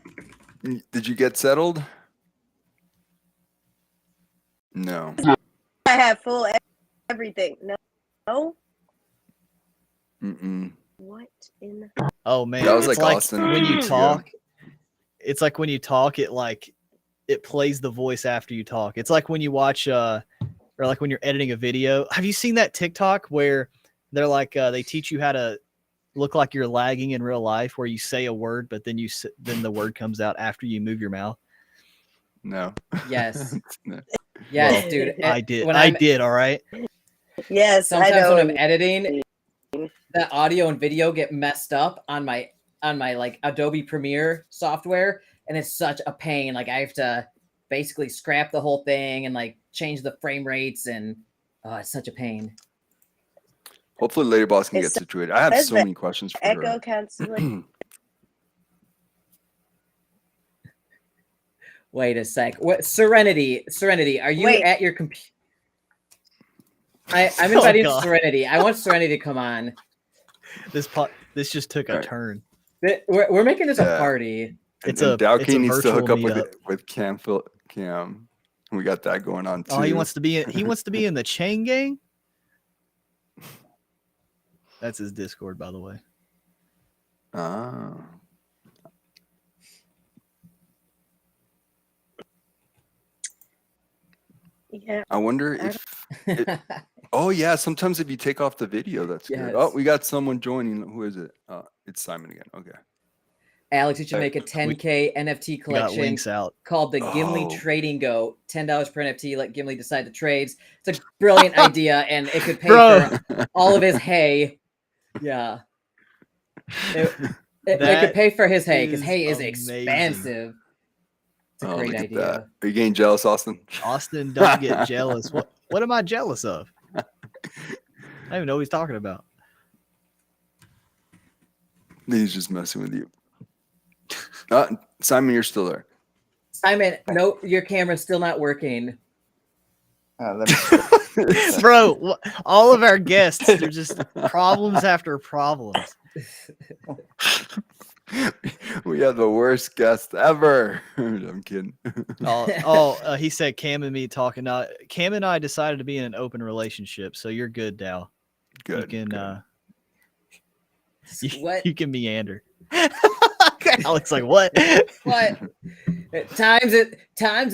did you get settled? No. I have full everything. No. Mm-mm. What in? Oh man, That was it's like Austin a when few you weeks ago. talk. It's like when you talk, it plays the voice after you talk. It's like when you watch or like when you're editing a video. Have you seen that TikTok where they're like they teach you how to look like you're lagging in real life, where you say a word but then then the word comes out after you move your mouth? No. Yes. No. Yes, Well, dude. I did. When I I'm- did. All right. Yes, I Sometimes know. when I'm editing, that audio and video get messed up on my like Adobe Premiere software, and it's such a pain. Like I have to basically scrap the whole thing and like change the frame rates, and it's such a pain. Hopefully Lady Boss can It get situated. I have says so the many questions for Echo her. cancellation. Wait a sec. What Serenity, are you Wait. at your computer? I'm Oh, inviting God. Serenity. I want Serenity to come on. This just took a Alright. turn. We're making this Yeah. a party. It's and a Dowking needs to virtual hook up meetup. with Cam. We got that going on too. Oh, he wants to be in the chain gang. That's his Discord, by the way. Ah. Yeah. I wonder if oh yeah, sometimes if you take off the video, that's good. Oh, Yes. we got someone joining. Who is it? It's Simon again. Okay. Alex, you should make a 10K NFT We got collection links out. called the Gimli Oh. Trading Goat. $10 per NFT. Let Gimli decide the trades. It's a brilliant idea, and it could pay Bro. for all of his hay. Yeah. It could That pay for his hay because is hay is amazing. expensive. It's a Oh, great look at idea. that. Are you getting jealous, Austin? Austin, don't get jealous. What am I jealous of? I don't even know what he's talking about. He's just messing with you. Simon, you're still there. Simon, no, your camera's still not working. Let me Bro, all of our guests are just problems after problems. We have the worst guest ever. I'm kidding. He said Cam and me talking. Cam and I decided to be in an open relationship, so you're good, Dow. Good. You can good. What? you can meander. Alex like what? What? Times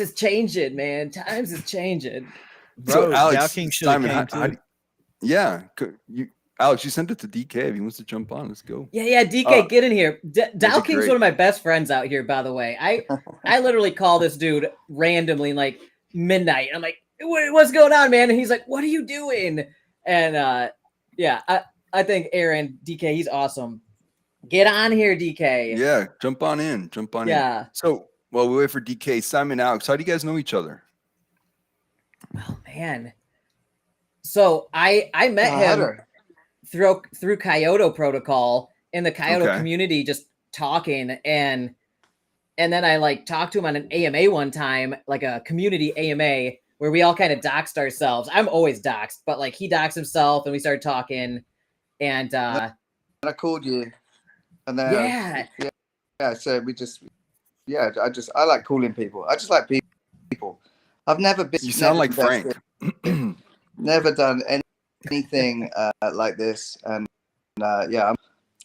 is changing, man. Times is changing. Bro, Alex, Dow King should have Simon, came too. yeah. Alex, you sent it to DK. If he wants to jump on, let's go. Yeah, DK, get in here. Dow be King's great. one of my best friends out here, by the way. I literally call this dude randomly like midnight. I'm like, what's going on, man? And he's like, what are you doing? And yeah, I think Aaron, DK, he's awesome. Get on here, DK. Yeah, jump on in. Yeah. So while we wait for DK, Simon, Alex, how do you guys know each other? Oh man. So I met him through Kyoto Protocol in the Kyoto Okay. community, just talking, and then I like talked to him on an AMA one time, like a community AMA where we all kind of doxed ourselves. I'm always doxed, but like he doxed himself and we started talking, and And I called you, and then yeah. So we just I like calling people. I just like people. I've never been. You sound like Frank. Never done anything like this, and yeah,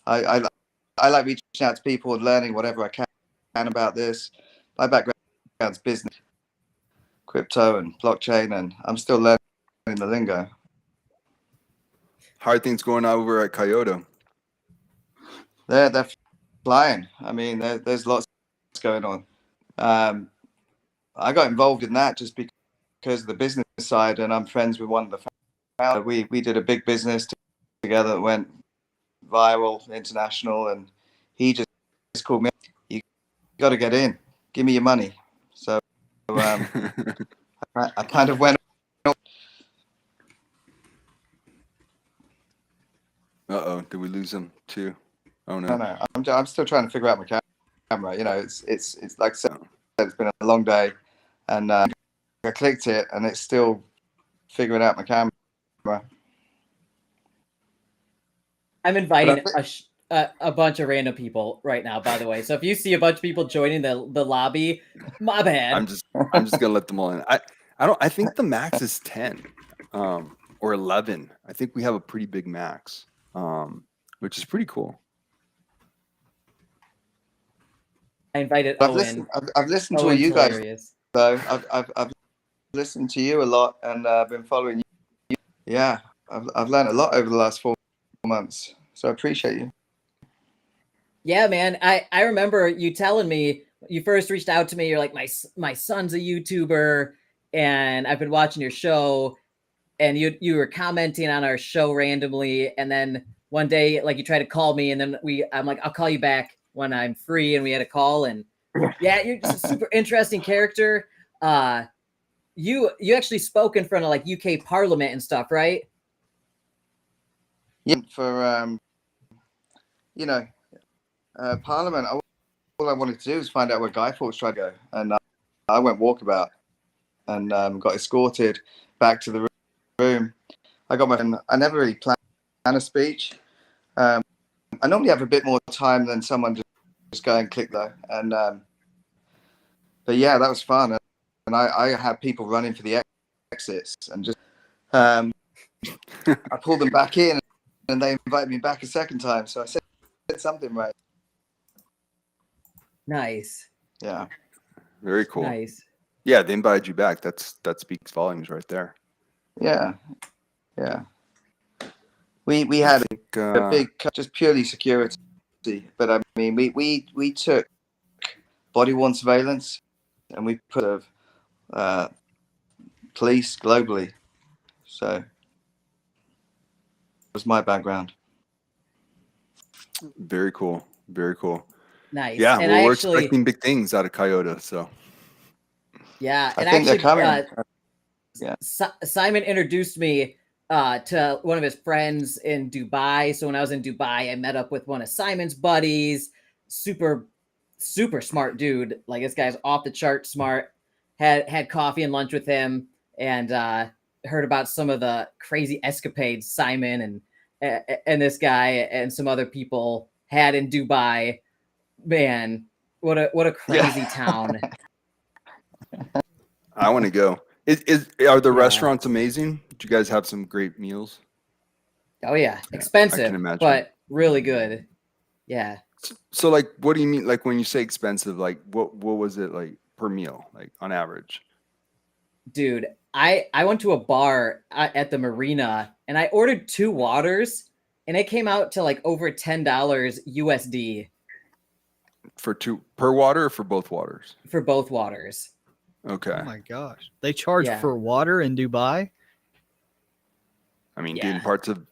I like reaching out to people and learning whatever I can about this. My background's business, crypto and blockchain, and I'm still learning the lingo. How are things going over at Kyoto? They're flying. I mean, there's lots going on. I got involved in that just because of the business side, and I'm friends with one of the founders. We did a big business together that went viral, international, and he just called me. You got to get in. Give me your money. So I kind of went. Did we lose him too? Oh no. No. I'm still trying to figure out my camera. You know, it's like I said, it's been a long day, and I clicked it, and it's still figuring out my camera. I'm inviting a bunch of random people right now, by the way. So if you see a bunch of people joining the lobby, my bad. I'm just gonna let them all in. I think the max is 10 or 11. I think we have a pretty big max, which is pretty cool. I invited I've Owen. listened to Owen's you guys hilarious. though. I've listened to you a lot, and I've been following you. Yeah, I've learned a lot over the last 4 months, so I appreciate you. Yeah, man. I remember you telling me you first reached out to me. You're like, my son's a YouTuber, and I've been watching your show, and you were commenting on our show randomly, and then one day, like, you tried to call me, and then I'm like, I'll call you back when I'm free, and we had a call, and Yeah, you're just a super interesting character. You actually spoke in front of like UK Parliament and stuff, right? Yeah, for Parliament. All I wanted to do was find out where Guy Fawkes tried to go, and I went walkabout and got escorted back to the room. I never really planned a speech. I normally have a bit more time than someone just go and click though, and but yeah, that was fun, and I had people running for the exits, and just I pulled them back in, and they invited me back a second time, so I said something right. Nice. Yeah. Very cool. Nice. Yeah, they invited you back. That speaks volumes right there. Yeah. We had a big, just purely security, but I mean, we took body-worn surveillance, and we put police globally. So that was my background. Very cool. Very cool. Nice. Yeah, and well, I we're actually, expecting big things out of Coyote. So yeah, I and think actually, they're coming. Yeah. Simon introduced me to one of his friends in Dubai. So when I was in Dubai, I met up with one of Simon's buddies. Super smart dude. Like this guy's off the chart smart. Had coffee and lunch with him, and heard about some of the crazy escapades Simon and this guy and some other people had in Dubai. Man, what a crazy town. I want to go. Are the Yeah. restaurants amazing? Did you guys have some great meals? Oh yeah, I expensive, can imagine. but really good. Yeah. So like, what do you mean? Like when you say expensive, like what was it like per meal, like on average? Dude, I went to a bar at the marina and I ordered 2 waters and it came out to like over $10 USD For 2 per water or for both waters? for both waters. Okay. Oh my gosh. They charge Yeah. for water in Dubai? I mean, dude, Yeah. in parts of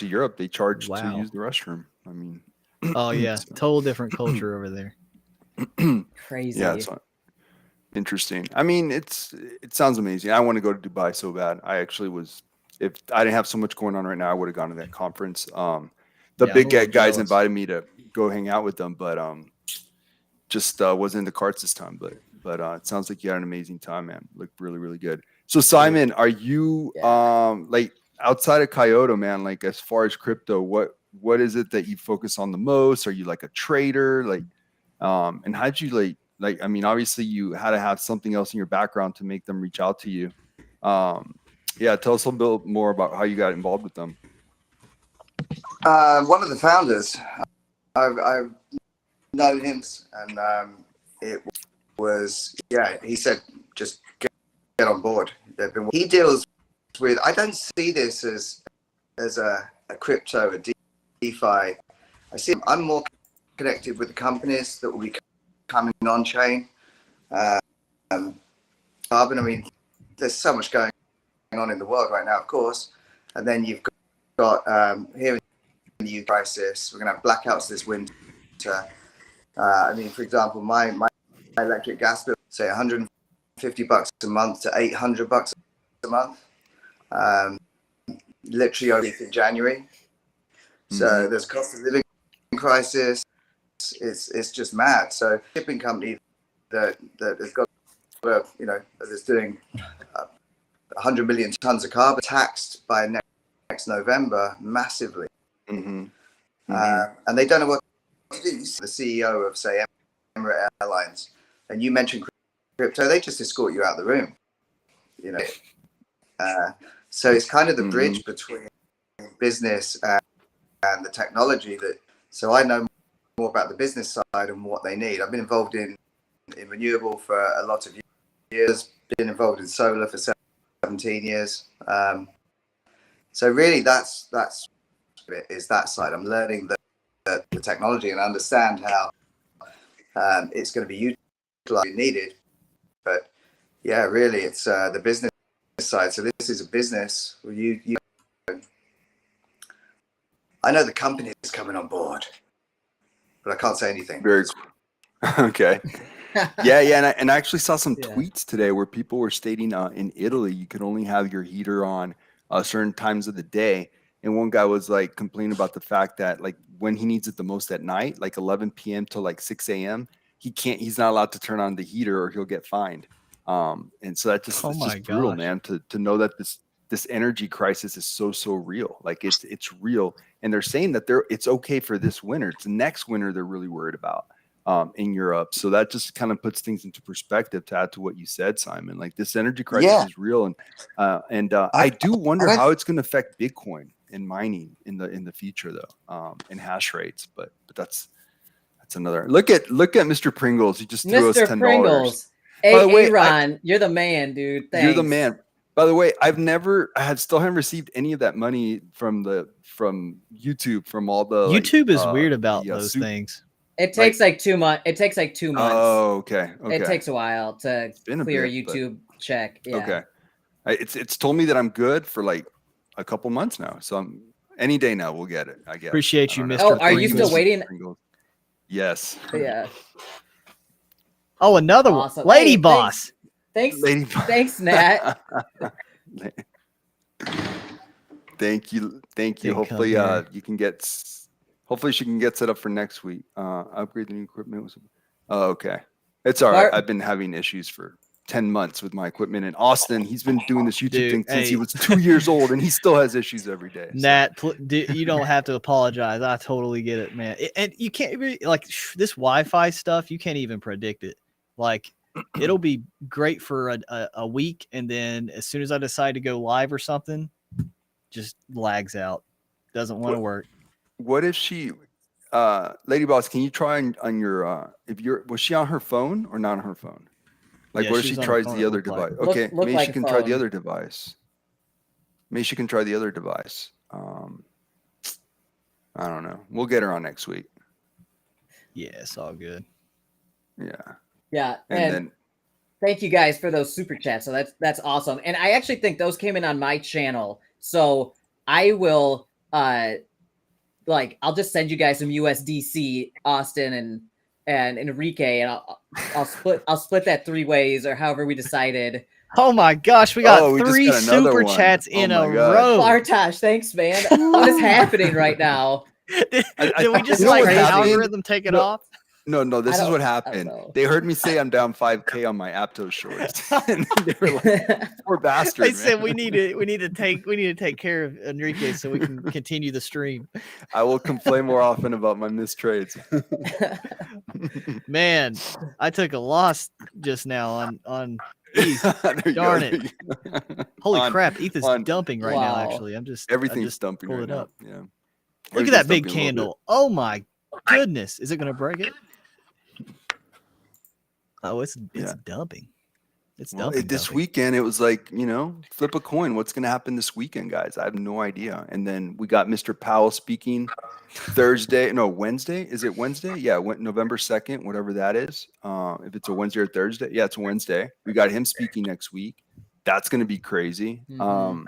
Europe, they charge to Wow. use the restroom. I mean, Oh yeah. so- Total different culture over there. Crazy. yeah, it's interesting. I mean, it sounds amazing. I want to go to Dubai so bad. I actually was. If I didn't have so much going on right now, I would have gone to that conference. The Yeah, big I'm a little guys jealous. invited me to go hang out with them, but just wasn't in the cards this time. But it sounds like you had an amazing time, man. Looked really, really good. So Simon, are you like outside of Coyote, man? Like as far as crypto, what is it that you focus on the most? Are you like a trader? Like, and how'd you like? I mean, obviously you had to have something else in your background to make them reach out to you. Yeah, tell us a little bit more about how you got involved with them. One of the founders, I've known him, and it was, yeah, he said, just get on board. He deals with, I don't see this as a crypto, a DeFi. I see, I'm more connected with the companies that will be coming on chain. Carbon, I mean, there's so much going on in the world right now, of course. And then you've got here in the UK crisis, we're going to have blackouts this winter. I mean, for example, my electric gas bill, say $150 a month to $800 a month, literally only in January. So there's cost of living crisis. It's just mad. So shipping company that has got, you know, that's doing 100 million tons of carbon, taxed by next November massively. And they don't know what to do. The CEO of, say, Emirates Airlines, and you mentioned crypto, they just escort you out of the room. You know, so it's kind of the bridge between business and the technology. So I know more about the business side and what they need. I've been involved in renewable for a lot of years. Been involved in solar for 17 years. So really, that's it, is that side. I'm learning the technology and understand how it's going to be utilized, needed. But yeah, really, it's the business side. So this is a business where you I know the company is coming on board, but I can't say anything. Very cool. Okay. Yeah, and I actually saw some Yeah. tweets today where people were stating in Italy you could only have your heater on certain times of the day, and one guy was like complaining about the fact that like when he needs it the most at night, like 11 p.m. to like 6 a.m., he's not allowed to turn on the heater or he'll get fined. And so it's Oh my just brutal, gosh. man, to know that this energy crisis is so real. Like it's real, and they're saying that it's okay for this winter. It's the next winter they're really worried about in Europe. So that just kind of puts things into perspective to add to what you said, Simon. Like this energy crisis Yeah. is real, and I do wonder how it's going to affect Bitcoin and mining in the future, though, and hash rates. But that's another look at Mr. Pringles. He just threw us Mr. $10. Pringles. By the way, Aaron, you're the man, dude. Thanks. You're the man. By the way, I still haven't received any of that money from YouTube, from all the YouTube is weird about the, those things. It takes like 2 months. It takes like 2 months. Oh, okay. It takes a while to been a clear a bit, but- YouTube check. Yeah. Okay. It's told me that I'm good for like a couple months now. So any day now we'll get it. I guess. Appreciate I you, don't Mr. know. Oh, are you still Pringles. waiting? Pringles. Yes. Yeah. Oh, another Awesome. one. Lady Hey, boss. Thanks. Lady. Thanks, Nat. Thank you. Didn't Hopefully, come here. you can get. Hopefully, she can get set up for next week. Upgrade the new equipment. Oh, okay. It's all right. Bart- I've been having issues for 10 months with my equipment in Austin. He's been doing this YouTube Dude, thing since he hey. was 2 years old, and he still has issues every day. So. Nat, you don't have to apologize. I totally get it, man. And you can't really, like this Wi-Fi stuff. You can't even predict it. Like it'll be great for a week, and then as soon as I decide to go live or something, just lags out. Doesn't want to work. What if she, Lady Boss? Can you try on your was she on her phone or not on her phone? Like, Yeah, what if she she was on her tries phone, the it other looked like. device? Okay, Look maybe like she a can try the phone. other device. Maybe she can try the other device. I don't know. We'll get her on next week. Yeah, it's all good. Yeah, Yeah. and And then thank you guys for those super chats. So that's awesome. And I actually think those came in on my channel. So I will I'll just send you guys some USDC, Austin and Enrique, and I'll split that 3 ways or however we decided. Oh my gosh, we got we just 3 got another super one. chats Oh in my a God. row. Bartosh, thanks, man. What is happening right now? Did I- we just you know like what the happened? algorithm take it No. off? No, this I is what don't happened. know. They heard me say I'm down 5K on my Aptos shorts, and they were like, "Poor bastard." They said man." we need to take care of Enrique so we can continue the stream. I will complain more often about my missed trades. Man, I took a loss just now on ETH. There you go, Darn there it. you go. Holy On- crap, ETH is on- dumping right now, Wow. actually. I Everything's just dumping pulled right it now. up. Yeah. Look at Everything's that big dumping a little bit. candle. Oh my goodness. Is it gonna break it? Oh, it's Yeah. dumping. It's Well, dumping. this dumping. weekend, it was like, flip a coin. What's going to happen this weekend, guys? I have no idea. And then we got Mr. Powell speaking Wednesday. Is it Wednesday? Yeah, November 2nd, whatever that is. If it's a Wednesday or Thursday. Yeah, it's a Wednesday. We got him speaking next week. That's going to be crazy. Mhm.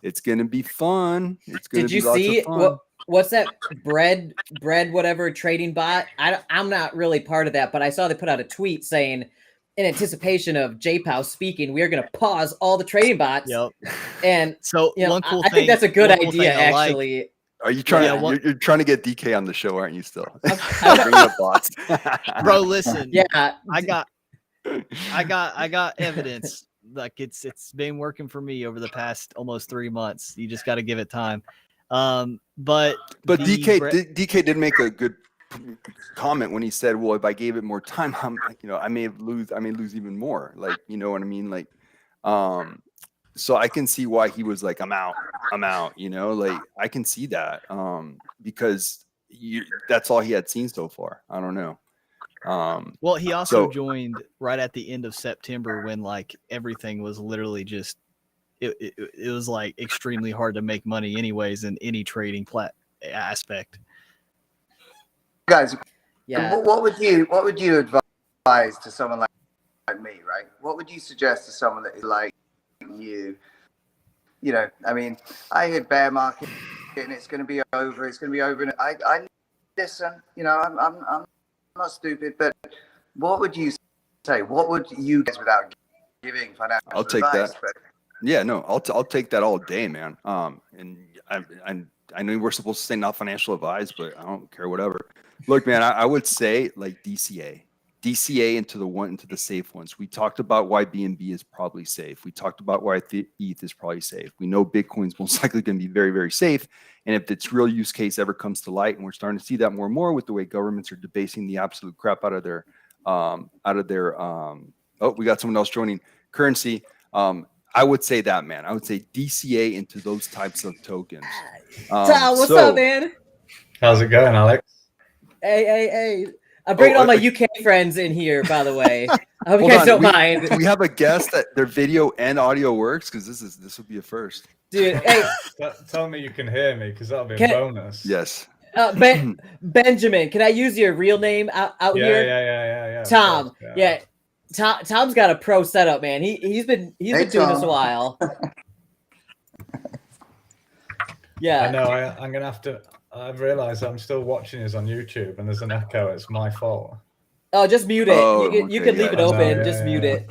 It's going to be fun. It's going Did to you be lots see of fun. what's that bread whatever trading bot? I'm not really part of that, but I saw they put out a tweet saying, in anticipation of JPOW speaking, we are going to pause all the trading bots. Yep. And So one cool I thing. think that's a good one cool idea, thing I like- actually. Are you trying Yeah, to? You're trying to get DK on the show, aren't you? Still I'm- bringing up bots, Bro, listen. Yeah, I got evidence. Like it's been working for me over the past almost 3 months. You just got to give it time. But But the DK did make a good comment when he said, "Well, if I gave it more time, I may lose even more." Like, you know what I mean? Like, so I can see why he was like, I'm out. Like I can see that, because that's all he had seen so far. I don't know. Well, he also so- joined right at the end of September when like everything was literally just it was like extremely hard to make money anyways in any trading aspect. Guys, yeah. what would you advise to someone like me, right? What would you suggest to someone that is like you? I mean, I hit bear market and it's going to be over. It's going to be over. And I listen. I'm not stupid, but what would you say, what would you guys, without giving financial I'll take advice, that. but Yeah, no, I'll take that all day, man. And I know we're supposed to say not financial advice, but I don't care, whatever. Look, man, I would say like DCA into the safe ones. We talked about why BNB is probably safe. We talked about why ETH is probably safe. We know Bitcoin's most likely going to be very, very safe. And if its real use case ever comes to light, and we're starting to see that more and more with the way governments are debasing the absolute crap out of their oh, we got someone else joining, currency. I would say that, man. I would say DCA into those types of tokens. Tom, what's up, man? How's it going, Alex? Hey. I'm bringing all my UK friends in here, by the way. I hope you Hold guys on, don't mind. We have a guest that their video and audio works, because this would be a first. Dude, hey. Tell me you can hear me, because that'll be a bonus. Yes. Benjamin, can I use your real name out here? Yeah. Tom. Yeah. Tom's got a pro setup, man. He's been doing this a while. Yeah. I know. I'm gonna have to. I've realized I'm still watching this on YouTube, and there's an echo. It's my fault. Oh, just mute it. Oh, you can leave it open. Just mute it.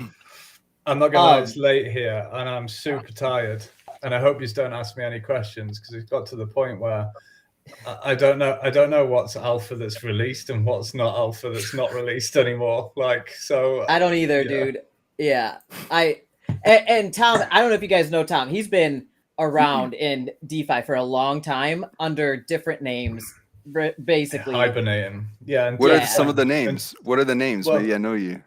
I'm not gonna lie, it's late here, and I'm super tired. And I hope you don't ask me any questions, because it's got to the point where I don't know what's alpha that's released and what's not alpha that's not released anymore. Like, so I don't either, dude. Yeah. And Tom, I don't know if you guys know Tom. He's been around in DeFi for a long time under different names, basically. Hibernating. Yeah. What are some of the names? What are the names? Well, Maybe I know you.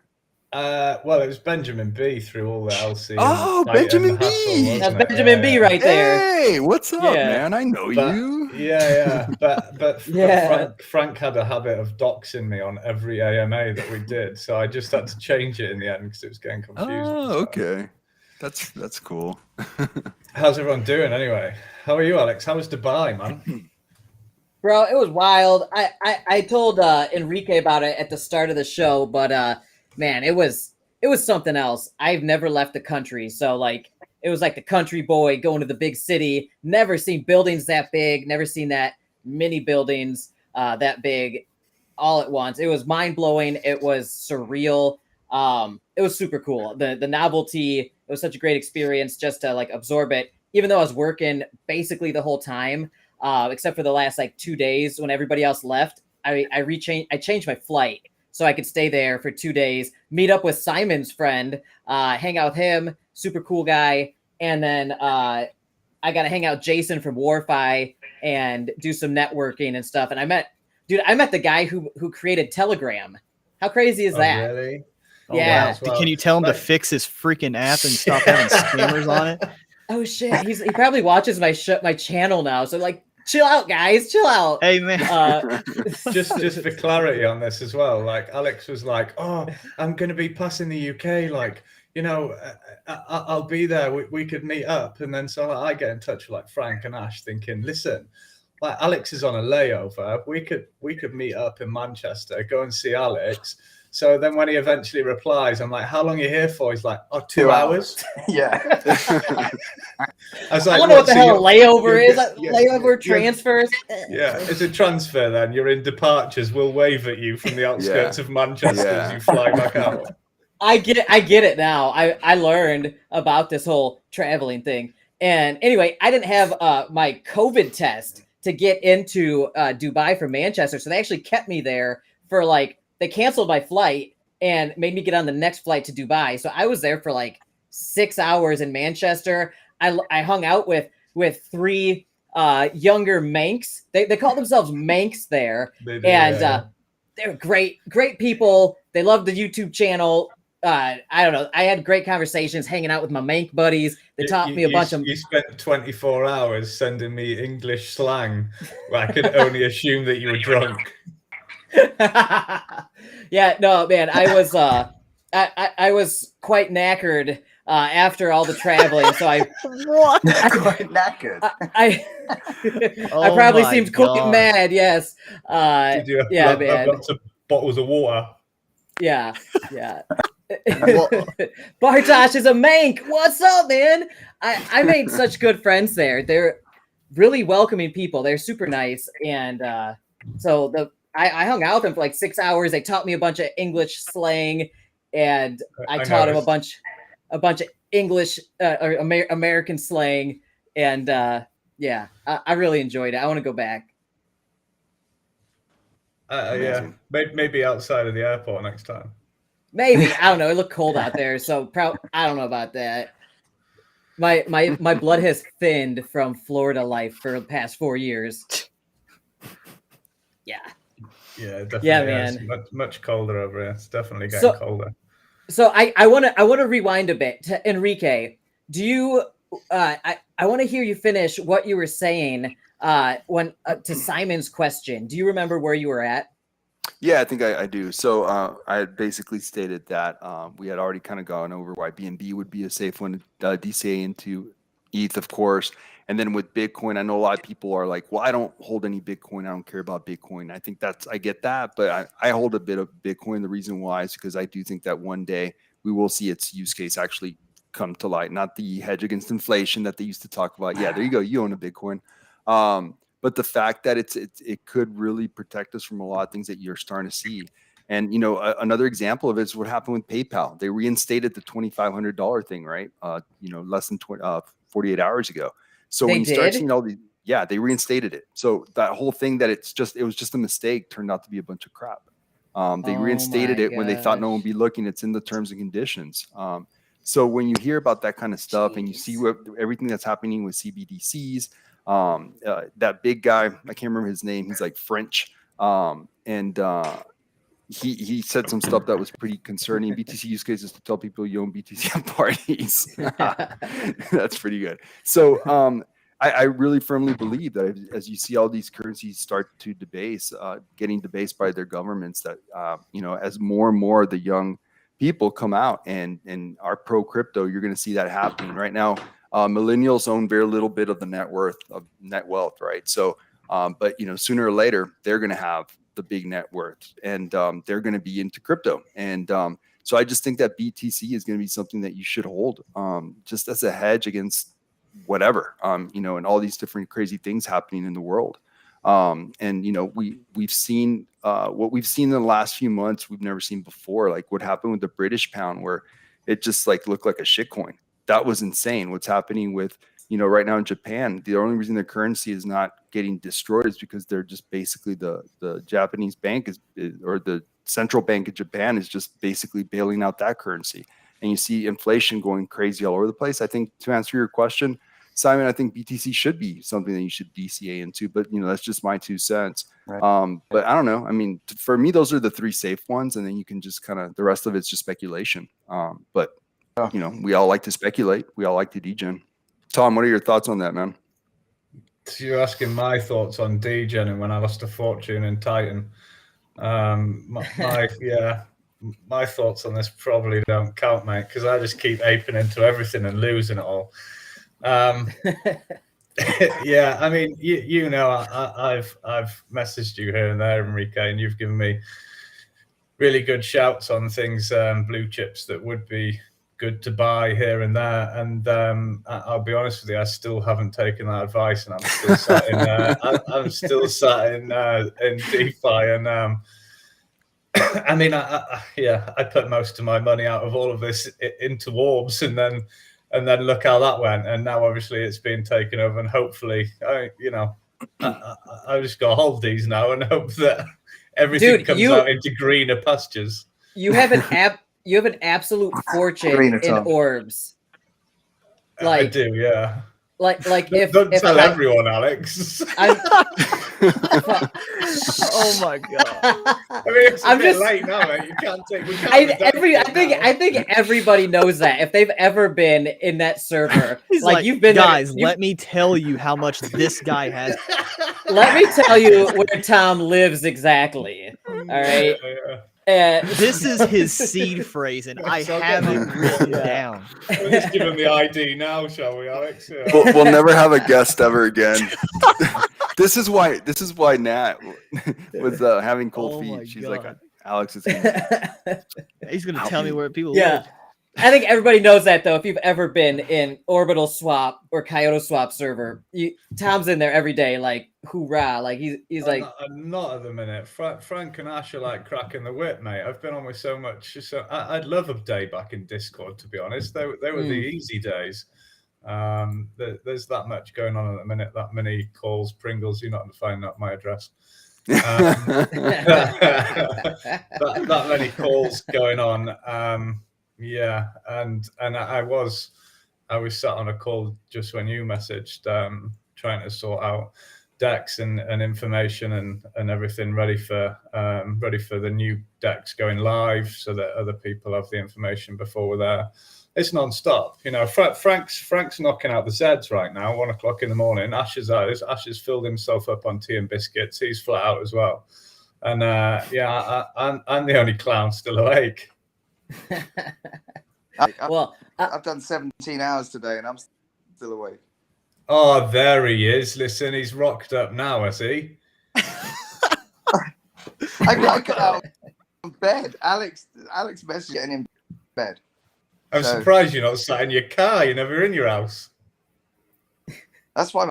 Well, it was Benjamin B through all the LC. Oh, Benjamin B. That's Benjamin B right there. Hey, what's up, man? I know you. Yeah. But Frank had a habit of doxing me on every AMA that we did, so I just had to change it in the end because it was getting confusing. Oh, okay. That's cool. How's everyone doing anyway? How are you, Alex? How was Dubai, man? Bro, it was wild. I told Enrique about it at the start of the show, but man, it was something else. I've never left the country, so like it was like the country boy going to the big city. Never seen buildings that big. Never seen that many buildings that big all at once. It was mind blowing. It was surreal. It was super cool. The novelty. It was such a great experience just to like absorb it. Even though I was working basically the whole time, except for the last like 2 days when everybody else left, I changed my flight. So I could stay there for 2 days, meet up with Simon's friend, hang out with him, super cool guy. And then I got to hang out with Jason from WarFi and do some networking and stuff. And I met the guy who created Telegram. How crazy is that? Really? Yeah. Wow. Can you tell him to fix his freaking app and stop having scammers on it? Oh shit. He probably watches my channel now. So like, chill out, guys. Chill out. Hey, man. Just for clarity on this as well, like Alex was like, oh, I'm going to be passing the UK. Like, you know, I'll be there. We could meet up. And then so I get in touch with like Frank and Ash thinking, listen, like Alex is on a layover. We could meet up in Manchester, go and see Alex. So then when he eventually replies, I'm like, how long are you here for? He's like, oh, 2 hours. Yeah. I was like, I don't know what the hell a layover is. Yeah, layover transfers. Yeah, it's a transfer then. You're in departures. We'll wave at you from the outskirts of Manchester as you fly back out. I get it now. I learned about this whole traveling thing. And anyway, I didn't have my COVID test to get into Dubai from Manchester. So they actually kept me there for like, they canceled my flight and made me get on the next flight to Dubai. So I was there for like 6 hours in Manchester. I hung out with 3 younger Manx. They call themselves Manx there. They do, and they're great people. They love the YouTube channel. I don't know. I had great conversations hanging out with my Manx buddies. They taught me a bunch of. You spent 24 hours sending me English slang. Well, I could only assume that you were drunk. Yeah, no, man. I was I was quite knackered after all the traveling. So I Quite knackered. I Oh probably my seemed quite God. mad. Yes. Did you Yeah, have man. lots of bottles of water? Yeah. Bartosh is a Mank. What's up, man? I made such good friends there. They're really welcoming people. They're super nice. And so I hung out with them for like 6 hours. They taught me a bunch of English slang. and I I taught him a noticed. bunch of English or American slang, and yeah, I really enjoyed it. I want to go back. Yeah, Amazing. maybe outside of the airport next time. Maybe, I don't know. It looked cold out there, so I don't know about that. My blood has thinned from Florida life for the past 4 years. Yeah. Yeah, definitely. Yeah, It's man. much colder over here. It's definitely getting colder. So I want to rewind a bit to Enrique. Do you I want to hear you finish what you were saying when to Simon's question. Do you remember where you were at? Yeah, I think I do. So I had basically stated that we had already kind of gone over why BNB would be a safe one to DCA into ETH, of course. And then with Bitcoin, I know a lot of people are like, well, I don't hold any Bitcoin. I don't care about Bitcoin. I think I get that, but I hold a bit of Bitcoin. The reason why is because I do think that one day we will see its use case actually come to light, not the hedge against inflation that they used to talk about. Yeah, there you go. You own a Bitcoin. But the fact that it could really protect us from a lot of things that you're starting to see. And another example of it is what happened with PayPal. They reinstated the $2,500 thing, right? Less than 48 hours ago. So They when you start did? seeing all these, yeah, they reinstated it. So that whole thing that it was just a mistake turned out to be a bunch of crap. They Oh reinstated my it when they thought no one would gosh. be looking. It's in the terms and conditions. So when you hear about that kind of stuff and you see everything that's happening with CBDCs, that big guy, I can't remember his name. He's like French. And he said some stuff that was pretty concerning. BTC use cases to tell people you own BTC at parties. That's pretty good. So I really firmly believe that as you see all these currencies start to debase, getting debased by their governments, that as more and more of the young people come out and are pro crypto, you're going to see that happening. Right now, millennials own very little bit of the net wealth, right? So, but sooner or later, they're going to have the big net worth, and they're going to be into crypto. And so I just think that BTC is going to be something that you should hold, just as a hedge against whatever, and all these different crazy things happening in the world. And we've seen what we've seen in the last few months we've never seen before, like what happened with the British pound, where it just like looked like a shit coin. That was insane. What's happening with right now in Japan, the only reason their currency is not getting destroyed is because they're just basically the Japanese bank or the central bank of Japan is just basically bailing out that currency. And you see inflation going crazy all over the place. I think, to answer your question, Simon, I think BTC should be something that you should DCA into, but that's just my 2 cents. Right. But I don't know. I mean, for me, those are the 3 safe ones, and then you can just the rest of it's just speculation. But we all like to speculate. We all like to degen. Tom, what are your thoughts on that, man? So you're asking my thoughts on degen and when I lost a fortune in Titan. My thoughts on this probably don't count, mate, because I just keep aping into everything and losing it all. Yeah, I mean, I've messaged you here and there, Enrique, and you've given me really good shouts on things, blue chips that would be good to buy here and there. And I'll be honest with you, I still haven't taken that advice, and I'm still sat in. I'm still sat in DeFi, and I mean, I put most of my money out of all of this into orbs, and then look how that went. And now obviously it's been taken over, and hopefully, I just got to hold these now and hope that everything comes out into greener pastures. You have an absolute fortune in orbs. I do, yeah. Like if don't tell everyone, Alex. Oh my god! I mean, it's a bit late now, mate. You can't take. I think everybody knows that if they've ever been in that server. He's like you've been guys. Let me tell you how much this guy has. Let me tell you where Tom lives exactly. All right. This is his seed phrase, and I have it written down. Let's give him the ID now, shall we, Alex? Yeah. We'll never have a guest ever again. This is why Nat was having cold feet. She's God. Like, Alex is. He's gonna tell me where people live. Yeah. I think everybody knows that though. If you've ever been in Orbital Swap or Kyoto Swap server, Tom's in there every day, like hoorah! Like he's like not at the minute. Frank and Ash are like cracking the whip, mate. I've been on with so much. So I'd love a day back in Discord, to be honest. They were the easy days. There's that much going on at the minute. That many calls, Pringles. You're not going to find out my address. That many calls going on. Yeah, and I was sat on a call just when you messaged, trying to sort out decks and information and everything ready for the new decks going live, so that other people have the information before we're there. It's non-stop, you know. Frank's knocking out the Zeds right now, 1 o'clock in the morning. Ash has filled himself up on tea and biscuits. He's flat out as well, and I'm the only clown still awake. I've done 17 hours today and I'm still awake. Oh, there he is. Listen, he's rocked up now, has he? I got out of bed. Alex messaged getting in bed. I'm surprised you're not sat in your car. You're never in your house. That's why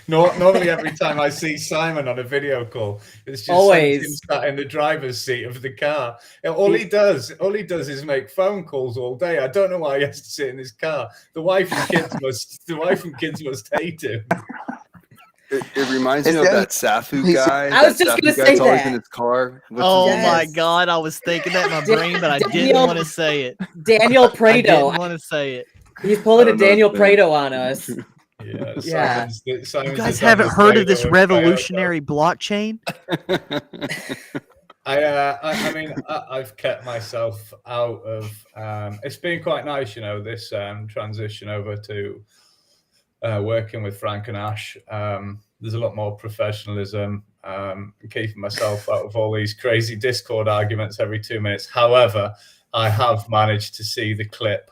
Normally, every time I see Simon on a video call, it's just always him sat in the driver's seat of the car. All he does is make phone calls all day. I don't know why he has to sit in his car. The wife and kids must hate him. It reminds me of that Safu guy. I was just going to say always that. in his car. Oh Yes. my God, I was thinking that in my brain, but I didn't want to say it. Daniel I Prado. didn't want to say it. He's pulling I a don't know Daniel his name. Prado on us. Yeah. You guys haven't heard of this revolutionary blockchain? I mean, I've kept myself out of. It's been quite nice, you know, this transition over to working with Frank and Ash. There's a lot more professionalism. Keeping myself out of all these crazy Discord arguments every 2 minutes. However, I have managed to see the clip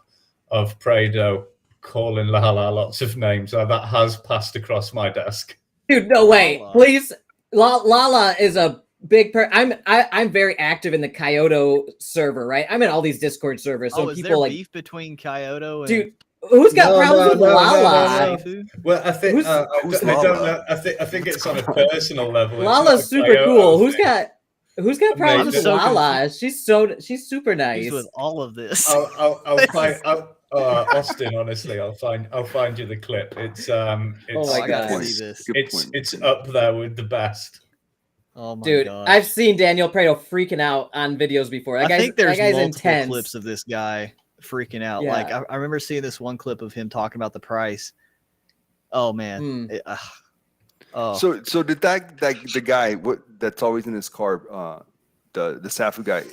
of Prado calling Lala lots of names. That has passed across my desk. Dude, no way. Lala. Please. Lala is a big I'm very active in the Kyoto server, right? I'm in all these Discord servers. So Is people there like beef between Kyoto and dude, who's got problems with Lala? Seifu? Well, I think I who's don't Lala? know. I think it's on a personal level. It's not Lala's a super Kyoto cool. Who's thing. got problems with I'm so Lala? She's super nice. He's with all of this. I'll find. Austin, honestly, I'll find you the clip. It's Oh my I gotta God. see this. Good point. It's up there with the best. Oh my Dude, God. I've seen Daniel Prado freaking out on videos before. I think there's that guy's multiple intense. clips of this guy freaking out. Yeah. Like I remember seeing this one clip of him talking about the price. Oh man. Oh. So did the guy that's always in his car, the Safu guy?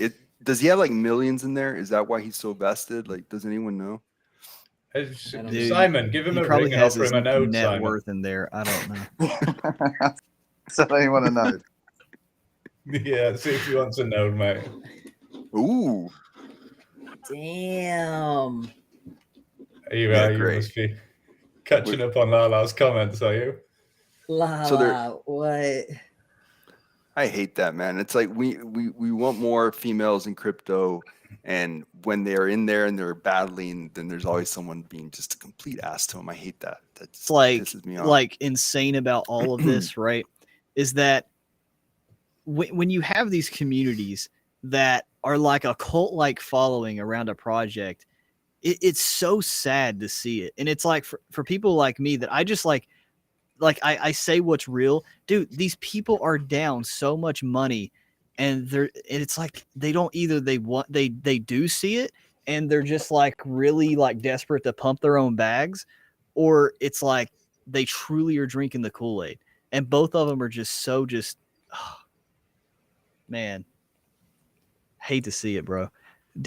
Does he have like millions in there? Is that why he's so vested? Like, does anyone know? Dude, Simon, give him he a probably ring and has offer his him a note, net Simon. worth in there. I don't know. So I don't want to know. Yeah, see if he wants a note, mate. Ooh, Damn. You Yeah, you great. must be catching up on Lala's comments, are you? Lala, what? I hate that, man. It's like we want more females in crypto, and when they're in there and they're battling, then there's always someone being just a complete ass to them. I hate that. That just It's like pisses me off. like insane about all of this, right? Is that when you have these communities that are like a cult-like following around a project, it's so sad to see it. And it's like for people like me that I just like I say what's real, dude. These people are down so much money, and it's like they don't either. They do see it, and they're just like really like desperate to pump their own bags, or it's like they truly are drinking the Kool-Aid. And both of them are just so man, hate to see it, bro.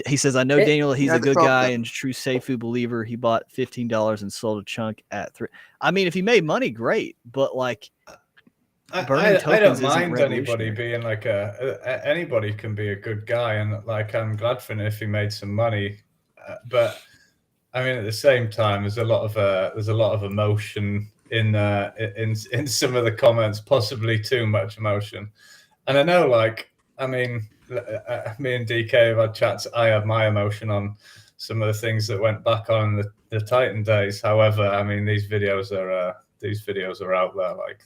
He says, I know Daniel, he's Yeah, a the good problem- guy and true Seifu believer. He bought $15 and sold a chunk at 3. I mean, if he made money, great. But like, burning I tokens don't isn't mind anybody revolutionary. being like anybody can be a good guy, and like I'm glad for him if he made some money. But I mean, at the same time, there's a lot of emotion in some of the comments, possibly too much emotion. And I know, like, I mean, me and DK have had chats. I have my emotion on some of the things that went back on the Titan days. However, I mean, these videos are out there. Like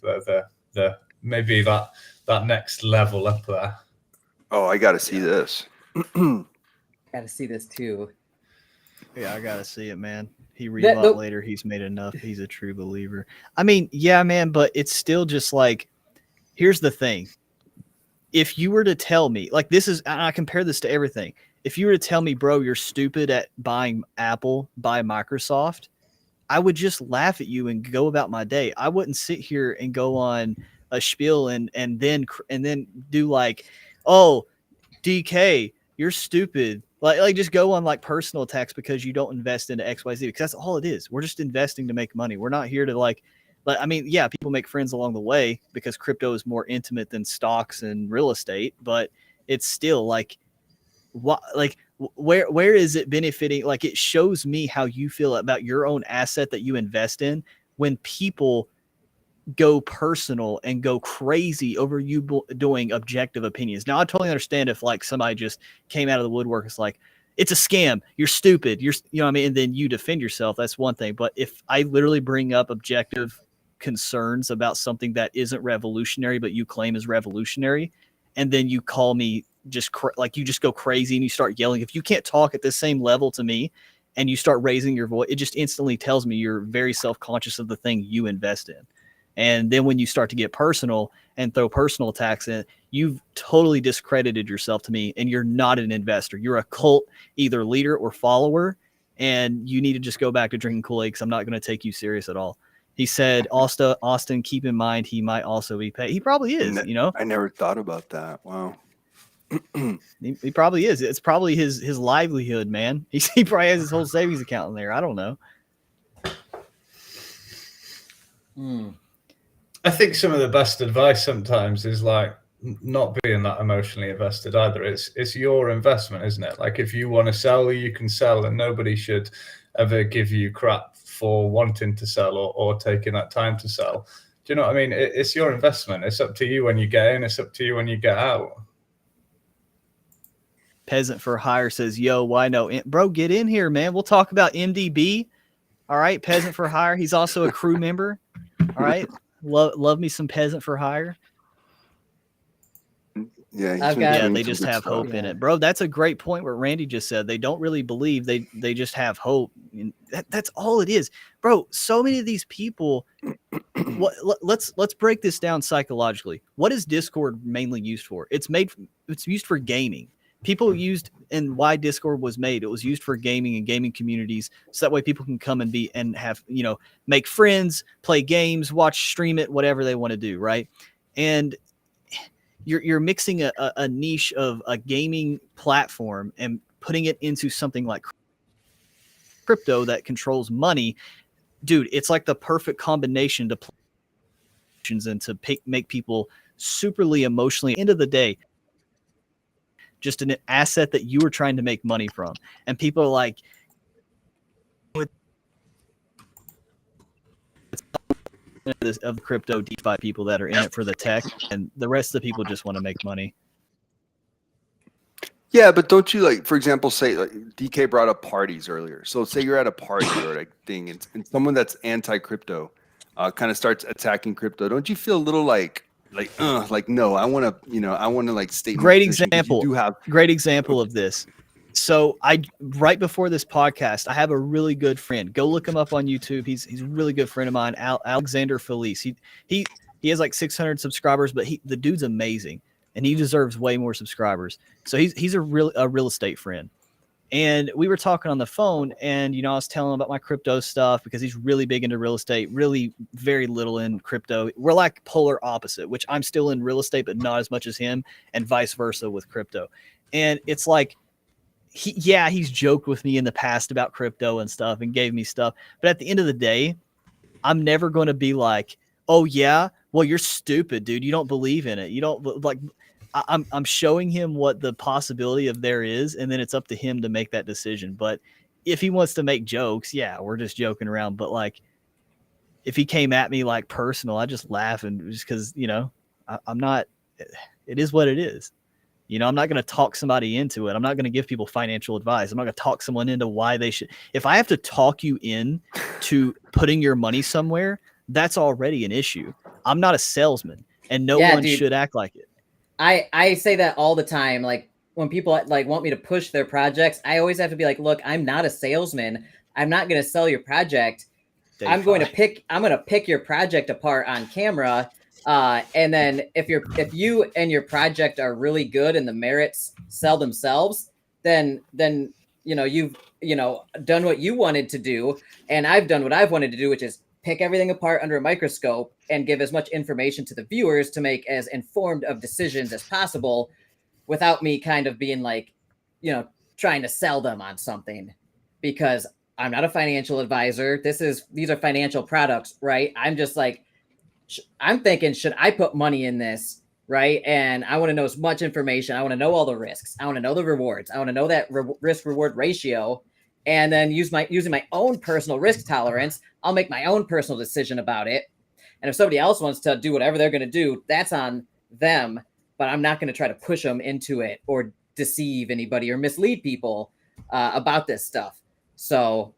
they're maybe that next level up there. Oh, I got to see this. Got to see this too. Yeah, I gotta see it, man. He The- rebought later. He's made enough. He's a true believer. I mean, yeah, man, but it's still just like, here's the thing. If you were to tell me, like, this is, and I compare this to everything. If you were to tell me, bro, you're stupid at buying Apple, buy Microsoft, I would just laugh at you and go about my day. I wouldn't sit here and go on a spiel and then do like, oh, DK, you're stupid. Like just go on like personal attacks because you don't invest into XYZ, because that's all it is. We're just investing to make money. We're not here to like I mean, yeah, people make friends along the way because crypto is more intimate than stocks and real estate, but it's still like, what, like where is it benefiting? Like, it shows me how you feel about your own asset that you invest in when people go personal and go crazy over you doing objective opinions. Now, I totally understand if like somebody just came out of the woodwork, it's like, it's a scam, you're stupid, you know what I mean, and then you defend yourself, that's one thing. But if I literally bring up objective concerns about something that isn't revolutionary but you claim is revolutionary, and then you call me just like, you just go crazy and you start yelling, if you can't talk at the same level to me and you start raising your voice, it just instantly tells me you're very self-conscious of the thing you invest in. And then when you start to get personal and throw personal attacks in, you've totally discredited yourself to me, and you're not an investor. You're a cult, either leader or follower, and you need to just go back to drinking Kool-Aid, because I'm not going to take you serious at all. He said, Austin, keep in mind he might also be paid. He probably is, you know? I never thought about that. Wow. He probably is. It's probably his livelihood, man. He probably has his whole savings account in there. I don't know. I think some of the best advice sometimes is like not being that emotionally invested either. It's your investment, isn't it? Like, if you want to sell, you can sell, and nobody should ever give you crap for wanting to sell or taking that time to sell. Do you know what I mean? It's your investment. It's up to you when you get in. It's up to you when you get out. Peasant for Hire says, yo, why no? Bro, get in here, man. We'll talk about MDB. All right, Peasant for Hire. He's also a crew member. All right. Love me some Peasant for Hire. Yeah, they just have hope in it, bro. That's a great point. What Randy just said, they don't really believe, they just have hope. And that's all it is, bro. So many of these people. Let's break this down psychologically. What is Discord mainly used for? It's used for gaming. People used, and why Discord was made, it was used for gaming and gaming communities, so that way people can come and have, you know, make friends, play games, stream it, whatever they want to do, right? And you're mixing a niche of a gaming platform and putting it into something like crypto that controls money. Dude, it's like the perfect combination to and to make people superly emotionally, end of the day, just an asset that you were trying to make money from. And people are like, of crypto DeFi people that are in it for the tech, and the rest of the people just want to make money. Yeah, but don't you, like, for example, say, like, DK brought up parties earlier. So say you're at a party or a thing, and someone that's anti-crypto kind of starts attacking crypto. Don't you feel a little like no, I want to like state. Great example. Great example of this. So right before this podcast, I have a really good friend. Go look him up on YouTube. He's a really good friend of mine, Alexander Felice. He has like 600 subscribers, but the dude's amazing, and he deserves way more subscribers. So he's a real estate friend. And we were talking on the phone, and, you know, I was telling him about my crypto stuff because he's really big into real estate, really very little in crypto. We're like polar opposite, which I'm still in real estate, but not as much as him, and vice versa with crypto. And it's like, he's joked with me in the past about crypto and stuff and gave me stuff. But at the end of the day, I'm never going to be like, oh yeah, well, you're stupid, dude. You don't believe in it. You don't like. I'm showing him what the possibility of there is, and then it's up to him to make that decision. But if he wants to make jokes, yeah, we're just joking around. But like, if he came at me like personal, I just laugh, and just because, you know, I'm not. It is what it is. You know, I'm not going to talk somebody into it. I'm not going to give people financial advice. I'm not going to talk someone into why they should. If I have to talk you in to putting your money somewhere, that's already an issue. I'm not a salesman, and no one should act like it. I say that all the time. Like when people like want me to push their projects, I always have to be like, look, I'm not a salesman. I'm not going to sell your project. I'm going to pick your project apart on camera. And then if you and your project are really good and the merits sell themselves, then you've done what you wanted to do, and I've done what I've wanted to do, which is pick everything apart under a microscope and give as much information to the viewers to make as informed of decisions as possible, without me kind of being like, trying to sell them on something, because I'm not a financial advisor. These are financial products, right? I'm just like, I'm thinking, should I put money in this, right? And I want to know as much information. I want to know all the risks. I want to know the rewards. I want to know that risk-reward ratio. And then using my own personal risk tolerance, I'll make my own personal decision about it. And if somebody else wants to do whatever they're going to do, that's on them. But I'm not going to try to push them into it or deceive anybody or mislead people about this stuff. So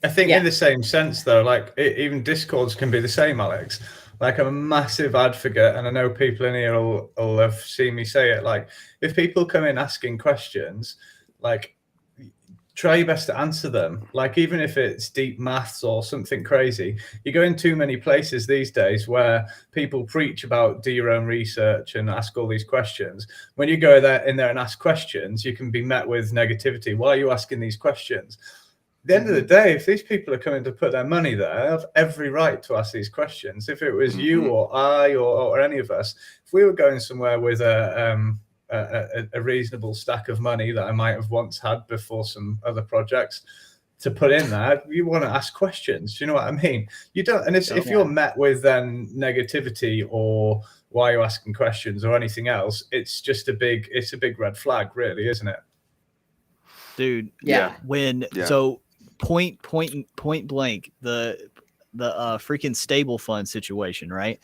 I think in the same sense, though, like even Discords can be the same, Alex. Like, I'm a massive advocate, and I know people in here will have seen me say it. Like, if people come in asking questions, like, try your best to answer them. Like, even if it's deep maths or something crazy, you go in too many places these days where people preach about do your own research and ask all these questions. When you go in there and ask questions, you can be met with negativity. Why are you asking these questions? At the end of the day, if these people are coming to put their money there, they have every right to ask these questions. If it was you or I or any of us, if we were going somewhere with a reasonable stack of money that I might have once had before some other projects to put in there, you want to ask questions. Do you know what I mean? You don't. And if you're met with then negativity or why are you asking questions or anything else, it's a big red flag, really, isn't it? Dude, so point blank, the freaking Stablefund situation, right?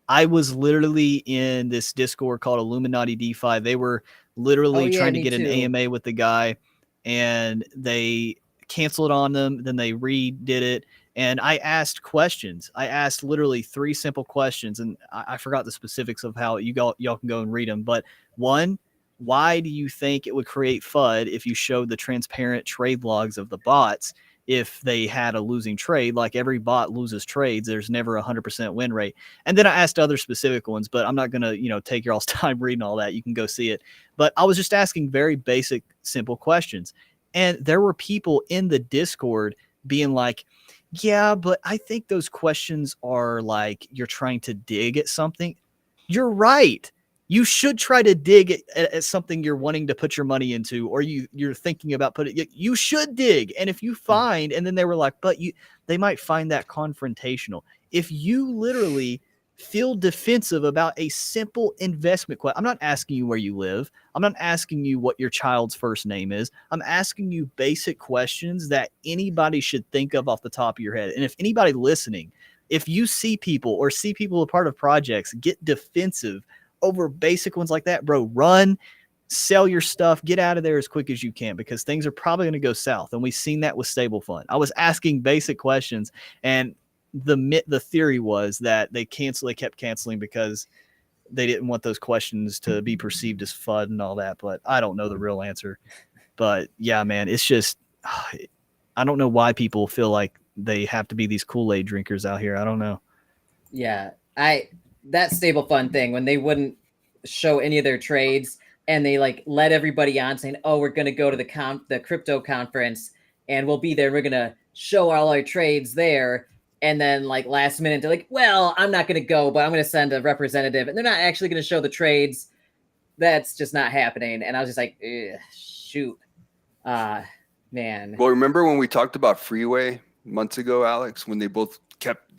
I was literally in this Discord called Illuminati DeFi. They were literally trying to get an AMA with the guy, and they canceled on them. Then they redid it, and I asked questions. I asked literally 3 simple questions, and I forgot the specifics of how y'all can go and read them. But one, why do you think it would create FUD if you showed the transparent trade logs of the bots if they had a losing trade? Like, every bot loses trades. There's never a 100% win rate. And then I asked other specific ones, but I'm not going to, take y'all's time reading all that. You can go see it. But I was just asking very basic, simple questions. And there were people in the Discord being like, yeah, but I think those questions are like you're trying to dig at something. You're right. You should try to dig at something you're wanting to put your money into, or you're thinking about putting. You should dig, and if you find, and then they were like, but they might find that confrontational. If you literally feel defensive about a simple investment question, I'm not asking you where you live. I'm not asking you what your child's first name is. I'm asking you basic questions that anybody should think of off the top of your head. And if anybody listening, if you see people a part of projects get defensive over basic ones like that, bro, run, sell your stuff, get out of there as quick as you can, because things are probably going to go south. And we've seen that with Stablefund. I was asking basic questions, and the theory was that they kept canceling because they didn't want those questions to be perceived as FUD and all that. But I don't know the real answer. But yeah, man, it's just, I don't know why people feel like they have to be these Kool-Aid drinkers out here. I don't know. Yeah, that Stablefund thing, when they wouldn't show any of their trades and they like let everybody on saying, oh, we're going to go to the crypto conference and we'll be there. We're going to show all our trades there. And then like last minute, they're like, well, I'm not going to go, but I'm going to send a representative, and they're not actually going to show the trades. That's just not happening. And I was just like, shoot, man. Well, remember when we talked about Freeway months ago, Alex, when they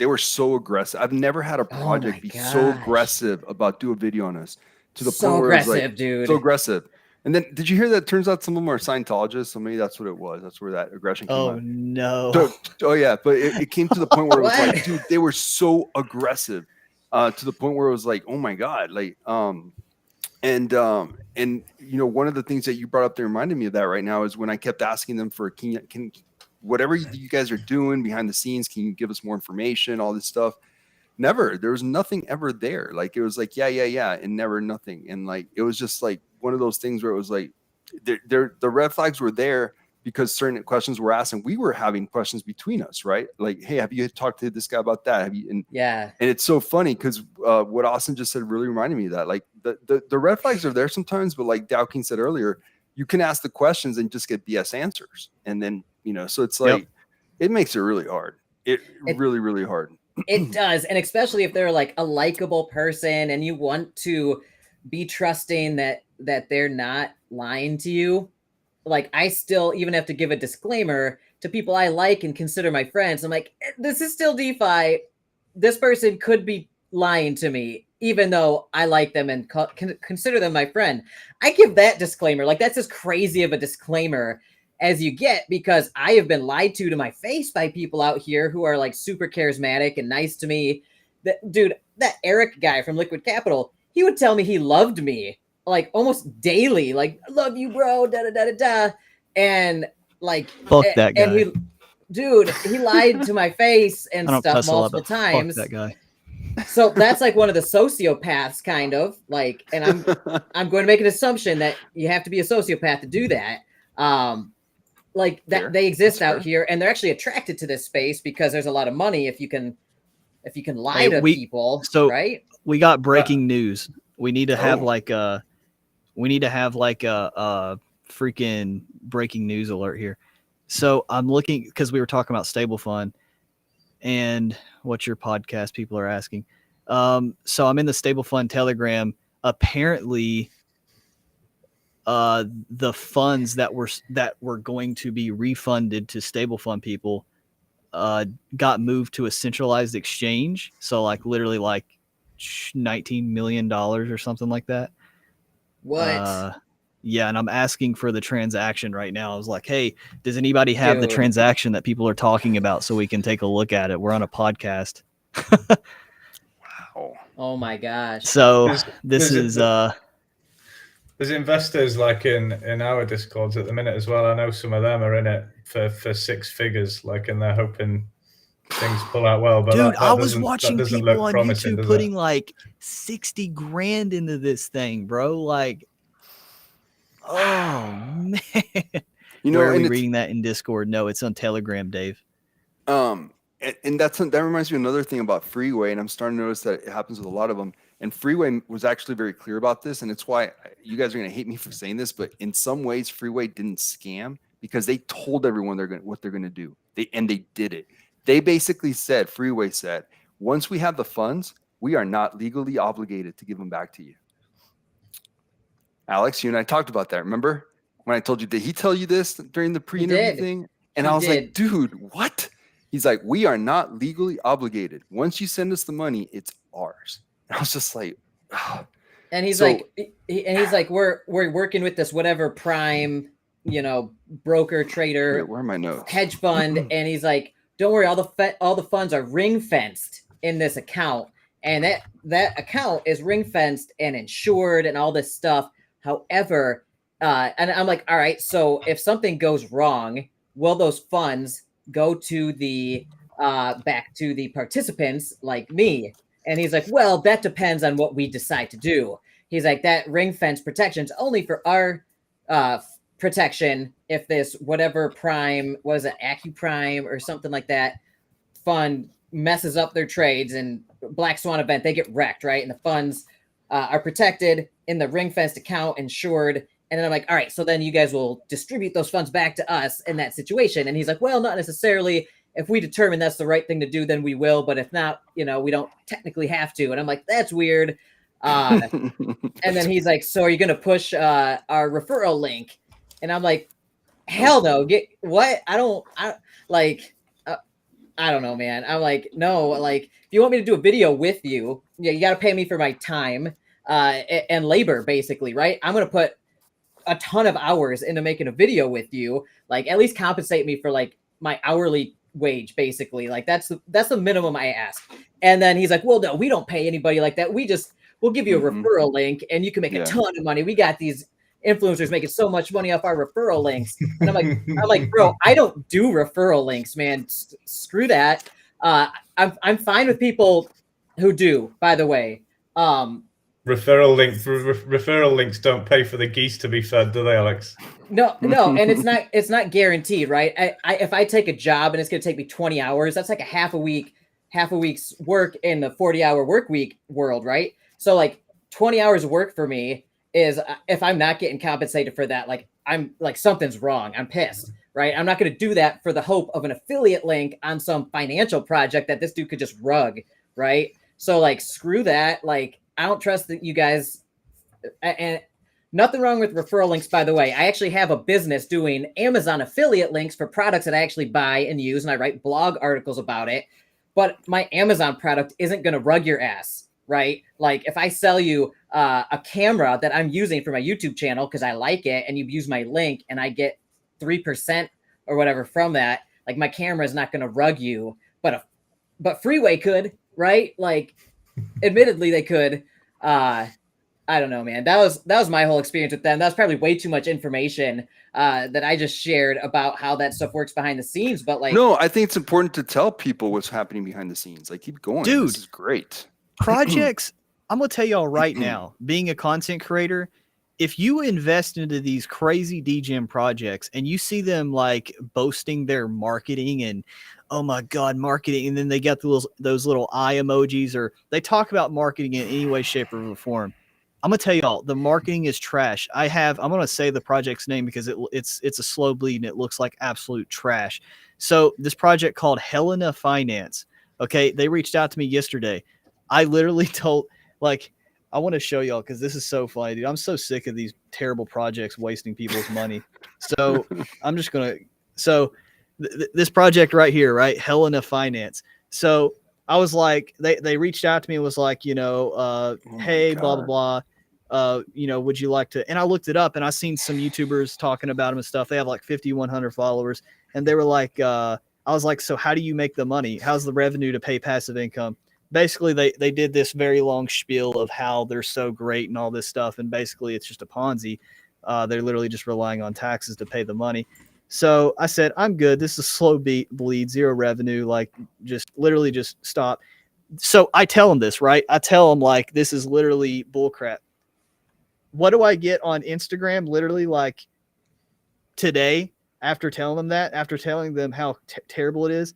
were so aggressive. I've never had a project be so aggressive about do a video on us, to the point where it was like, dude. So aggressive. And then did you hear that? Turns out some of them are Scientologists. So maybe that's what it was. That's where that aggression came out. No. Oh yeah. But it came to the point where it was like, dude, they were so aggressive to the point where it was like, oh my God. Like, And you know, one of the things that you brought up that reminded me of that right now is when I kept asking them for can whatever you guys are doing behind the scenes, can you give us more information, all this stuff? Never. There was nothing ever there. Like it was like yeah, and never nothing. And like it was just like one of those things where it was like the red flags were there because certain questions were asked, and we were having questions between us, right? Like, hey, have you talked to this guy about that? Have you? And Yeah. and it's so funny because what Austin just said really reminded me of that. Like the red flags are there sometimes, but like Dowking said earlier, you can ask the questions and just get BS answers. And then, you know, so it's like, it makes it really hard. It really, really hard. It does. And especially if they're like a likable person and you want to be trusting that they're not lying to you. Like I still even have to give a disclaimer to people I like and consider my friends. I'm like, this is still DeFi. This person could be lying to me, even though I like them and consider them my friend. I give that disclaimer. Like that's as crazy of a disclaimer as you get, because I have been lied to my face by people out here who are like super charismatic and nice to me. Dude, that Eric guy from Liquid Capital, he would tell me he loved me like almost daily, like I love you, bro, da da da da da, and like Fuck that guy. And he lied to my face and stuff multiple times. Fuck that guy. So that's like one of the sociopaths, kind of like, and I'm going to make an assumption that you have to be a sociopath to do that. Like that Fair. they exist That's out fair. here, and they're actually attracted to this space because there's a lot of money if you can lie to people. So right? we got breaking news. We need to have Oh. like a freaking breaking news alert here. So I'm looking because we were talking about Stablefund and what your podcast people are asking. So I'm in the Stablefund Telegram. Apparently, the funds that were going to be refunded to Stablefund people got moved to a centralized exchange. So like literally like $19 million or something like that. What? Yeah, and I'm asking for the transaction right now. I was like, hey, does anybody have the Dude. transaction that people are talking about so we can take a look at it? We're on a podcast. Wow. Oh my gosh. So this is There's investors like in our discords at the minute as well. I know some of them are in it for six figures, like, and they're hoping things pull out well. But dude, that I was doesn't- that watching doesn't people look on promising, YouTube does it? putting like 60 grand into this thing, bro. Like, oh man. You know, Where are and we it's, reading that in Discord? No, it's on Telegram, Dave. and that reminds me of another thing about Freeway, and I'm starting to notice that it happens with a lot of them. And Freeway was actually very clear about this, and it's why you guys are going to hate me for saying this, but in some ways, Freeway didn't scam because they told everyone what they're going to do. They did it. They basically said, Freeway said, once we have the funds, we are not legally obligated to give them back to you. Alex, you and I talked about that. Remember when I told you? Did he tell you this during the pre-interview did. thing? And He I was like, did. dude, what? He's like, we are not legally obligated. Once you send us the money, it's ours. And I was just like, oh. And he's So- like, we're working with this whatever prime, broker trader Where are my notes? hedge fund, and he's like, don't worry, all the funds are ring fenced in this account, and that account is ring fenced and insured and all this stuff. However, and I'm like, all right, so if something goes wrong, will those funds go to the back to the participants like me? And he's like, well, that depends on what we decide to do. He's like, that ring fence protection is only for our protection if this whatever prime, was it AccuPrime or something like that, fund messes up their trades and black swan event, they get wrecked, right? And the funds are protected in the ring fenced account, insured. And then I'm like, all right, so then you guys will distribute those funds back to us in that situation. And he's like, well, not necessarily. If we determine that's the right thing to do, then we will. But if not, we don't technically have to. And I'm like, that's weird. And then he's like, so are you going to push our referral link? And I'm like, hell no. Get what? I don't know, man. I'm like, no, like if you want me to do a video with you, you got to pay me for my time and labor, basically, right? I'm going to put a ton of hours into making a video with you. Like at least compensate me for like my hourly wage, basically. Like that's the minimum I ask. And then he's like, well, no, we don't pay anybody like that. We just we'll give you a Mhm. referral link and you can make Yeah. a ton of money. We got these influencers making so much money off our referral links. And I'm like, bro, I don't do referral links, man. Screw that. I'm fine with people who do, by the way. Referral links don't pay for the geese to be fed, do they, Alex? No, and it's not guaranteed, right? If I take a job and it's gonna take me 20 hours, that's like a half a week's work in the 40-hour work week world, right? So like 20 hours of work for me is if I'm not getting compensated for that, like I'm like something's wrong. I'm pissed, right? I'm not gonna do that for the hope of an affiliate link on some financial project that this dude could just rug, right? So like screw that. Like I don't trust that you guys and nothing wrong with referral links, by the way. I actually have a business doing Amazon affiliate links for products that I actually buy and use, and I write blog articles about it. But my Amazon product isn't going to rug your ass, right? Like if I sell you a camera that I'm using for my YouTube channel because I like it, and you use my link, and I get 3% or whatever from that, like my camera is not going to rug you, but Freeway could, right? Like, admittedly, they could. I don't know, man. That was my whole experience with them. That was probably way too much information that I just shared about how that stuff works behind the scenes. But like, No, I think it's important to tell people what's happening behind the scenes. Like, keep going. Dude. This is great. Projects, I'm going to tell y'all right now, being a content creator, if you invest into these crazy DGen projects and you see them like boasting their marketing and, oh my God, marketing, and then they got those little eye emojis, or they talk about marketing in any way, shape, or form. I'm going to tell y'all, the marketing is trash. I'm going to say the project's name because it's a slow bleed and it looks like absolute trash. So this project called Helena Finance, okay, they reached out to me yesterday. I literally told, like, I want to show y'all because this is so funny, dude. I'm so sick of these terrible projects wasting people's money. So I'm just going to, so this project right here, right? Helena Finance. So I was like, they reached out to me and was like, hey, blah, blah, blah. Would you like to, and I looked it up and I seen some YouTubers talking about them and stuff. They have like 5,100 followers. And they were like, I was like, so how do you make the money? How's the revenue to pay passive income? Basically, they did this very long spiel of how they're so great and all this stuff. And basically, it's just a Ponzi. They're literally just relying on taxes to pay the money. So I said, I'm good. This is slow bleed, zero revenue. Like, just literally just stop. So I tell them this, right? I tell them, like, this is literally bullcrap. What do I get on Instagram? Literally, like, today, after telling them how terrible it is,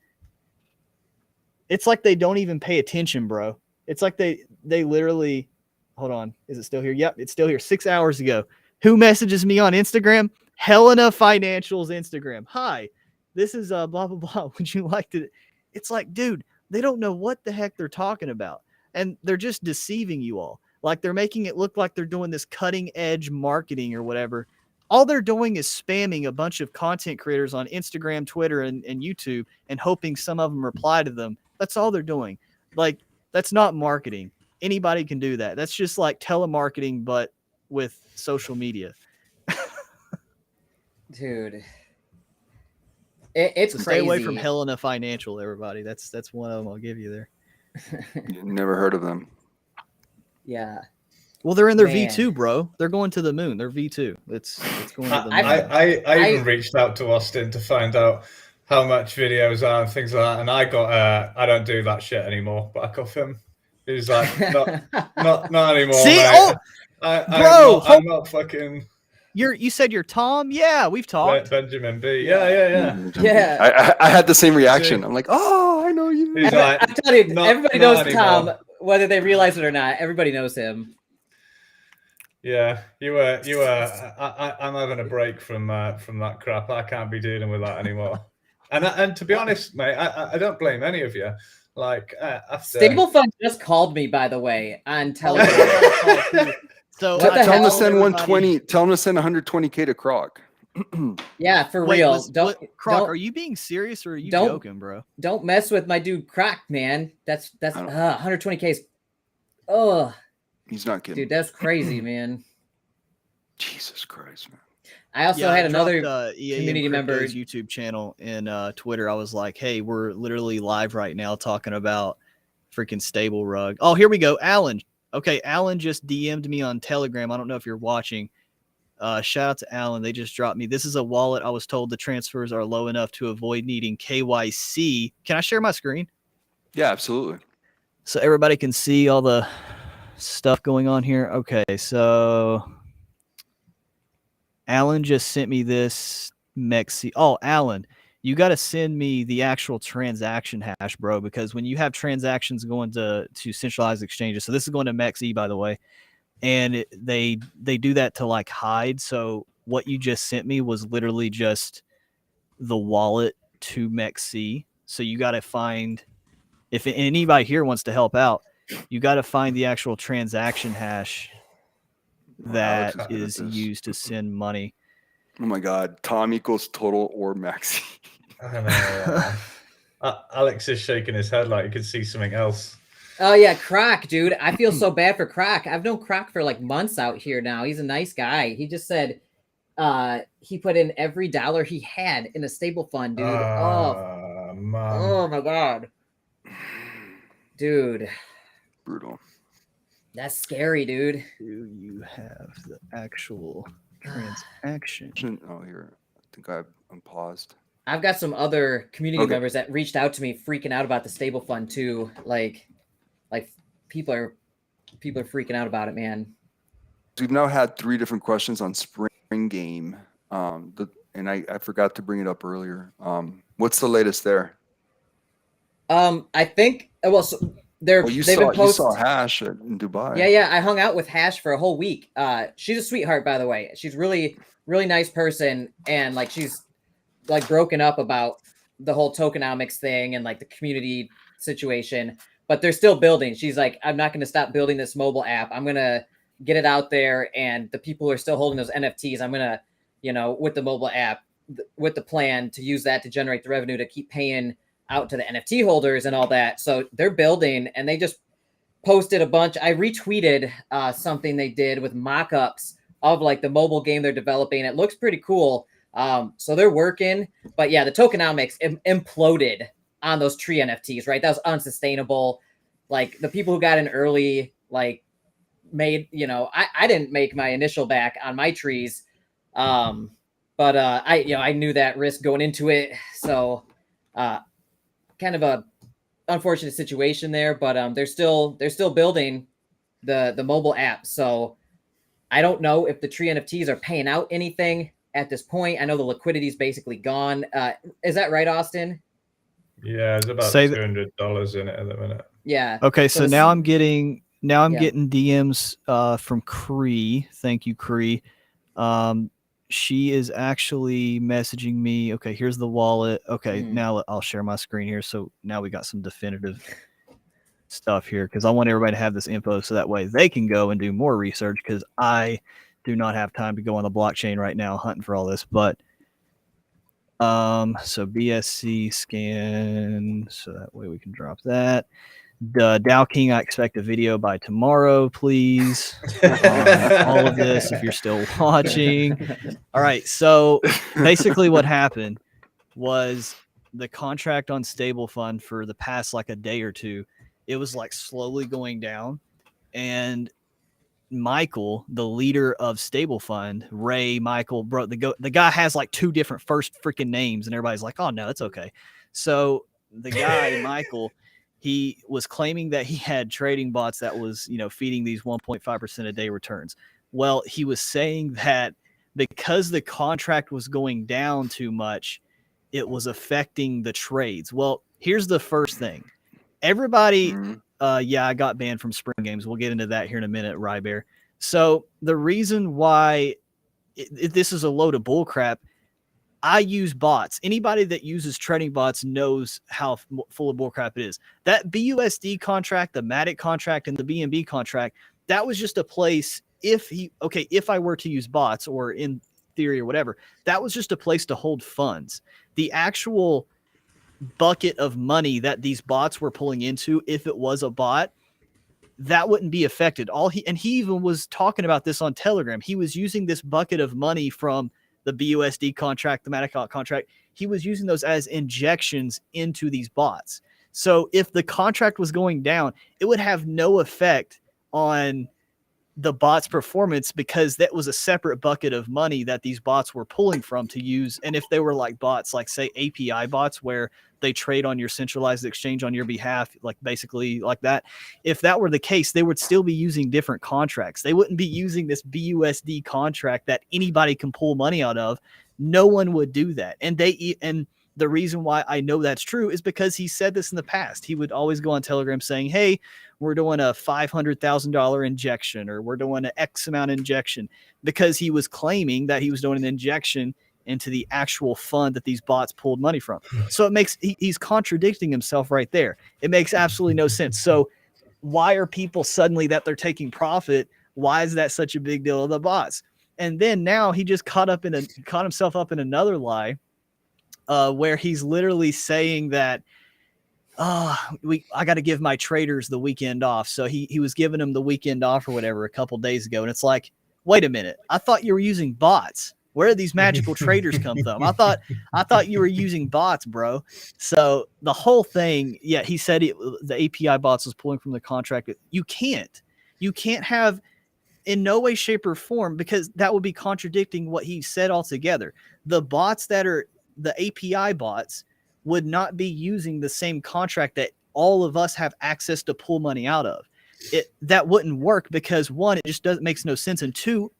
it's like they don't even pay attention, bro. It's like they literally, hold on. Is it still here? Yep, it's still here. 6 hours ago. Who messages me on Instagram? Helena Financial's Instagram. Hi, this is blah, blah, blah. Would you like to? It's like, dude, they don't know what the heck they're talking about. And they're just deceiving you all. Like, they're making it look like they're doing this cutting edge marketing or whatever. All they're doing is spamming a bunch of content creators on Instagram, Twitter, and YouTube and hoping some of them reply to them. That's all they're doing. Like, that's not marketing. Anybody can do that. That's just like telemarketing, but with social media. dude, it's So crazy. stay away from Helena Financial, everybody. That's one of them I'll give you there. Never heard of them. Yeah. Well, they're in their Man. V2, bro. They're going to the moon. They're V2. It's going to the moon. I even reached out to Austin to find out how much videos are and things like that, and I got I don't do that shit anymore. Back off him. He's like, not anymore. See, mate. bro, I'm not fucking. You said you're Tom? Yeah, we've talked. Benjamin B. Yeah. Yeah. I had the same reaction. I'm like, oh, I know you. He's like, I tell you, everybody knows anymore. Tom, whether they realize it or not. Everybody knows him. Yeah, you were. I'm having a break from that crap. I can't be dealing with that anymore. And to be honest, mate, I don't blame any of you. Like, after Stablefund just called me, by the way, on Telegram. So What the Tell him hell? to send 120. Tell him to send 120K to Croc. Yeah, for Wait, real. Croc, don't- are you being serious or are you don't- joking, bro? Don't mess with my dude Croc, man. That's 120K. Oh, He's not kidding. dude, that's crazy, man. Jesus Christ, man. I also had another EA community member. YouTube channel and Twitter. I was like, hey, we're literally live right now talking about freaking Stable Rug. Oh, here we go. Alan. Okay, Alan just DM'd me on Telegram. I don't know if you're watching. Shout out to Alan. They just dropped me. This is a wallet. I was told the transfers are low enough to avoid needing KYC. Can I share my screen? Yeah, absolutely. So everybody can see all the stuff going on here. Okay, so Alan just sent me this Mexi. Oh, Alan, you got to send me the actual transaction hash, bro, because when you have transactions going to centralized exchanges, so this is going to Mexi, by the way, and they do that to like hide. So what you just sent me was literally just the wallet to Mexi. So you got to find, if anybody here wants to help out, you got to find the actual transaction hash that Alex is good at this. used to send money. Oh my God, Tom equals total or Maxi. I know. Alex is shaking his head like he could see something else. Oh yeah, Croc, dude. I feel so bad for Croc. I've known Croc for like months out here now. He's a nice guy. He just said he put in every dollar he had in a stable fund, dude. Man. Oh my God. Dude. Brutal. That's scary, dude. Do you have the actual transaction? Oh, here. I think I'm paused. I've got some other community Okay. members that reached out to me freaking out about the stable fund too. Like people are freaking out about it, man. We've now had 3 different questions on spring game. And I forgot to bring it up earlier. What's the latest there? I think so Well, you saw Hash in Dubai. Yeah. I hung out with Hash for a whole week. She's a sweetheart, by the way. She's really, really nice person, and like she's like broken up about the whole tokenomics thing and like the community situation, but they're still building. She's like, I'm not going to stop building this mobile app. I'm going to get it out there, and the people who are still holding those NFTs, I'm going to, with the mobile app, with the plan to use that to generate the revenue to keep paying out to the NFT holders and all that. So they're building, and they just posted a bunch. I retweeted something they did with mock-ups of like the mobile game they're developing. It looks pretty cool. So they're working, but yeah, the tokenomics imploded on those tree NFTs, right? That was unsustainable. Like the people who got in early, like made, I didn't make my initial back on my trees. But I knew that risk going into it. So, kind of a unfortunate situation there, but they're still building the mobile app. So I don't know if the tree NFTs are paying out anything at this point. I know the liquidity is basically gone. Is that right, Austin? Yeah, there's about $200 in it at the minute. Yeah. Okay, so now I'm getting getting DMs from Cree. Thank you, Cree. She is actually messaging me. Okay, here's the wallet. Okay, now I'll share my screen here. So now we got some definitive stuff here, because I want everybody to have this info so that way they can go and do more research, because I do not have time to go on the blockchain right now hunting for all this. But so BSC scan, so that way we can drop that. Dow King, I expect a video by tomorrow, please. All of this, if you're still watching. All right, so basically what happened was the contract on Stablefund for the past like a day or two, it was like slowly going down, and Michael, the leader of Stablefund, Ray, Michael, bro, the guy has like 2 different first freaking names, and everybody's like, oh no, that's okay. So the guy, Michael, he was claiming that he had trading bots that was, feeding these 1.5% a day returns. Well, he was saying that because the contract was going down too much, it was affecting the trades. Well, here's the first thing. Everybody, I got banned from spring games. We'll get into that here in a minute, Rybear. So the reason why this is a load of bullcrap, I use bots. Anybody that uses trading bots knows how full of bullcrap it is. That BUSD contract, the Matic contract, and the BNB contract, that was just a place if I were to use bots, or in theory or whatever, that was just a place to hold funds. The actual bucket of money that these bots were pulling into, if it was a bot, that wouldn't be affected. He even was talking about this on Telegram. He was using this bucket of money from the BUSD contract, the Matic contract. He was using those as injections into these bots. So if the contract was going down, it would have no effect on the bots' performance because that was a separate bucket of money that these bots were pulling from to use. And if they were like bots, like say API bots, where they trade on your centralized exchange on your behalf, like basically like that, if that were the case, they would still be using different contracts. They wouldn't be using this BUSD contract that anybody can pull money out of. No one would do that. And the reason why I know that's true is because he said this in the past. He would always go on Telegram saying, hey, we're doing a $500,000 injection, or we're doing an X amount injection, because he was claiming that he was doing an injection into the actual fund that these bots pulled money from. So he's contradicting himself right there. It makes absolutely no sense. So why are people suddenly that they're taking profit? Why is that such a big deal of the bots? And then now he just caught himself up in another lie, where he's literally saying that, I got to give my traders the weekend off. So he was giving them the weekend off or whatever a couple days ago. And it's like, wait a minute. I thought you were using bots. Where did these magical traders come from? I thought you were using bots, bro. So the whole thing, yeah, he said the API bots was pulling from the contract. You can't have, in no way, shape, or form, because that would be contradicting what he said altogether. The bots that are the API bots would not be using the same contract that all of us have access to pull money out of. That wouldn't work because, one, it just makes no sense, and two,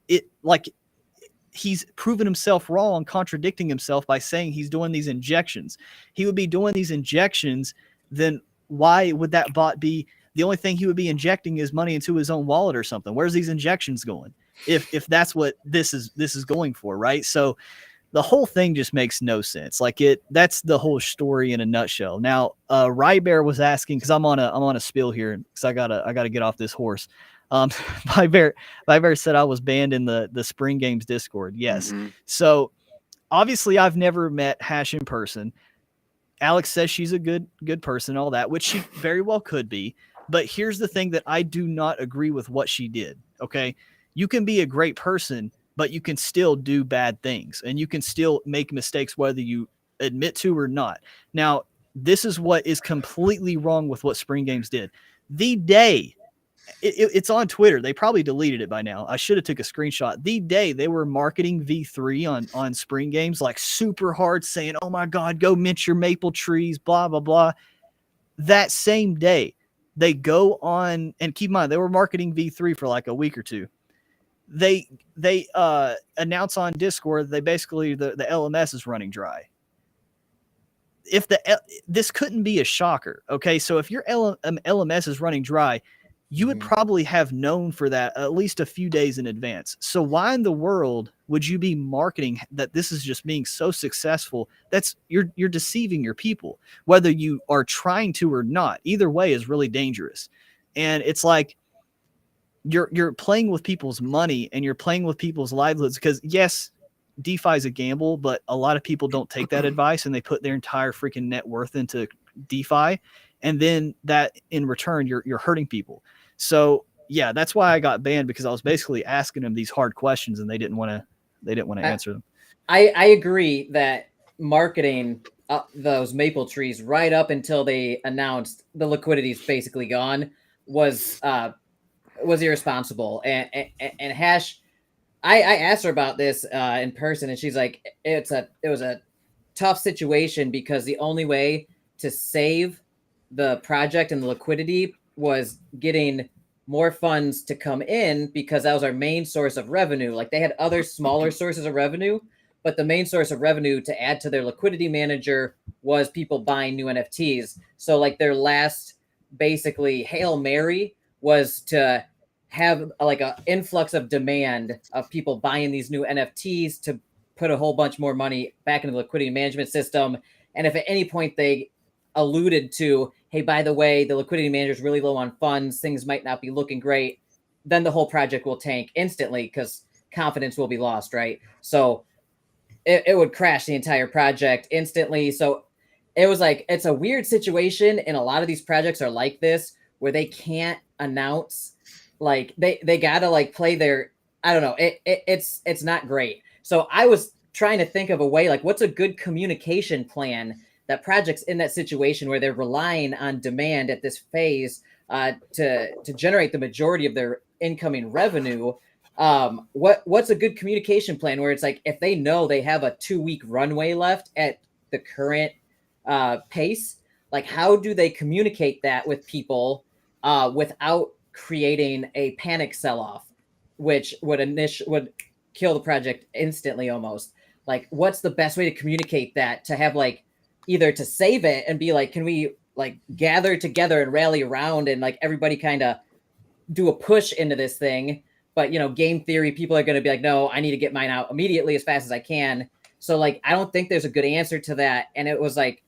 he's proven himself wrong, contradicting himself by saying he's doing these injections. He would be doing these injections, then why would that bot be? The only thing he would be injecting is money into his own wallet or something. Where's these injections going? If that's what this is going for, right? So the whole thing just makes no sense. That's the whole story in a nutshell. Now, Rybear was asking, because I'm on a spill here, because I gotta get off this horse. Rybear said I was banned in the Spring Games Discord. Yes. Mm-hmm. So obviously I've never met Hash in person. Alex says she's a good person, all that, which she very well could be. But here's the thing that I do not agree with what she did. Okay. You can be a great person, but you can still do bad things, and you can still make mistakes whether you admit to or not. Now, this is what is completely wrong with what Spring Games did. The day, it's on Twitter. They probably deleted it by now. I should have took a screenshot. The day they were marketing V3 on Spring Games, like super hard, saying, oh my God, go mint your maple trees, blah, blah, blah. That same day, they go on, and keep in mind, they were marketing V3 for like a week or two. They announce on Discord they basically the LMS is running dry. This couldn't be a shocker, okay? So if your LMS is running dry, you would probably have known for that at least a few days in advance. So why in the world would you be marketing that this is just being so successful? You're deceiving your people, whether you are trying to or not. Either way is really dangerous. And it's like, you're playing with people's money and you're playing with people's livelihoods, because yes, DeFi is a gamble, but a lot of people don't take that advice and they put their entire freaking net worth into DeFi. And then that in return, you're hurting people. So yeah, that's why I got banned, because I was basically asking them these hard questions and they didn't want to answer them. I agree that marketing those maple trees right up until they announced the liquidity is basically gone was irresponsible. And Hash, I asked her about this in person, and she's like, it was a tough situation, because the only way to save the project and the liquidity was getting more funds to come in, because that was our main source of revenue. Like, they had other smaller sources of revenue, but the main source of revenue to add to their liquidity manager was people buying new NFTs. So like their last basically Hail Mary was to have like an influx of demand of people buying these new NFTs to put a whole bunch more money back into the liquidity management system. And if at any point they alluded to, hey, by the way, the liquidity manager is really low on funds, things might not be looking great, then the whole project will tank instantly because confidence will be lost, right? So it would crash the entire project instantly. So it was like, it's a weird situation. And a lot of these projects are like this, where they can't announce, like they gotta like play their, I don't know. It's not great. So I was trying to think of a way, like, what's a good communication plan that projects in that situation where they're relying on demand at this phase to generate the majority of their incoming revenue. What's a good communication plan where it's like if they know they have a 2-week runway left at the current pace, like how do they communicate that with people without creating a panic sell-off, which would kill the project instantly almost? Like, what's the best way to communicate that to have like either to save it and be like, can we like gather together and rally around and like everybody kind of do a push into this thing? But game theory, people are going to be like, no, I need to get mine out immediately as fast as I can. So like, I don't think there's a good answer to that. And it was like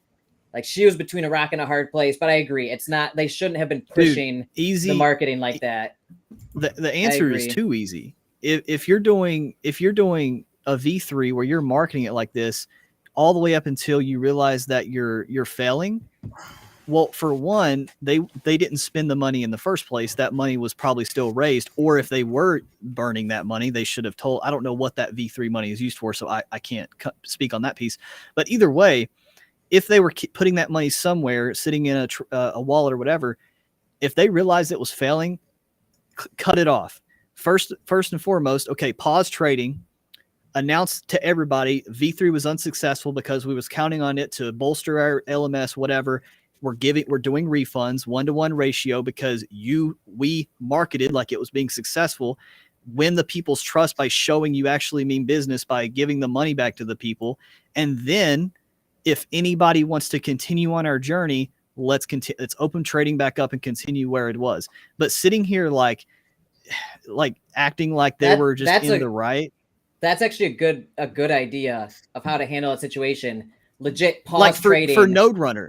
she was between a rock and a hard place. But I agree, it's not. They shouldn't have been pushing easy the marketing like that. The answer is too easy. If you're doing a V3 where you're marketing it like this, all the way up until you realize that you're failing. Well, for one, they didn't spend the money in the first place. That money was probably still raised, or if they were burning that money, they should have told. I don't know what that V3 money is used for, so I can't speak on that piece. But either way, if they were putting that money somewhere, sitting in a wallet or whatever, if they realized it was failing, cut it off. First and foremost, okay, pause trading. Announce to everybody V3 was unsuccessful because we was counting on it to bolster our LMS, whatever. We're doing refunds 1-to-1 ratio because we marketed like it was being successful. Win the people's trust by showing you actually mean business by giving the money back to the people. And then if anybody wants to continue on our journey, let's open trading back up and continue where it was. But sitting here like acting like they were just in the right. That's actually a good idea of how to handle a situation. Legit pause like trading for Node Runner,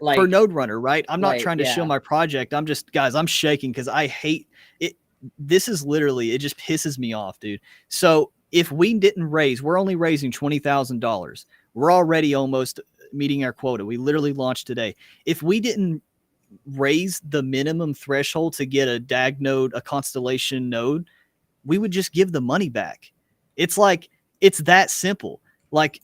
right? I'm not trying to yeah. shill my project. I'm just, guys, I'm shaking because I hate it. This is literally, it just pisses me off, dude. So if we didn't raise, we're only raising $20,000. We're already almost meeting our quota. We literally launched today. If we didn't raise the minimum threshold to get a DAG node, a Constellation node, we would just give the money back. It's like, it's that simple. Like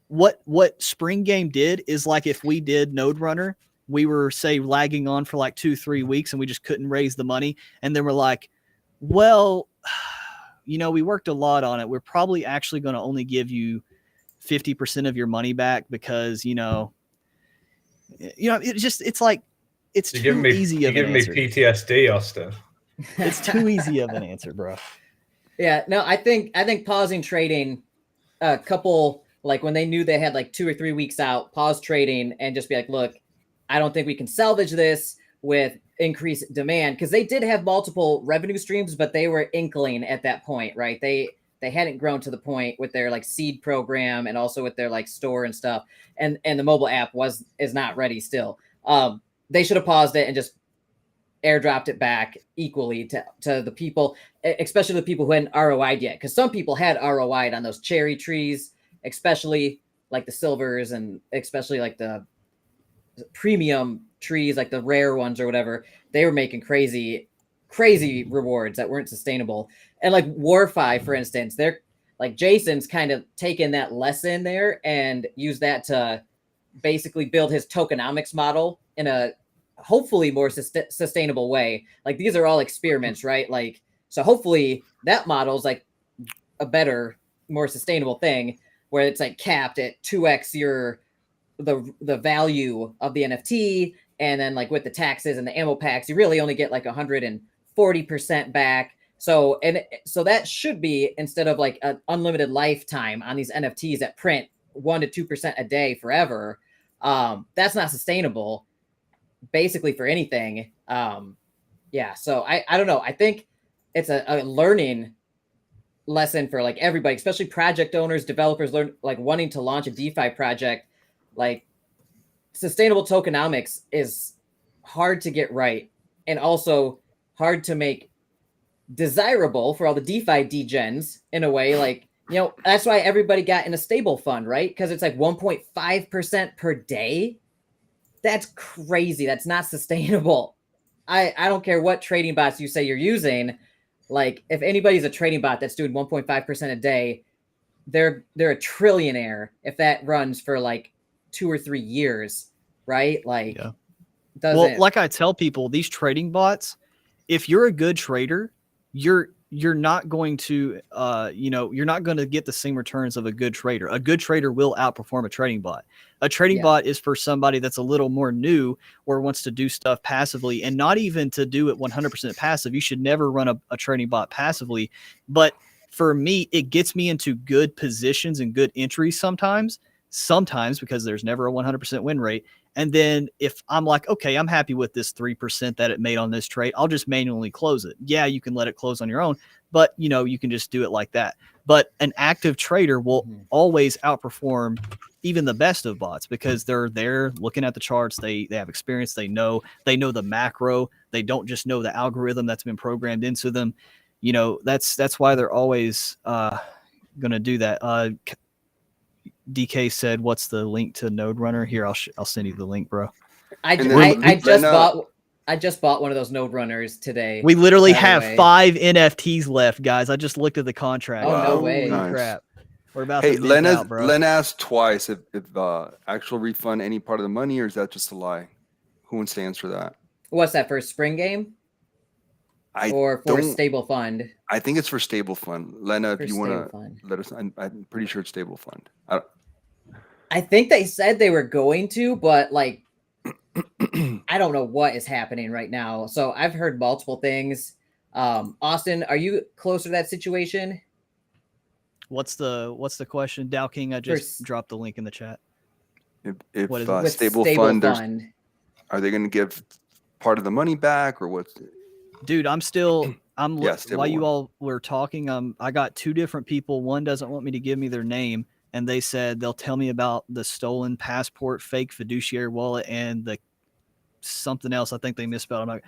what Spring Game did is like if we did Node Runner, we were say lagging on for like 2-3 weeks and we just couldn't raise the money. And then we're like, well, we worked a lot on it. We're probably actually going to only give you 50% of your money back because, it's like, it's too easy of an answer. You're giving me PTSD, Austin. It's too easy of an answer, bro. Yeah, no, I think pausing trading a couple, like when they knew they had like 2 or 3 weeks out, pause trading and just be like, look, I don't think we can salvage this with increased demand, because they did have multiple revenue streams, but they were inkling at that point, right? They hadn't grown to the point with their like seed program and also with their like store and stuff, and the mobile app is not ready still. They should have paused it and just airdropped it back equally to the people, especially the people who hadn't ROI'd yet, because some people had ROI'd on those cherry trees, especially like the silvers and especially like the premium trees, like the rare ones or whatever. They were making crazy rewards that weren't sustainable. And like Warfi, for instance, they're like, Jason's kind of taken that lesson there and used that to basically build his tokenomics model in a hopefully more sustainable way. Like these are all experiments, right? Like, so hopefully that model is like a better, more sustainable thing where it's like capped at 2x the value of the NFT. And then like with the taxes and the ammo packs, you really only get like 140% back. So that should be, instead of like an unlimited lifetime on these NFTs that print 1 to 2% a day forever. That's not sustainable basically for anything. So I don't know. I think it's a learning lesson for like everybody, especially project owners, developers, like wanting to launch a DeFi project. Like sustainable tokenomics is hard to get right, and also hard to make desirable for all the DeFi degens in a way. Like, that's why everybody got in a stable fund, right? Because it's like 1.5% per day. That's crazy. That's not sustainable. I don't care what trading bots you say you're using. Like, if anybody's a trading bot that's doing 1.5% a day, they're a trillionaire if that runs for like 2 or 3 years. right? Like, Yeah. doesn't. Well, like I tell people, these trading bots, if you're a good trader, you're not going to you're not going to get the same returns of a good trader. A good trader will outperform a trading bot. A trading Yeah. bot is for somebody that's a little more new or wants to do stuff passively, and not even to do it 100% passive. You should never run a trading bot passively. But for me, it gets me into good positions and good entries sometimes because there's never a 100% win rate. And then if I'm like, okay, I'm happy with this 3% that it made on this trade, I'll just manually close it. Yeah, you can let it close on your own, but you can just do it like that. But an active trader will always outperform even the best of bots because they're there looking at the charts. They have experience. They know the macro. They don't just know the algorithm that's been programmed into them. That's why they're always going to do that. DK said, "What's the link to Node Runner?" Here, I'll send you the link, bro. I then just bought one of those Node Runners today. We literally by the have way. 5 NFTs left, guys. I just looked at the contract. Oh, no Holy way. Nice. crap. We're about Hey, to mint out, bro. Len asked twice if actual refund any part of the money, or is that just a lie? Who wants to answer that? What's that for? Spring game or for Stablefund? I think it's for Stablefund. Lena, if For you want Stablefund. to let us, I'm pretty sure it's Stablefund. I think they said they were going to, but like, I don't know what is happening right now. So I've heard multiple things. Austin, are you closer to that situation? What's the question? Dow King, I just dropped the link in the chat. If What is it? With Stablefund, are they going to give part of the money back, or what? Dude, while Stable you One. all were talking, I got 2 different people. One doesn't want me to give me their name, and they said they'll tell me about the stolen passport, fake fiduciary wallet, and the something else. I think they misspelled it.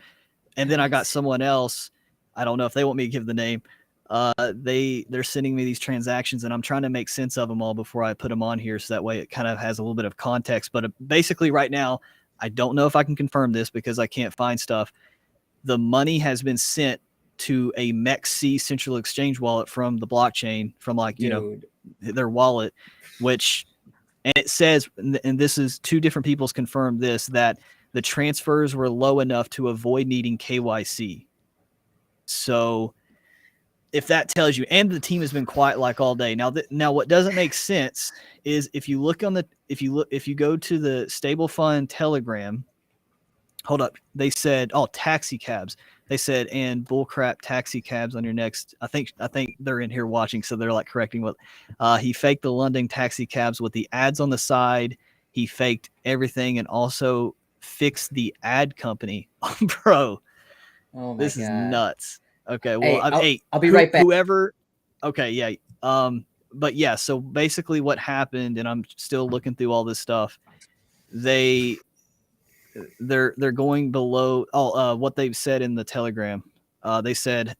And then I got someone else. I don't know if they want me to give the name. They're sending me these transactions, and I'm trying to make sense of them all before I put them on here, so that way it kind of has a little bit of context. But basically, right now, I don't know if I can confirm this because I can't find stuff. The money has been sent to a MEXC central exchange wallet from the blockchain, from their wallet, and it says, and this is 2 different people's confirmed this, that the transfers were low enough to avoid needing KYC. So if that tells you, and the team has been quiet like all day. Now what doesn't make sense is if you go to the Stablefund Telegram, hold up, they said, taxi cabs. They said, and bullcrap taxi cabs on your next. I think they're in here watching, so they're like correcting what he faked the London taxi cabs with the ads on the side. He faked everything and also fixed the ad company. Bro, Oh my this God. is nuts. Okay, well, I'll be right back. Whoever, okay, yeah, but yeah. So basically, what happened, and I'm still looking through all this stuff. They're going below what they've said in the Telegram. They said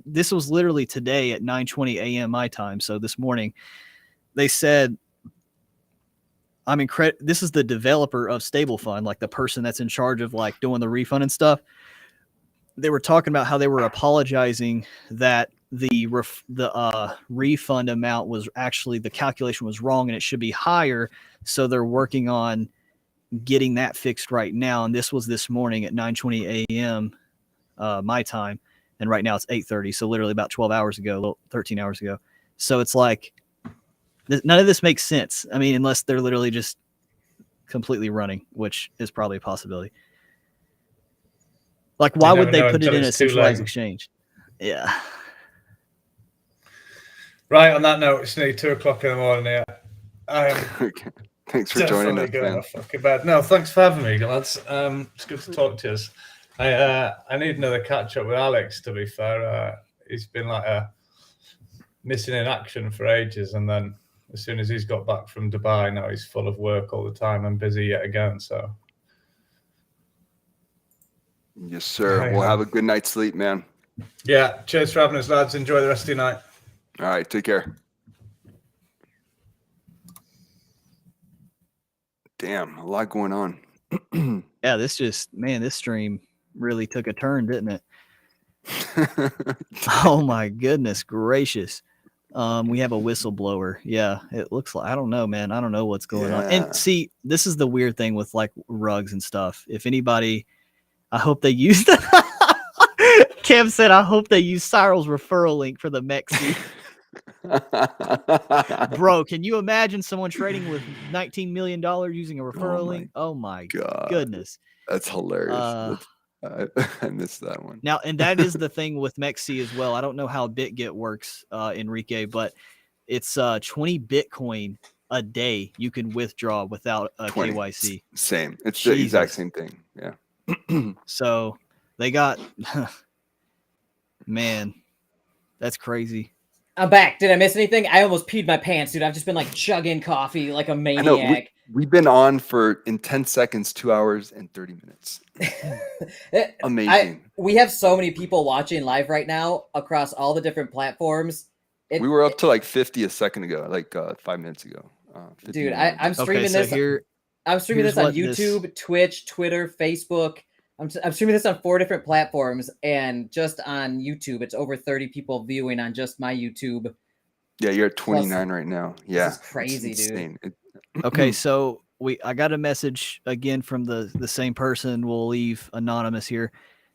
this was literally today at 9:20 a.m. my time. So this morning, they said, this is the developer of Stablefund, like the person that's in charge of like doing the refund and stuff. They were talking about how they were apologizing that the refund amount was actually, the calculation was wrong and it should be higher. So they're working on getting that fixed right now. And this was this morning at 9:20 a.m. My time. And right now it's 8:30. So literally about 12 hours ago, 13 hours ago. So it's like, none of this makes sense. I mean, unless they're literally just completely running, which is probably a possibility. Like, why would they put it in a centralized exchange? Yeah. Right. On that note, it's nearly 2:00 in the morning here. Okay. Thanks for joining us, man. Fucking bad. No, thanks for having me, lads. It's good to talk to us. I need another catch up with Alex. To be fair, he's been like missing in action for ages, and then as soon as he's got back from Dubai, now he's full of work all the time and busy yet again. So. Yes, sir. We'll have a good night's sleep, man. Yeah. Cheers for having us, lads. Enjoy the rest of your night. All right. Take care. Damn, a lot going on. Yeah, this stream really took a turn, didn't it? Oh my goodness gracious. We have a whistleblower. Yeah, it looks like, I don't know, man. I don't know what's going on. Yeah. And see, this is the weird thing with like rugs and stuff. If anybody, I hope they use that. Kev said, I hope they use Cyril's referral link for the Mexi. Bro, can you imagine someone trading with $19 million using a referral my link? Oh my God. goodness. That's hilarious. Uh, I missed that one. Now, and that is the thing with Mexi as well. I don't know how BitGet works, Enrique, but it's 20 Bitcoin a day you can withdraw without a 20. KYC. Same. It's the exact Jesus. same thing. Yeah. So they got, man, that's crazy. I'm back. Did I miss anything? I almost peed my pants, dude. I've just been like chugging coffee like a I know. maniac. We've been on for in 10 seconds, 2 hours and 30 minutes. Amazing. We have so many people watching live right now across all the different platforms. We were up to like 50 a second ago, like 5 minutes ago. 50 Dude, minutes. I'm streaming Okay, so this. here, I'm streaming here's this on what this- YouTube, Twitch, Twitter, Facebook. I'm streaming this on 4 different platforms, and just on YouTube, it's over 30 people viewing on just my YouTube. Yeah, you're at 29 right now. Yeah, is crazy, it's dude. insane. okay, so I got a message again from the same person. We'll leave anonymous here.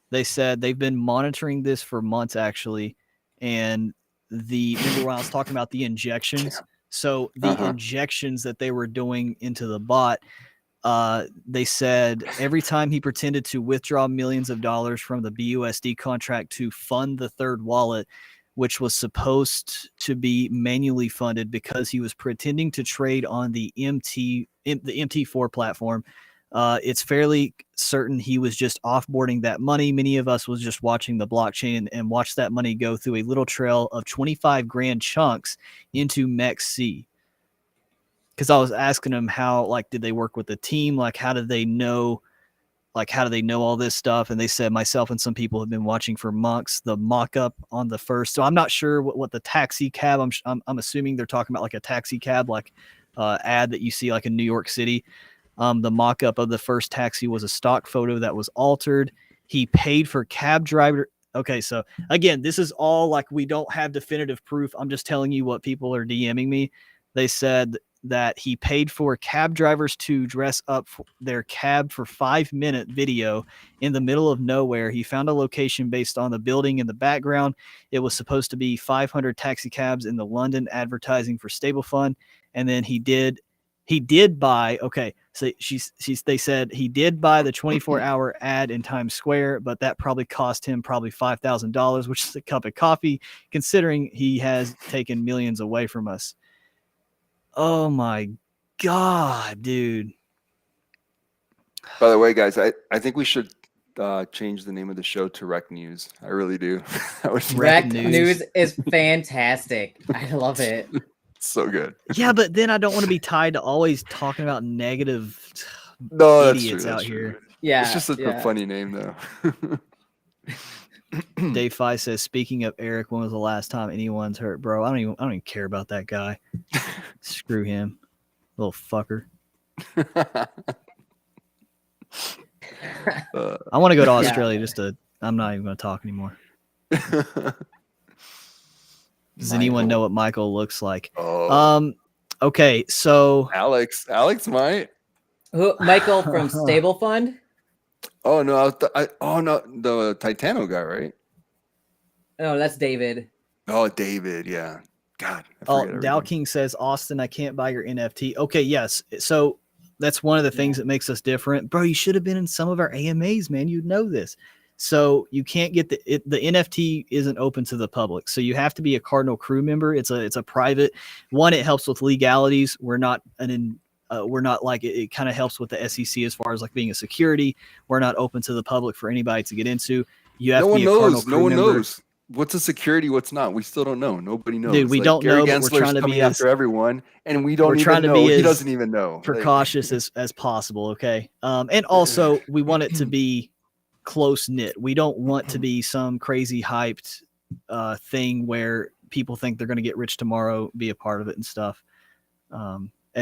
They said they've been monitoring this for months actually, and remember when I was talking about the injections? So the injections that they were doing into the bot, they said every time he pretended to withdraw millions of dollars from the BUSD contract to fund the third wallet, which was supposed to be manually funded because he was pretending to trade on the MT4 platform. It's fairly certain he was just offboarding that money. Many of us was just watching the blockchain and watched that money go through a little trail of 25 grand chunks into MEXC. Because I was asking them how, like, did they work with the team? Like, how did they know? Like, how do they know all this stuff? And they said myself and some people have been watching for months. The mock-up on the first, so I'm not sure what the taxi cab. I'm assuming they're talking about like a taxi cab, like ad that you see like in New York City. The mock-up of the first taxi was a stock photo that was altered. He paid for cab driver. Okay, so again, this is all like we don't have definitive proof. I'm just telling you what people are DMing me. They said that he paid for cab drivers to dress up their cab for 5-minute video in the middle of nowhere. He found a location based on the building in the background. It was supposed to be 500 taxi cabs in the London advertising for Stablefund. And then he did buy, okay, so they said he did buy the 24-hour ad in Times Square, but that probably cost him $5,000, which is a cup of coffee, considering he has taken millions away from us. Oh my God, dude. By the way, guys, I think we should change the name of the show to Rec News. I really do. That would be Rec News. News is fantastic. I love it. so good. Yeah, but then I don't want to be tied to always talking about negative No, that's idiots true. out That's here. true. Yeah. It's just such a funny name, though. DEFI says, speaking of Eric, when was the last time anyone's hurt? Bro, I don't even care about that guy. Screw him. Little fucker. I want to go to Australia I'm not even going to talk anymore. Does anyone know what Michael looks like? Oh. Okay, so Alex might. Michael from Stablefund? Oh no, no, the Titano guy, right? No, that's David. Oh, David, yeah. God. Dow King says, Austin, I can't buy your NFT. Okay, yes. So that's one of the things that makes us different. Bro, you should have been in some of our AMAs, man. You'd know this. So you can't get the NFT isn't open to the public. So you have to be a Cardinal crew member. It's a private one. It helps with legalities. We're not like it kind of helps with the SEC as far as like being a security. We're not open to the public for anybody to get into. You have to be a Cardinal crew member. No one knows. What's a security? What's not? We still don't know. Nobody knows. Dude, we don't Gary know. But we're Gensler's trying to coming be after everyone, and we don't even know. He doesn't even know. Precautious as possible. Okay. And also we want it to be close knit. We don't want to be some crazy hyped thing where people think they're going to get rich tomorrow, be a part of it and stuff.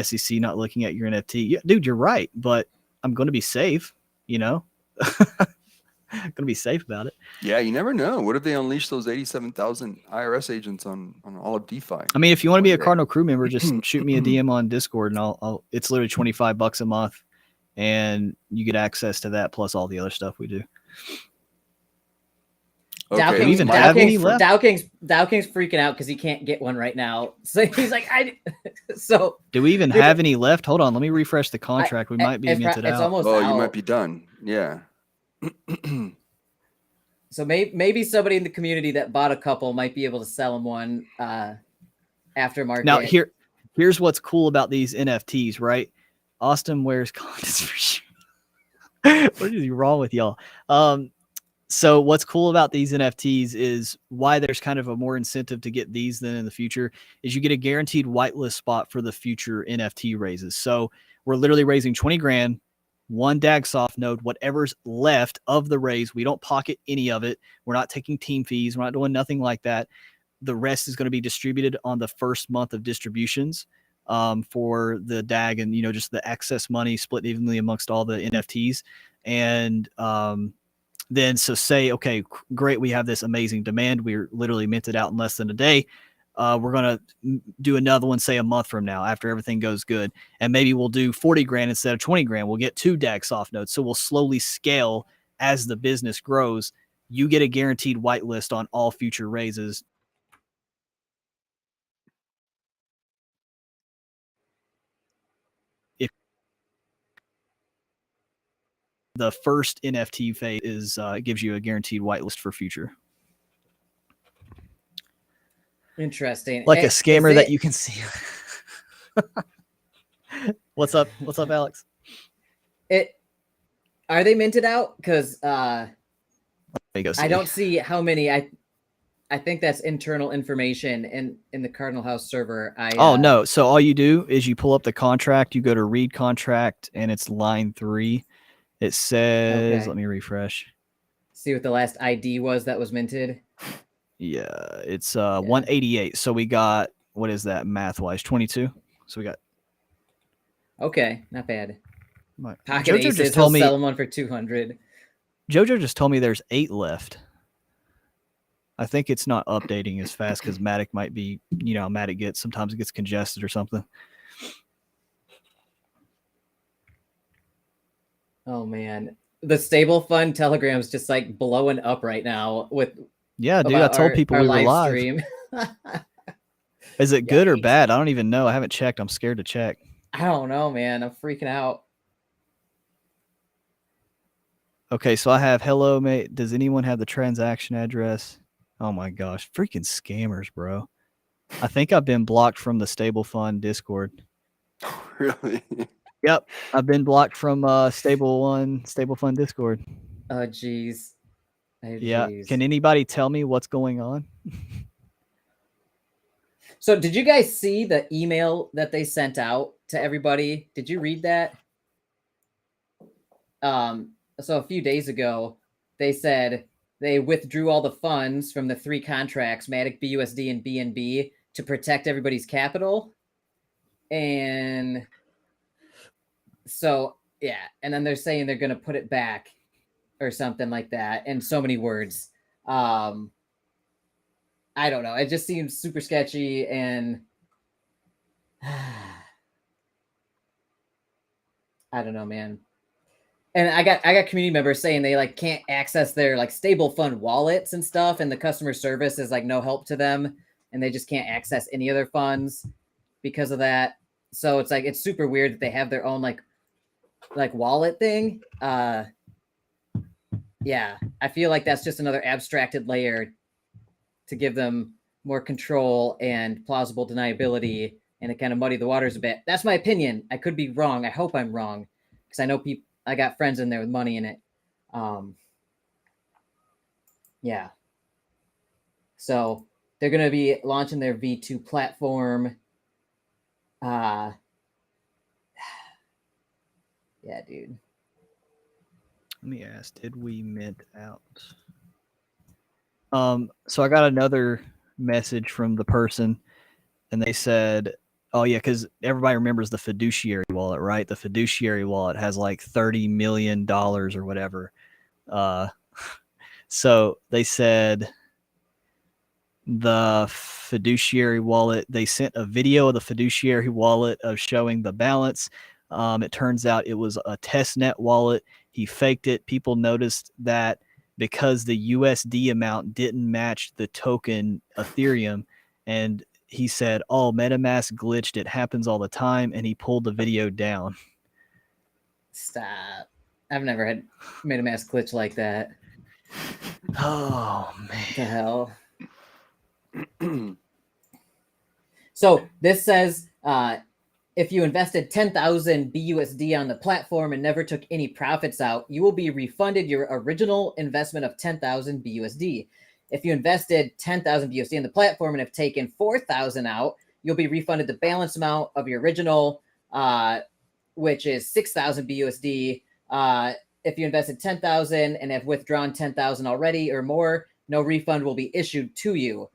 SEC not looking at your NFT. Yeah, dude, you're right, but I'm going to be safe, you know? Gonna be safe about it. Yeah, you never know. What if they unleash those 87,000 IRS agents on all of DeFi? I mean, if you want to be a One day. Cardinal crew member, just shoot me a DM on Discord, and I'll it's literally $25 a month, and you get access to that plus all the other stuff we do. Okay, Do we even my- have any left? Dowking's freaking out because he can't get one right now. So he's like, so Do we even have any left? Hold on, let me refresh the contract. We might be it's minted it's out. almost Oh, out. you might be done. Yeah. So maybe somebody in the community that bought a couple might be able to sell them one aftermarket. Now here's what's cool about these NFTs, right? Austin wears condoms for sure. What is wrong with y'all? So what's cool about these NFTs is why there's kind of a more incentive to get these than in the future is you get a guaranteed whitelist spot for the future NFT raises. So we're literally raising 20 grand, one DAGSoft node, whatever's left of the raise. We don't pocket any of it. We're not taking team fees. We're not doing nothing like that. The rest is going to be distributed on the first month of distributions for the DAG and, just the excess money split evenly amongst all the NFTs. And, then so say, okay, great, we have this amazing demand. We're literally minted out in less than a day. We're going to do another one, say a month from now after everything goes good. And maybe we'll do 40 grand instead of 20 grand. We'll get 2 DAGSoft nodes. So we'll slowly scale as the business grows. You get a guaranteed whitelist on all future raises. If the first NFT phase is gives you a guaranteed whitelist for future. Interesting. Like a Is scammer that it- you can see. What's up? What's up, Alex? Are they minted out? Because There you go, I see. don't see how many. I think that's internal information in the Cardinal House server. Oh no! So all you do is you pull up the contract. You go to read contract, and it's line 3. It says, Okay. let me refresh. See what the last ID was that was minted. Yeah, it's 188. So we got, what is that math wise? 22. So we got. Okay, not bad. My, Pocket Jojo Aces, just told he'll me. sell them one for 200. Jojo just told me there's 8 left. I think it's not updating as fast because Matic might be, Matic gets sometimes it gets congested or something. Oh man, the Stablefund Telegram's just like blowing up right now with. Yeah, dude, I about told our- people our we were live. stream. Is it good or Yikes. bad? I don't even know. I haven't checked. I'm scared to check. I don't know, man. I'm freaking out. Okay, so I have hello, mate. Does anyone have the transaction address? Oh my gosh, freaking scammers, bro. I think I've been blocked from the Stablefund Discord. Really? Yep, I've been blocked from Stablefund Discord. Oh jeez. Oh, Yeah, jeez. can anybody tell me what's going on? So did you guys see the email that they sent out to everybody? Did you read that? So a few days ago, they said they withdrew all the funds from the 3 contracts, Matic, BUSD, and BNB, to protect everybody's capital. And so, yeah. And then they're saying they're going to put it back or something like that in so many words. I don't know. It just seems super sketchy and I don't know, man. And I got community members saying they like can't access their like Stablefund wallets and stuff, and the customer service is like no help to them, and they just can't access any of their funds because of that. So it's like it's super weird that they have their own like wallet thing. Yeah, I feel like that's just another abstracted layer to give them more control and plausible deniability, and it kind of muddy the waters a bit. That's my opinion. I could be wrong. I hope I'm wrong because I know people. I got friends in there with money in it. Yeah. So they're going to be launching their V2 platform. Yeah, dude. Let me ask, did we mint out? So I got another message from the person, and they said, oh yeah, because everybody remembers the fiduciary wallet, right? The fiduciary wallet has like $30 million or whatever So they said the fiduciary wallet, they sent a video of the fiduciary wallet of showing the balance. It turns out it was a testnet wallet. He faked it. People noticed that because the USD amount didn't match the token Ethereum. And he said, oh, MetaMask glitched. It happens all the time. And he pulled the video down. Stop. I've never had MetaMask glitch like that. Oh, man. What the hell? So this says if you invested 10,000 BUSD on the platform and never took any profits out, you will be refunded your original investment of 10,000 BUSD. If you invested 10,000 BUSD in the platform and have taken 4,000 out, you'll be refunded the balance amount of your original, which is 6,000 BUSD. If you invested 10,000 and have withdrawn 10,000 already or more, no refund will be issued to you.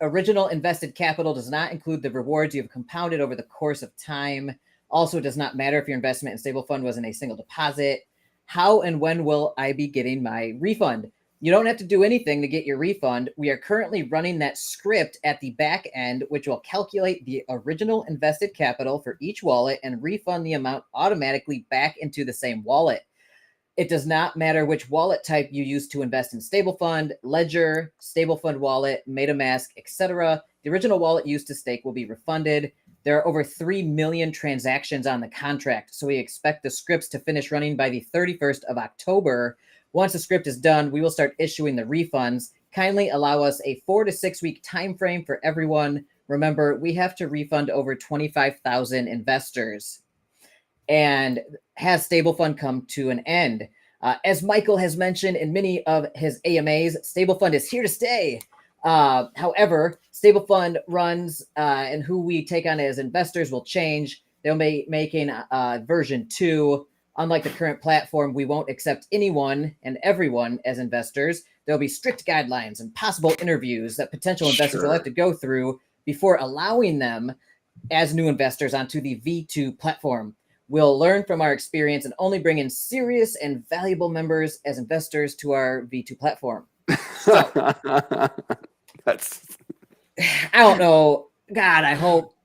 Original invested capital does not include the rewards you have compounded over the course of time. Also, it does not matter if your investment in Stablefund was in a single deposit. How and when will I be getting my refund? You don't have to do anything to get your refund. We are currently running that script at the back end, which will calculate the original invested capital for each wallet and refund the amount automatically back into the same wallet. It does not matter which wallet type you use to invest in Stablefund, Ledger, Stablefund Wallet, MetaMask, etc. The original wallet used to stake will be refunded. There are over 3 million transactions on the contract, so we expect the scripts to finish running by the 31st of October. Once the script is done, we will start issuing the refunds. Kindly allow us a 4 to 6 week time frame for everyone. Remember, we have to refund over 25,000 investors. And has Stablefund come to an end? As Michael has mentioned in many of his AMAs, Stablefund is here to stay. However, Stablefund runs and who we take on as investors will change. They'll be making version 2. Unlike the current platform, we won't accept anyone and everyone as investors. There'll be strict guidelines and possible interviews that potential investors will have to go through before allowing them as new investors onto the V2 platform. We'll learn from our experience and only bring in serious and valuable members as investors to our V2 platform. So, That's I don't know. God, I hope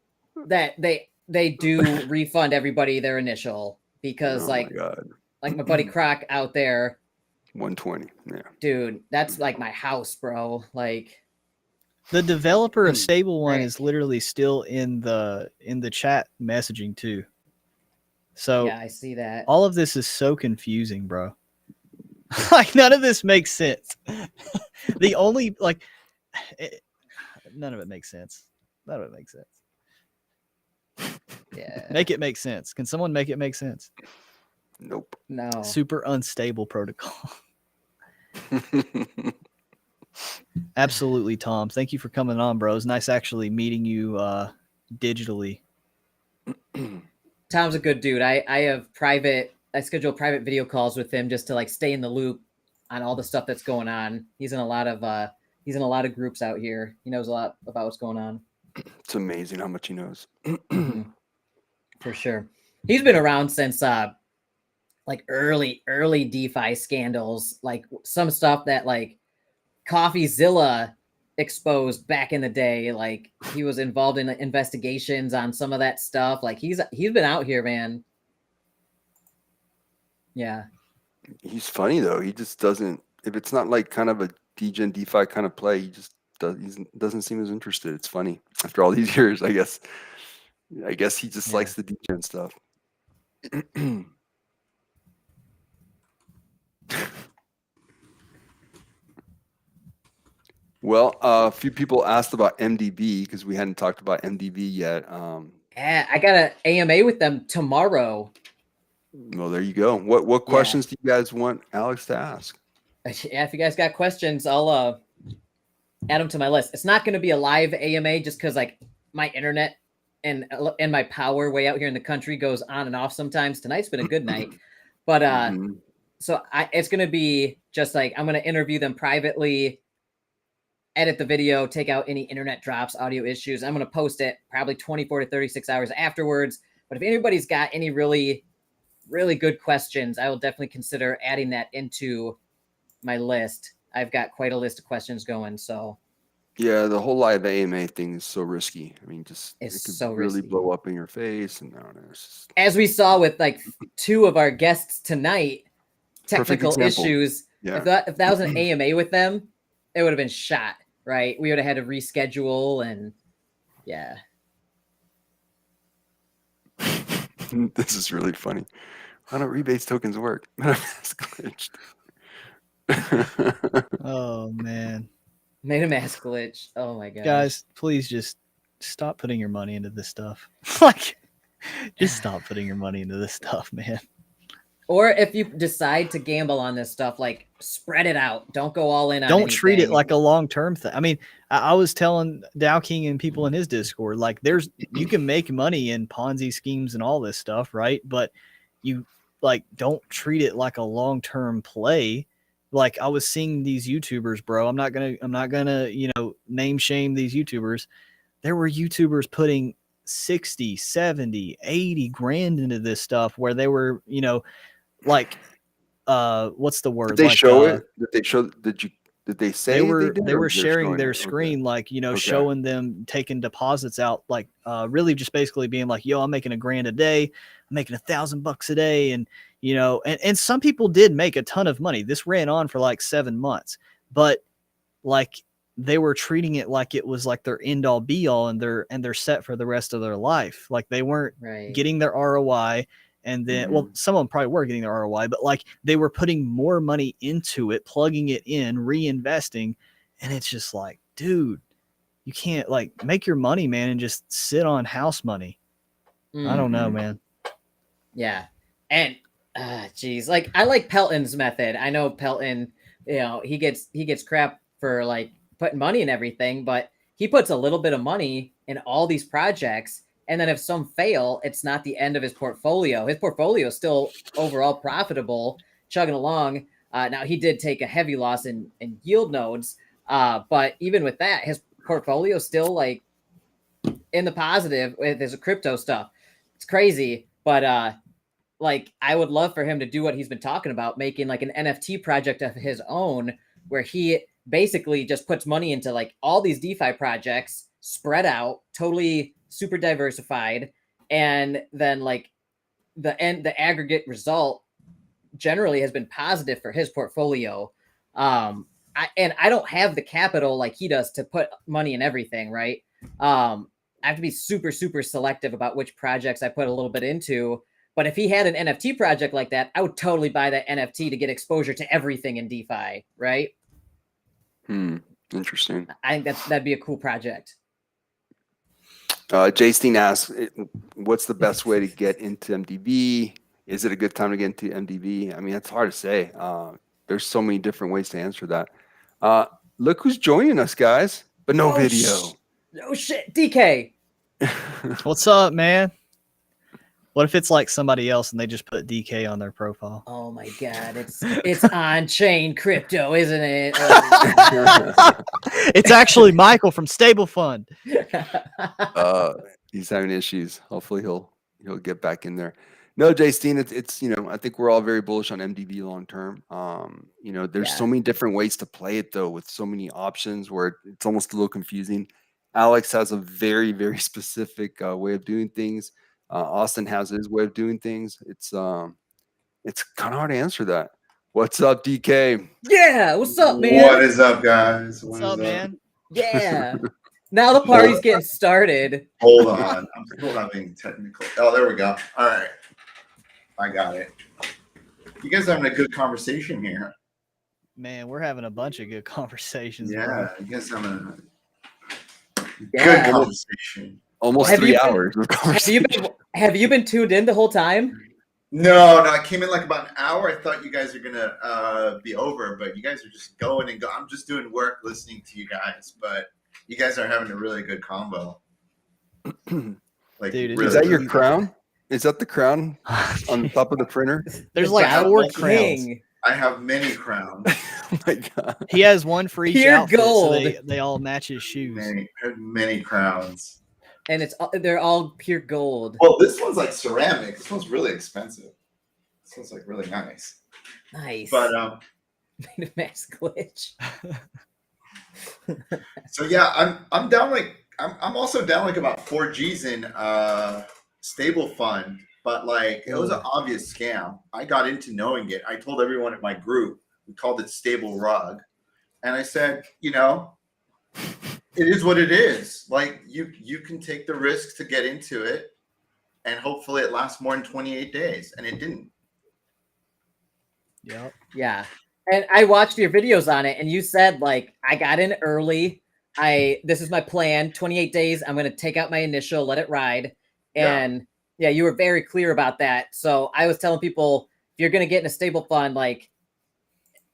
that they do refund everybody their initial because, my buddy Croc out there, 120. Yeah, dude, that's like my house, bro. Like the developer of Stable One Right. is literally still in the chat messaging too. So yeah, I see that. all of this is so confusing, bro. Like none of this makes sense. The only none of it makes sense. None of it makes sense. Yeah. Make it make sense. Can someone make it make sense? nope. No. Super unstable protocol. Absolutely, Tom. Thank you for coming on, bro. It's nice actually meeting you digitally. Tom's a good dude. I schedule private video calls with him just to like stay in the loop on all the stuff that's going on. He's in a lot of groups out here. He knows a lot about what's going on. It's amazing how much he knows. For sure. He's been around since like early DeFi scandals, like some stuff that like CoffeeZilla exposed back in the day. Like he was involved in investigations on some of that stuff. Like he's been out here, man. Yeah. He's funny though. He just doesn't. If it's not like kind of a DGen DeFi kind of play, he just doesn't seem as interested. It's funny after all these years. I guess he just likes the DGen stuff. Well, a few people asked about MDB because we hadn't talked about MDB yet. Yeah, I got an AMA with them tomorrow. Well, there you go. What questions do you guys want Alex to ask? Yeah, if you guys got questions, I'll add them to my list. It's not going to be a live AMA just because like my internet and my power way out here in the country goes on and off sometimes. Tonight's been a good night, but so it's going to be just like I'm going to interview them privately, edit the video, take out any internet drops, audio issues. I'm going to post it probably 24 to 36 hours afterwards. But if anybody's got any really, really good questions, I will definitely consider adding that into my list. I've got quite a list of questions going. So Yeah, the whole live AMA thing is so risky. I mean, just It's it could so really risky. blow up in your face, and I don't know. It's just as we saw with like 2 of our guests tonight, Perfect technical example. issues. Yeah. If that was an AMA with them, it would have been shot, right? We would have had to reschedule and yeah. This is really funny. How do rebates tokens work? It's glitched. Oh man, Made a mask glitch. Oh my god. guys, please just stop putting your money into this stuff. Like, just stop putting your money into this stuff, man. Or if you decide to gamble on this stuff, like spread it out. Don't go all in on Don't treat it anything. like a long-term thing. I mean, I was telling Dow King and people in his Discord, like you can make money in Ponzi schemes and all this stuff, right? But you like don't treat it like a long-term play. Like I was seeing these YouTubers, bro. I'm not gonna, name shame these YouTubers. There were YouTubers putting 60, 70, 80 grand into this stuff where they were, like what's the word? Did they like, show it? Did they show? Did they say they were did, they or were they're sharing showing their it? Okay. screen, like, Okay. showing them taking deposits out, like really just basically being like, yo, I'm making $1,000 a day, I'm making $1,000 a day. And and some people did make a ton of money. This ran on for like 7 months, but like they were treating it like it was like their end all be all, and they're set for the rest of their life. Like they weren't Right. getting their ROI. And then, well, some of them probably were getting their ROI, but like they were putting more money into it, plugging it in, reinvesting. And it's just like, dude, you can't like make your money, man, and just sit on house money. I don't know, man. Yeah. And geez, like I like Pelton's method. I know Pelton, he gets crap for like putting money in everything, but he puts a little bit of money in all these projects. And then if some fail, it's not the end of his portfolio. His portfolio is still overall profitable, chugging along. Now he did take a heavy loss in yield nodes, but even with that, his portfolio is still like in the positive with his crypto stuff. It's crazy, but like I would love for him to do what he's been talking about, making like an NFT project of his own, where he basically just puts money into like all these DeFi projects, spread out, totally super diversified, and then like the aggregate result generally has been positive for his portfolio. I don't have the capital like he does to put money in everything, right? I have to be super, super selective about which projects I put a little bit into. But if he had an NFT project like that, I would totally buy that NFT to get exposure to everything in DeFi, right? Interesting. I think that'd be a cool project. Jason asks, what's the best way to get into MDB? Is it a good time to get into MDB? I mean, it's hard to say. There's so many different ways to answer that. Look who's joining us, guys, but no video. No shit, DK. What's up, man? What if it's like somebody else and they just put DK on their profile? Oh my god, it's on-chain crypto, isn't it? It's actually Michael from Stablefund. He's having issues. Hopefully he'll get back in there. No, Justine, it's I think we're all very bullish on MDB long term. There's so many different ways to play it though, with so many options where it's almost a little confusing. Alex has a very, very specific way of doing things. Austin has his way of doing things. It's kind of hard to answer that. What's up, DK? Yeah, what's up, man? What is up, guys? What's up, man? Yeah. Now the party's getting started. Hold on. I'm still having technical. Oh, there we go. All right. I got it. You guys are having a good conversation here. Man, we're having a bunch of good conversations. Yeah, bro. you guys are having a Yeah. good conversation. Almost Have 3 you been- hours of conversation. Have you been tuned in the whole time? No, I came in like about an hour. I thought you guys are gonna be over, but you guys are just going and go. I'm just doing work, listening to you guys, but you guys are having a really good combo. Like, Dude, really Is that your good. crown? Is that the crown on the top of the printer? There's The like Dial 4 King. crowns. I have many crowns. Oh my god. He has one for each Pure outfit, gold. so they all match his shoes. Many crowns. And they're all pure gold. Well, this one's like ceramic. This one's really expensive. This one's like really nice. Nice. But MetaMask glitch. So yeah, I'm down like I'm also down like about 4Gs in Stablefund, but like it was an obvious scam. I got into knowing it. I told everyone in my group. We called it Stable Rug, and I said, you know, it is what it is. Like you can take the risk to get into it, and hopefully it lasts more than 28 days, and it didn't. Yep. Yeah. And I watched your videos on it, and you said, like, I got in early. This is my plan. 28 days. I'm going to take out my initial, let it ride. And yeah, you were very clear about that. So I was telling people, if you're going to get in a stable fund, like,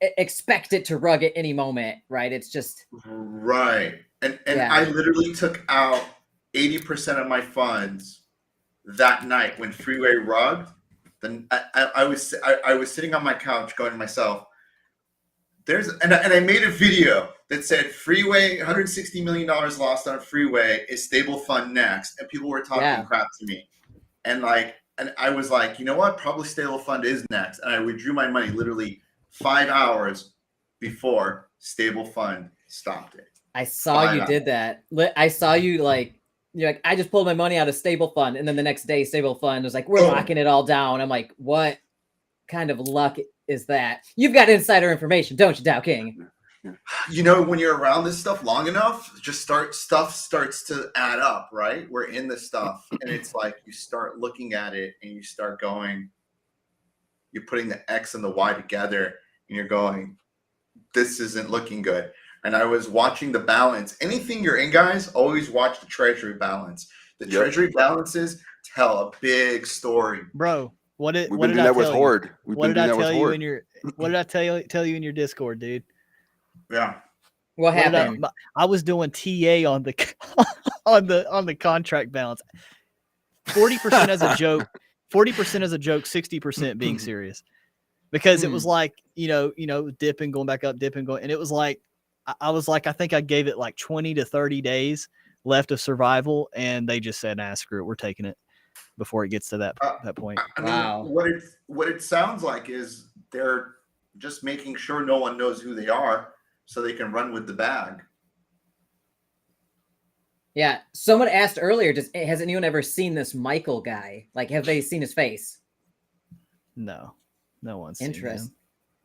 expect it to rug at any moment, right? It's just right. And I literally took out 80% of my funds that night when Freeway rugged. Then I was sitting on my couch going to myself, and I made a video that said Freeway, $160 million lost on Freeway, is stable fund next, and people were talking crap to me, and I was like, you know what, probably stable fund is next, and I withdrew my money literally 5 hours before stable fund stopped it. I saw you did that. I saw you you're like, I just pulled my money out of stable fund, and then the next day stable fund was like, we're locking it all down. I'm like, what kind of luck is that? You've got insider information, don't you, Dow King? You know, when you're around this stuff long enough, stuff starts to add up, right? We're in this stuff, and it's like you start looking at it and you start going, you're putting the X and the Y together, and you're going, this isn't looking good. And I was watching the balance. Anything you're in, guys, always watch the treasury balance. The treasury balances tell a big story. Bro, what did I tell you in your Discord, dude? Yeah. What happened? I was doing TA on the on the contract balance. 40% as a joke, 40% as a joke, 60% being serious. Because it was like, you know, dipping, going back up, dipping, going, and it was like I was like, I think I gave it like 20 to 30 days left of survival, and they just said, nah, screw it, we're taking it before it gets to that point. I mean, what it sounds like is they're just making sure no one knows who they are so they can run with the bag. Yeah. Someone asked earlier, has anyone ever seen this Michael guy? Like, have they seen his face? No one's interesting. Seen him.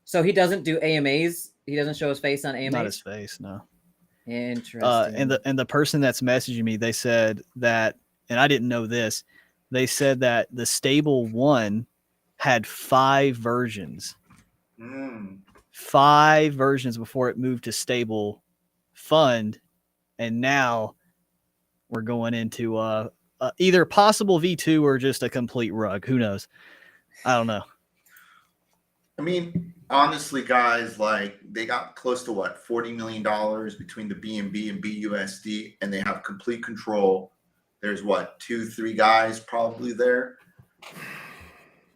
So he doesn't do AMAs? He doesn't show his face on AMAs? Not his face, no. Interesting. And the person that's messaging me, they said that, and I didn't know this, they said that the Stable 1 had 5 versions. 5 versions before it moved to Stable Fund, and now we're going into either possible V2 or just a complete rug. Who knows? I don't know. I mean, honestly, guys, like they got close to what, $40 million between the BNB and BUSD, and they have complete control. There's what, 2-3 guys probably there.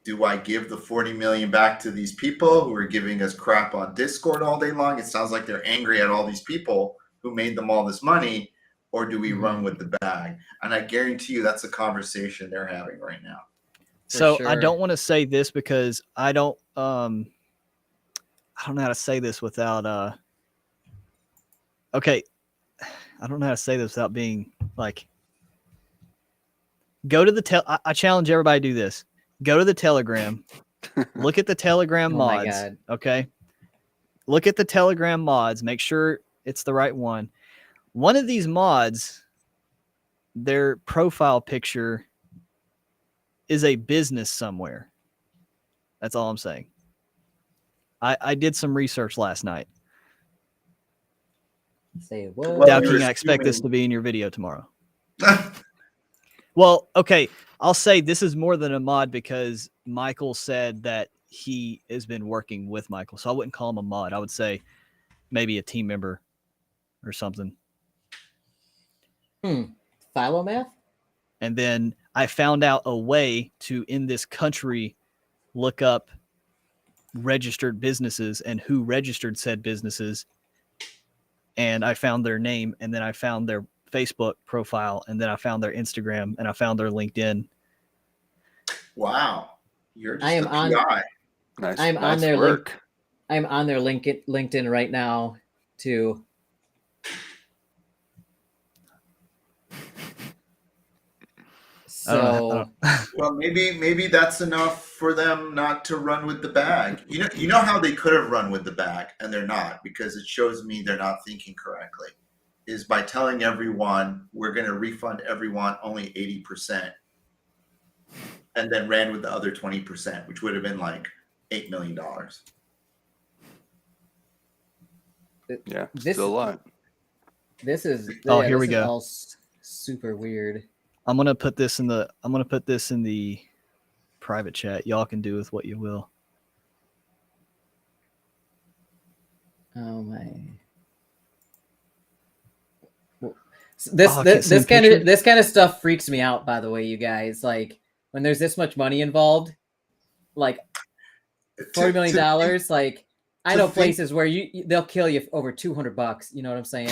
Do I give the 40 million back to these people who are giving us crap on Discord all day long? It sounds like they're angry at all these people who made them all this money, or do we run with the bag? And I guarantee you that's a conversation they're having right now. So sure. I don't want to say this because I don't know how to say this without okay. I don't know how to say this without being like, go to the I challenge everybody to do this. Go to the Telegram, look at the Telegram mods. Okay. Look at the Telegram mods, make sure it's the right one. One of these mods, their profile picture is a business somewhere. That's all I'm saying. I did some research last night. Say what? Dow King, I expect this to be in your video tomorrow. Well, okay. I'll say this is more than a mod because Michael said that he has been working with Michael. So I wouldn't call him a mod. I would say maybe a team member or something. Philomath? And then I found out a way to, in this country, look up registered businesses and who registered said businesses. And I found their name, and then I found their Facebook profile, and then I found their Instagram, and I found their LinkedIn. Wow. You're just I am a PI. I am on their work. I'm on their LinkedIn right now to. So Well, maybe that's enough for them not to run with the bag. You know how they could have run with the bag and they're not, because it shows me they're not thinking correctly. Is by telling everyone we're going to refund everyone only 80%, and then ran with the other 20%, which would have been like $8 million. Yeah, This- still a lot. this is. Oh, yeah, here this we is go. all super weird. I'm gonna put this in the private chat. Y'all can do with what you will. Oh my. This Oh, I can't see this the kind picture. of this kind of stuff freaks me out. By the way, you guys, like when there's this much money involved, like $40 million. Like I know places where they'll kill you for over $200. You know what I'm saying?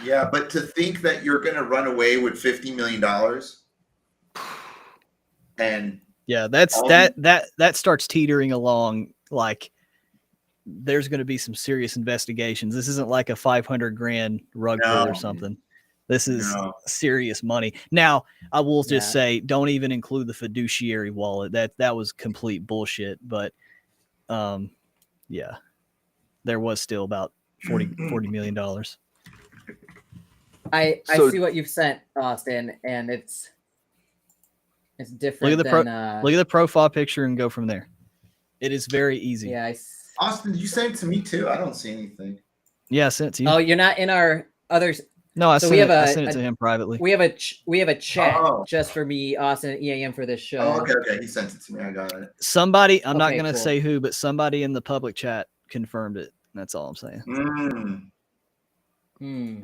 Yeah, but to think that you're going to run away with $50 million and Yeah, that's all that starts teetering along. Like there's going to be some serious investigations. This isn't like a 500 grand rug pull or No. something. This is No. serious money. Now, I will just Yeah. say, don't even include the fiduciary wallet. That was complete bullshit. But, yeah, there was still about $40 million. I So- see what you've sent, Austin, and it's different. Look at the than, look at the profile picture and go from there. It is very easy. Yeah. Austin, did you send it to me too? I don't see anything. Yeah, I sent it to you. Oh, you're not in our others. No, I so sent we have it. I a- sent it to a- him privately. We have a chat Oh. just for me, Austin, and EAM for this show. Oh, okay. He sent it to me. I got it. Somebody, I'm not Okay, going to cool. say who, but somebody in the public chat confirmed it. That's all I'm saying. Hmm.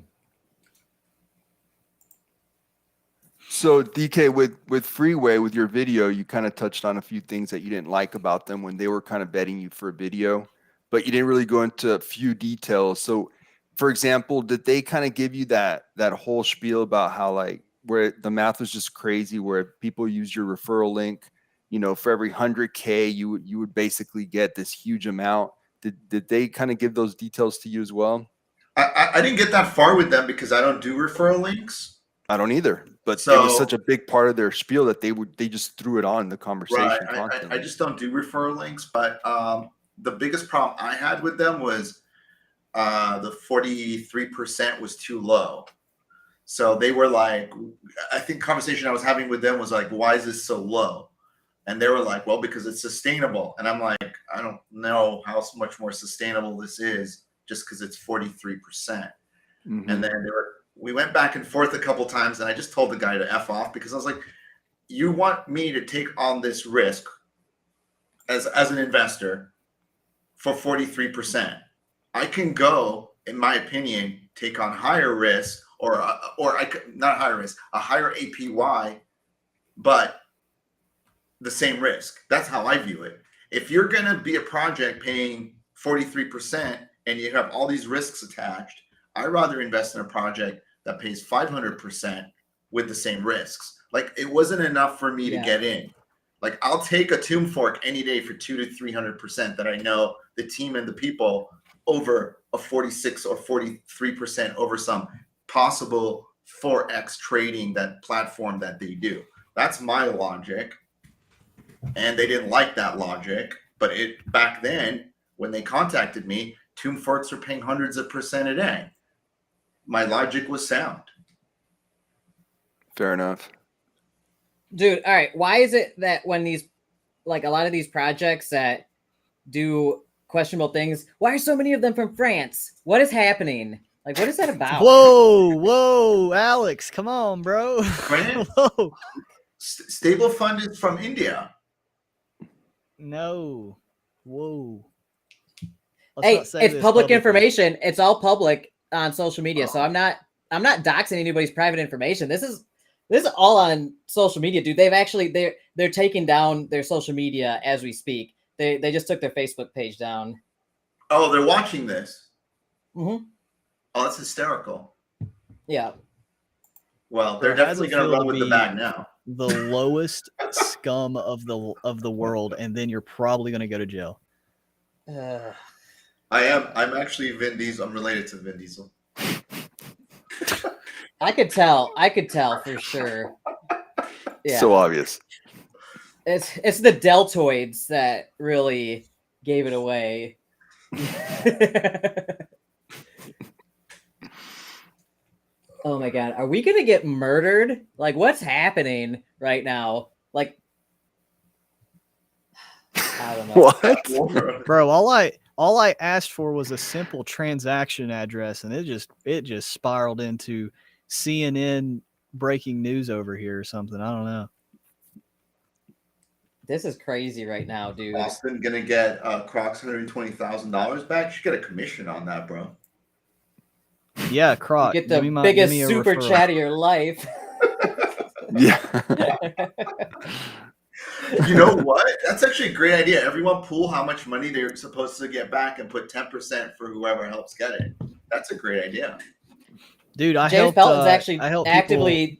So DK, with Freeway, with your video, you kind of touched on a few things that you didn't like about them when they were kind of betting you for a video, but you didn't really go into a few details. So, for example, did they kind of give you that whole spiel about how like where the math was just crazy, where people use your referral link, you know, for every 100K, you would basically get this huge amount. Did they kind of give those details to you as well? I didn't get that far with them because I don't do referral links. I don't either, but it So- was such a big part of their spiel that they just threw it on in the conversation Right. constantly. I just don't do referral links, but the biggest problem I had with them was the 43% was too low. So they were like, I think conversation I was having with them was like, why is this so low? And they were like, well, because it's sustainable. And I'm like, I don't know how much more sustainable this is just because it's 43%. Mhm. And then we went back and forth a couple times, and I just told the guy to F off because I was like, you want me to take on this risk as an investor for 43%. I can go, in my opinion, take on higher risk or I could not higher risk, a higher APY, but the same risk. That's how I view it. If you're going to be a project paying 43% and you have all these risks attached, I'd rather invest in a project that pays 500% with the same risks. Like it wasn't enough for me to get in. Like I'll take a tomb fork any day for 200 to 300% that I know the team and the people over a 46 or 43% over some possible 4x trading that platform that they do. That's my logic. And they didn't like that logic, but back then when they contacted me, tomb forks are paying hundreds of percent a day. My logic was sound. Fair enough. Dude, all right. Why is it that when these, like a lot of these projects that do questionable things, why are so many of them from France? What is happening? Like, what is that about? Whoa, Alex, come on, bro. France? Whoa. Stablefund is from India. No. Whoa. Let's Hey, not say it's this public publicly. information. It's all public on social media. So I'm not doxing anybody's private information. This is all on social media, dude. They're taking down their social media as we speak. They just took their Facebook page down. Oh, they're watching this. Mm-hmm. Oh, that's hysterical. Yeah. Well, they're Bro, how's definitely it going to feel run to with the be bag now. The lowest scum of the world, and then you're probably going to go to jail. I'm actually Vin Diesel. I'm related to Vin Diesel. I could tell for sure. Yeah. So obvious. It's the deltoids that really gave it away. Oh my god, are we gonna get murdered? Like, what's happening right now? Like, I don't know. What? Bro, all I asked for was a simple transaction address, and it just spiraled into CNN breaking news over here or something. I don't know. This is crazy right now, dude. Austin gonna get Crocs $120,000 back. You should get a commission on that, bro. Yeah, Croc. You get the biggest super chat of your life. Yeah. You know what? That's actually a great idea. Everyone pool how much money they're supposed to get back and put 10% for whoever helps get it. That's a great idea. Dude, James Pelton's actually I help actively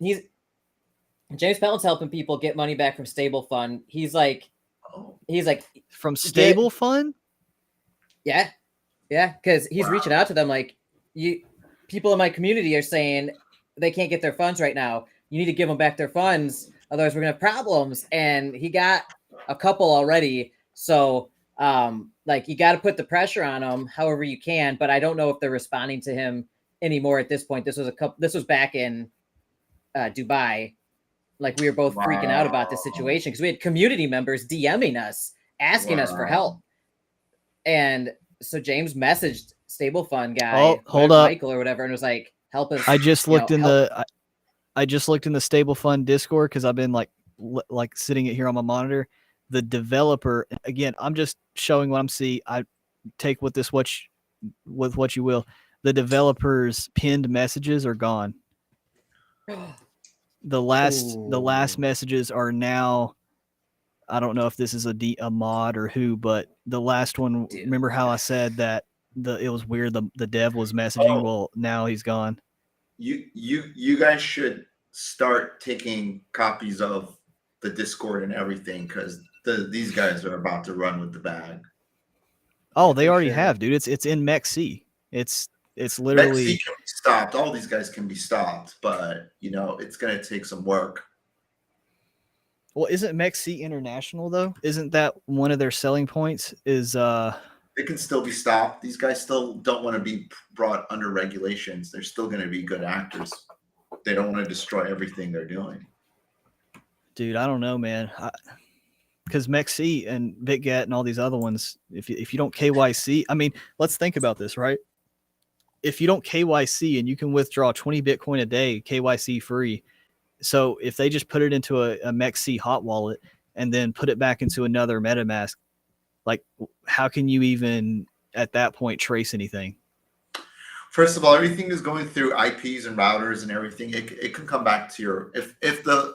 James Pelton's helping people get money back from Stablefund. He's like from Stablefund. Yeah, because he's reaching out to them like, people in my community are saying they can't get their funds right now. You need to give them back their funds, otherwise we're gonna have problems. And he got a couple already, so like, you got to put the pressure on them however you can. But I don't know if they're responding to him anymore at this point. This was back in Dubai. Like, we were both freaking out about this situation because we had community members DMing us asking us for help. And so James messaged Stablefund guy, hold up, Michael or whatever, and was like, "Help us." I just looked in the Stablefund Discord because I've been like sitting it here on my monitor. The developer, again, I'm just showing what I'm seeing. I take with what you will. The developer's pinned messages are gone. The last messages are now. I don't know if this is a mod or who, but the last one. Dude. Remember how I said that it was weird. The dev was messaging. Well, now he's gone. You guys should start taking copies of the Discord and everything, because these guys are about to run with the bag. Oh, they already have, dude. It's in MEXC. It's literally MEXC can be stopped. All these guys can be stopped, but it's gonna take some work. Well, isn't MEXC international though? Isn't that one of their selling points? Is They can still be stopped. These guys still don't want to be brought under regulations. They're still going to be good actors. They don't want to destroy everything they're doing. Dude, I don't know, man. Because MEXC and BitGet and all these other ones, if you don't KYC, I mean, let's think about this, right? If you don't KYC and you can withdraw 20 Bitcoin a day, KYC free. So if they just put it into a MEXC hot wallet and then put it back into another MetaMask, like, how can you even at that point trace anything? First of all, everything is going through IPs and routers and everything. It can come back to your, if the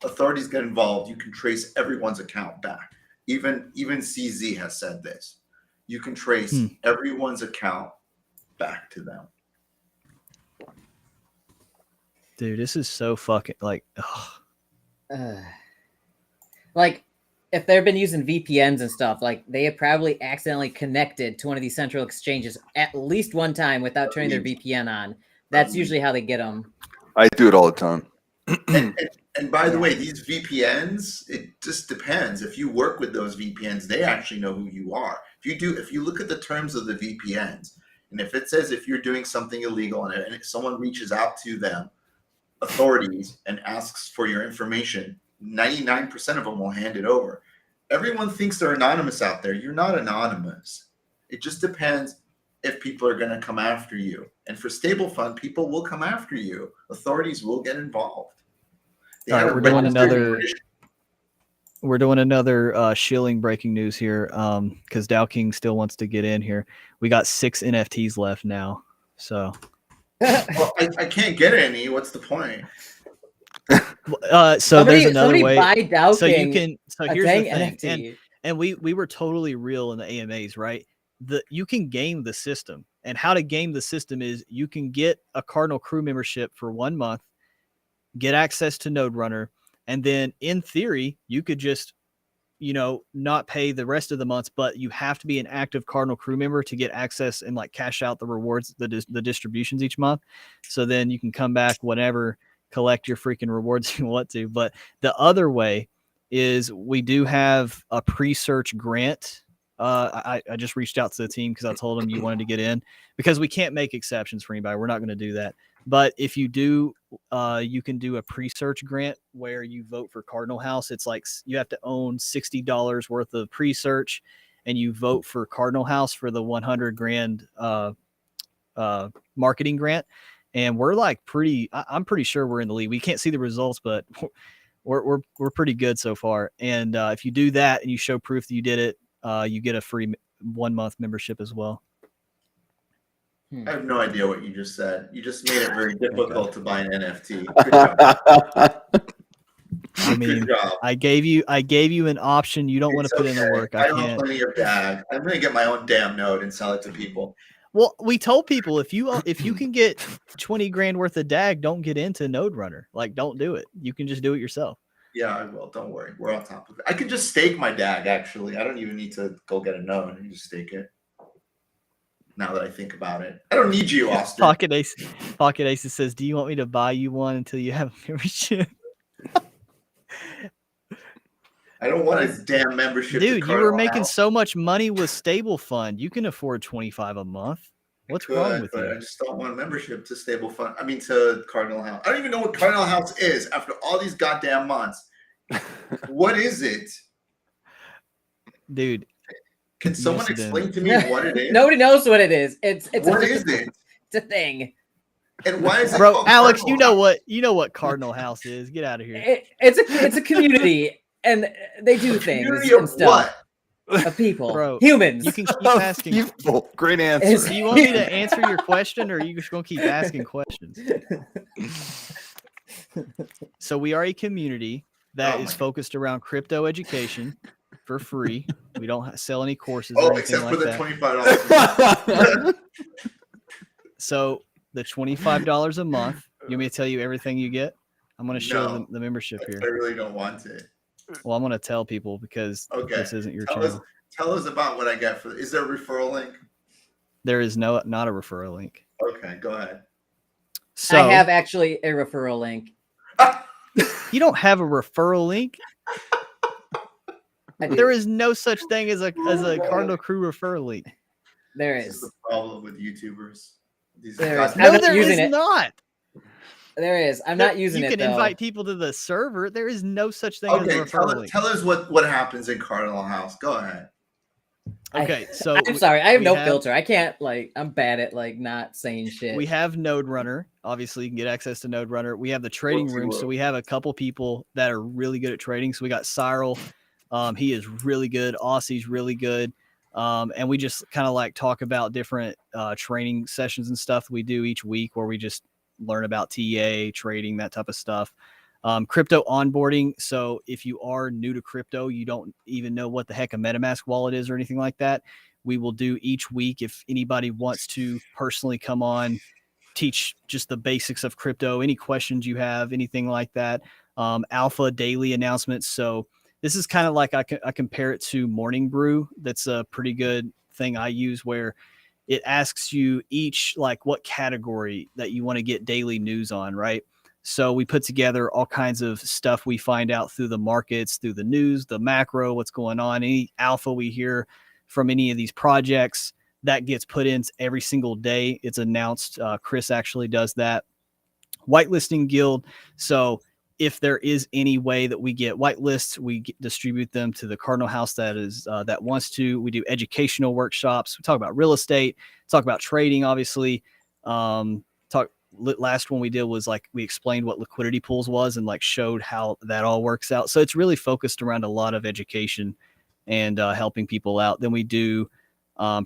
authorities get involved, you can trace everyone's account back. Even CZ has said this. You can trace everyone's account back to them. Dude, this is so fucking like, like, if they've been using VPNs and stuff, like, they have probably accidentally connected to one of these central exchanges at least one time without turning their VPN on. That's usually how they get them. I do it all the time. And by the way, these VPNs, it just depends. If you work with those VPNs, they actually know who you are. If you look at the terms of the VPNs, and if it says if you're doing something illegal and if someone reaches out to them, authorities, and asks for your information, 99% of them will hand it over. Everyone thinks they're anonymous out there. You're not anonymous. It just depends if people are going to come after you. And for Stablefund, people will come after you. Authorities will get involved. All right, we're doing another shilling breaking news here because Dow King still wants to get in here. We got 6 NFTs left now. So well, I can't get any. What's the point? So there's another way. Buy Dow so King you can. So here's the thing, NFT. and we were totally real in the AMAs, right? You can game the system, and how to game the system is you can get a Cardinal Crew membership for 1 month, get access to Node Runner, and then in theory you could just not pay the rest of the months, but you have to be an active Cardinal crew member to get access and like cash out the rewards, the distributions each month. So then you can come back whenever, collect your freaking rewards if you want to. But the other way is we do have a pre-search grant. I just reached out to the team because I told them you wanted to get in, because we can't make exceptions for anybody. We're not going to do that. But if you do, you can do a pre-search grant where you vote for Cardinal House. It's like you have to own $60 worth of pre-search, and you vote for Cardinal House for the 100 grand marketing grant. And we're like I'm pretty sure we're in the lead. We can't see the results, but we're pretty good so far. And if you do that and you show proof that you did it, you get a free 1 month membership as well. I have no idea what you just said. You just made it very difficult to buy an NFT. I mean, Good job. I gave you an option. You don't want to put in the work. I I own can't. plenty of DAG. I'm gonna get my own damn node and sell it to people. Well, we told people if you can get 20 grand worth of DAG, don't get into Node Runner. Like, don't do it. You can just do it yourself. Yeah, I will. Don't worry. We're on top of it. I could just stake my DAG, actually. I don't even need to go get a node. I can just stake it. Now that I think about it, I don't need you, Austin. Pocket Ace says, "Do you want me to buy you one until you have a membership?" I don't want a damn membership. Dude, you were making so much money with Stablefund. You can afford $25 a month. What's wrong with you? I just don't want a membership to Stablefund. I mean, to Cardinal House. I don't even know what Cardinal House is after all these goddamn months. What is it? Dude. Can someone explain to me what it is? Nobody knows what it is. It's what is it? It's a thing. And why is it Bro, called Alex, Cardinal you know what Cardinal House is. Get out of here. It's a community, and they do things Community of and stuff. what? Of people, Bro, humans. You can keep asking. People. Great answer. Do you want me to answer your question, or are you just going to keep asking questions? So we are a community that is focused around crypto education for free. We don't sell any courses or anything except like for the that. $25. So the $25 a month, you want me to tell you everything you get? I'm going to show No. the membership here. I really don't want it. Well, I'm going to tell people because this isn't your channel. Tell us about what I get for. Is there a referral link? There is not a referral link. Okay, go ahead. So I have actually a referral link. You don't have a referral link? I do. There is no such thing as a Cardinal Crew referral link. There This is is. the problem with YouTubers. These There guys- is. I'm No, not there using is it. not. There is. I'm not using you it. can though. invite people to the server. There is no such thing as a Okay, referral link. tell us what happens in Cardinal House. Go ahead. Okay, so I'm sorry. I have we no filter. I can't I'm bad at not saying shit. We have Node Runner. Obviously, you can get access to Node Runner. We have the trading room, so we have a couple people that are really good at trading. So we got Cyril. He is really good. Aussie's really good. And we just kind of talk about different training sessions and stuff we do each week where we just learn about TA, trading, that type of stuff. Crypto onboarding. So if you are new to crypto, you don't even know what the heck a MetaMask wallet is or anything like that, we will do each week. If anybody wants to personally come on, teach just the basics of crypto, any questions you have, anything like that. Alpha daily announcements. So this is kind of like I compare it to Morning Brew. That's a pretty good thing I use where it asks you each what category that you want to get daily news on, right? So we put together all kinds of stuff we find out through the markets, through the news, the macro, what's going on, any alpha we hear from any of these projects that gets put in every single day. It's announced. Chris actually does that. Whitelisting guild. So if there is any way that we get whitelists, we distribute them to the Cardinal House that wants to. We do educational workshops. We talk about real estate, talk about trading, obviously. Last one we did was we explained what liquidity pools was and showed how that all works out. So it's really focused around a lot of education and helping people out. Then we do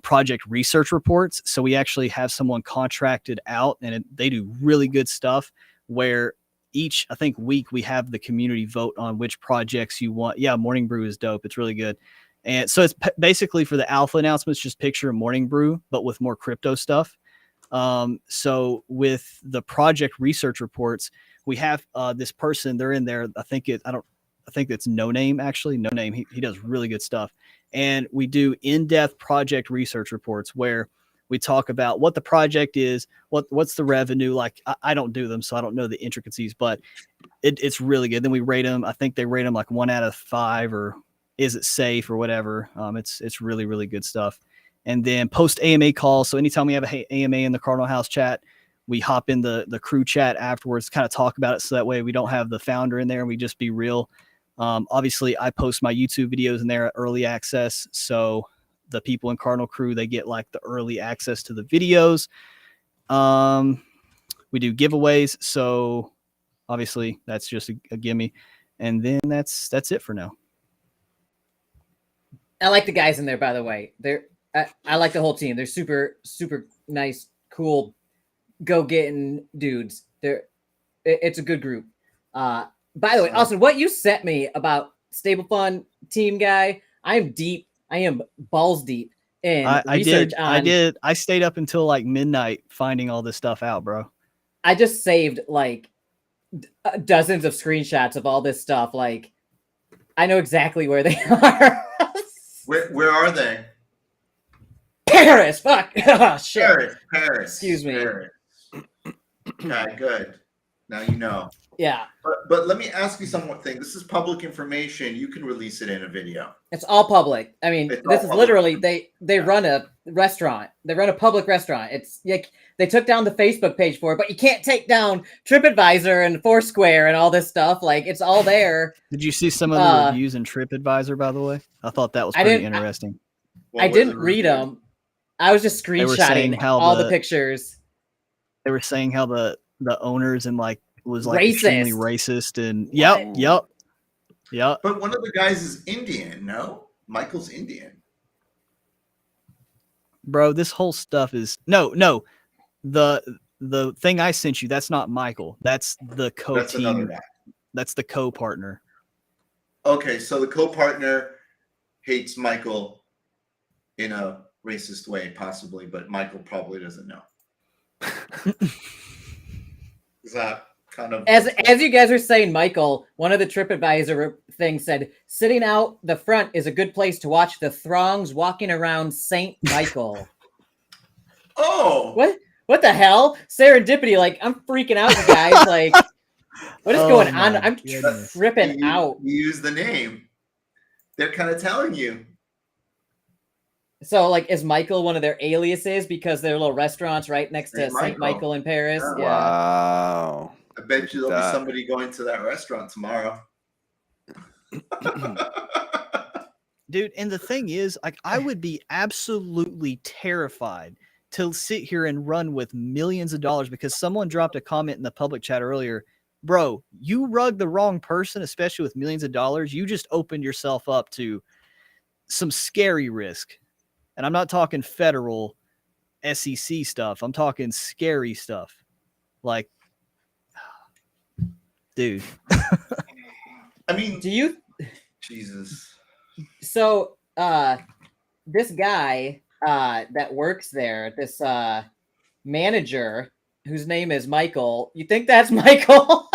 project research reports. So we actually have someone contracted out and they do really good stuff where each, I think, week we have the community vote on which projects you want. Yeah, Morning Brew is dope. It's really good. And so it's basically for the alpha announcements, just picture Morning Brew, but with more crypto stuff. So with the project research reports, we have this person, they're in there. I think I think it's No Name, actually. No Name. He does really good stuff. And we do in-depth project research reports where we talk about what the project is, what's the revenue. Like, I don't do them, so I don't know the intricacies, but it's really good. Then we rate them. I think they rate them like 1 out of 5, or is it safe or whatever. It's really, really good stuff. And then post AMA calls. So anytime we have a AMA in the Cardinal House chat, we hop in the crew chat afterwards, kind of talk about it. So that way we don't have the founder in there and we just be real. Obviously I post my YouTube videos in there at early access. So the people in Cardinal crew, they get like the early access to the videos. We do giveaways. So obviously that's just a gimme. And then that's it for now. I like the guys in there, by the way. I like the whole team. They're super, super nice, cool, go-getting dudes. It's a good group. By the way, Austin, what you sent me about Stablefund team guy, I am balls deep in research on. I stayed up until like midnight finding all this stuff out, bro. I just saved like dozens of screenshots of all this stuff. Like, I know exactly where they are. Where are they? Paris, fuck. Oh, shit. Paris. Excuse me. Paris. Okay, good. Now you know. Yeah. But let me ask you something. This is public information. You can release it in a video. It's all public. I mean, this is literally they run a restaurant. They run a public restaurant. It's like they took down the Facebook page for it, but you can't take down TripAdvisor and Foursquare and all this stuff. Like, it's all there. Did you see some of the reviews in TripAdvisor, by the way? I thought that was pretty interesting. I didn't read them. I was just screenshotting all the pictures. They were saying how the owners and like was like racist. Extremely racist, and yep. But one of the guys is Indian, no? Michael's Indian. Bro, this whole stuff is no. The thing I sent you, that's not Michael. That's the co-team. That's the co-partner. Okay, so the co-partner hates Michael in a racist way, possibly, but Michael probably doesn't know. Is that kind of as you guys are saying, Michael? One of the TripAdvisor things said, "Sitting out the front is a good place to watch the throngs walking around St. Michael." Oh, what the hell? Serendipity! Like, I'm freaking out, you guys. Like, what is going on? I'm tripping out. You use the name. They're kind of telling you. So, like, is Michael one of their aliases because their little restaurant's right next to St. Michael in Paris? Yeah. Yeah. Wow. I bet you there'll be somebody going to that restaurant tomorrow. Dude, and the thing is, like, I would be absolutely terrified to sit here and run with millions of dollars because someone dropped a comment in the public chat earlier. Bro, you rug the wrong person, especially with millions of dollars. You just opened yourself up to some scary risk. And I'm not talking federal SEC stuff. I'm talking scary stuff. Like, dude. I mean, Do you? Jesus. So, this guy that works there, this manager whose name is Michael. You think that's Michael?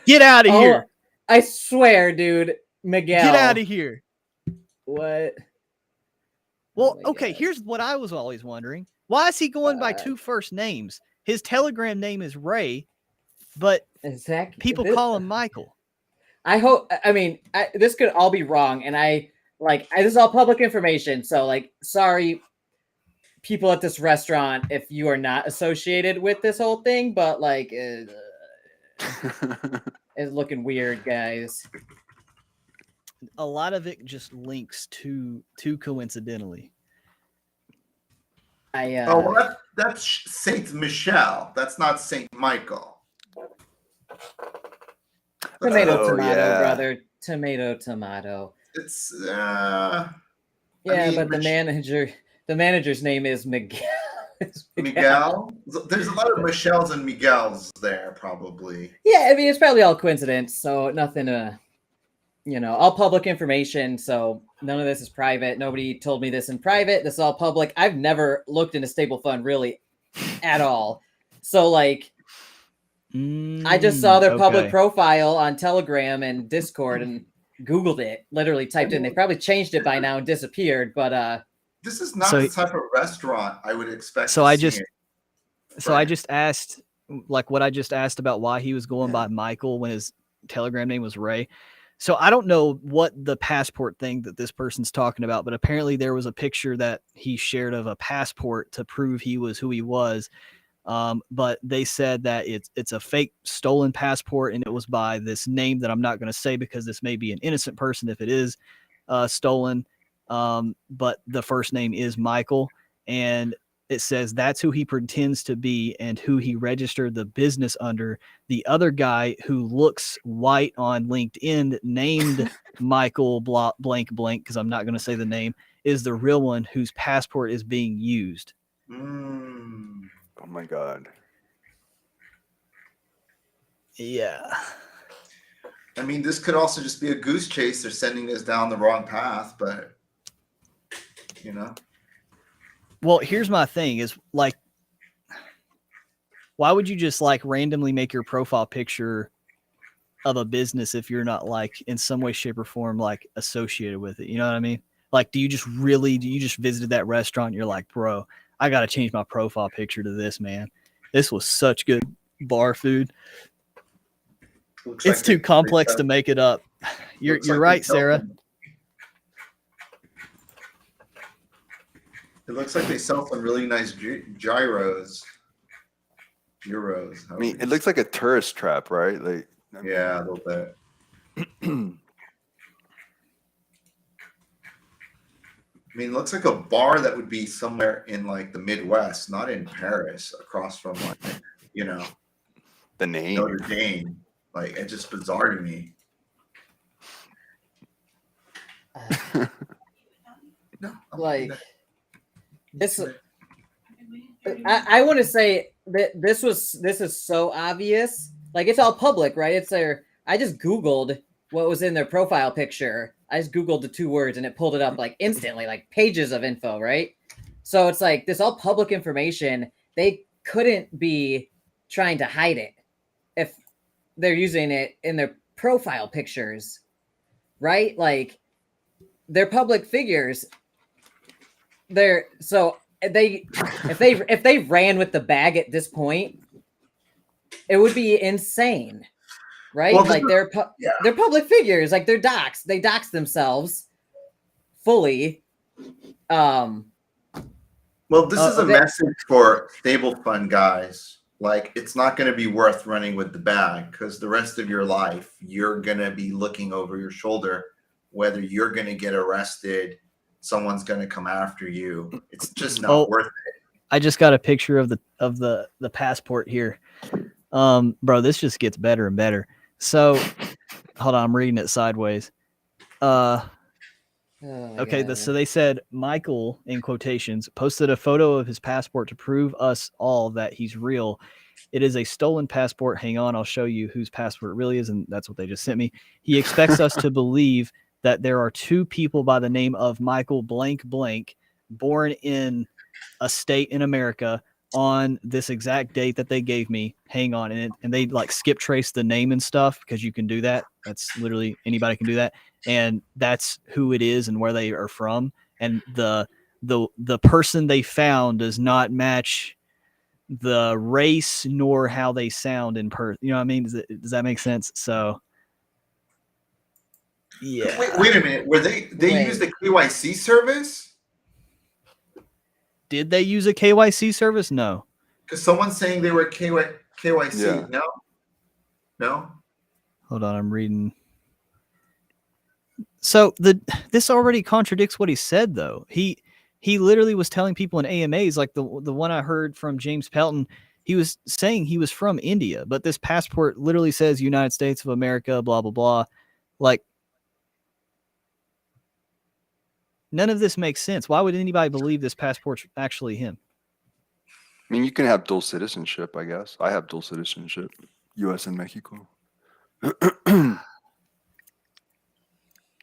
Get out of here! I swear, dude, Miguel. Get out of here! What? Well, okay, here's what I was always wondering. Why is he going by 2 first names? His Telegram name is Ray, but people call him Michael. I hope, I mean, this could all be wrong, and this is all public information, so, like, sorry, people at this restaurant, if you are not associated with this whole thing, but, like, it's looking weird, guys. A lot of it just links too coincidentally. Well, that's Saint Michel. That's not Saint Michael. Tomato, brother. Tomato. It's but the manager's name is Miguel. Miguel. There's a lot of Michelles and Miguels there, probably. Yeah, I mean, it's probably all coincidence, so nothing all public information, so none of this is private. Nobody told me this in private. This is all public. I've never looked into Stablefund really at all. So, like, I just saw their public okay. profile on Telegram and Discord and Googled it. Literally typed in. They probably changed it by now and disappeared. But This is not So- the type of restaurant I would expect. So to I see just- it. So I Right. just asked, like what I just asked about why he was going by Michael when his Telegram name was Ray. So I don't know what the passport thing that this person's talking about, but apparently there was a picture that he shared of a passport to prove he was who he was. But they said that it's a fake stolen passport and it was by this name that I'm not going to say because this may be an innocent person if it is stolen. But the first name is Michael, and it says that's who he pretends to be and who he registered the business under. The other guy who looks white on LinkedIn named Michael blank blank, because I'm not going to say the name, is the real one whose passport is being used. Mm. Oh my God. Yeah. I mean, this could also just be a goose chase. They're sending us down the wrong path, but you know. Well, here's my thing is like, why would you just like randomly make your profile picture of a business if you're not like in some way, shape, or form like associated with it? You know what I mean? Like, do you just visited that restaurant and you're like, bro, I got to change my profile picture to this, man. This was such good bar food. Looks It's like too they- complex to make it up. You're looks like they right, sell Sarah. them. It looks like they sell some really nice gyros. Euros. I mean, it looks like a tourist trap, right? Like, I mean, Yeah, a little bit. I mean, it looks like a bar that would be somewhere in like the Midwest, not in Paris, across from like, you know, the name. Notre Dame. Like, it's just bizarre to me. No, I'm like not- this, I want to say that this is so obvious. Like, it's all public, right? It's their. I just Googled what was in their profile picture. I just Googled the 2 words and it pulled it up like instantly, like pages of info, right? So it's like this all public information. They couldn't be trying to hide it if they're using it in their profile pictures, right? Like, they're public figures. They're so they if they ran with the bag at this point, it would be insane, right? Well, Like they're public figures, like they're doxed. They dox themselves fully. Well, this is a they- message for Stablefund guys. Like, it's not going to be worth running with the bag because the rest of your life, you're going to be looking over your shoulder, whether you're going to get arrested, someone's going to come after you. It's just not worth it. I just got a picture of the passport here. Bro, this just gets better and better. So hold on, I'm reading it sideways. Okay, so they said Michael, in quotations, posted a photo of his passport to prove us all that he's real. It is a stolen passport. Hang on, I'll show you whose passport it really is, and that's what they just sent me. He expects us to believe that there are 2 people by the name of Michael blank blank born in a state in America on this exact date that they gave me. Hang on, and they like skip trace the name and stuff because you can do that. That's literally anybody can do that, and that's who it is and where they are from. And the person they found does not match the race nor how they sound in person. You know what I mean? Does that make sense? So yeah. Wait a minute. Were they used the KYC service? Did they use a KYC service? No. Because someone's saying they were KYC. Yeah. No. Hold on, I'm reading. So this already contradicts what he said, though. He literally was telling people in AMAs, like the one I heard from James Pelton, he was saying he was from India, but this passport literally says United States of America, blah, blah, blah. Like, none of this makes sense. Why would anybody believe this passport's actually him? I mean, you can have dual citizenship, I guess. I have dual citizenship, U.S. and Mexico.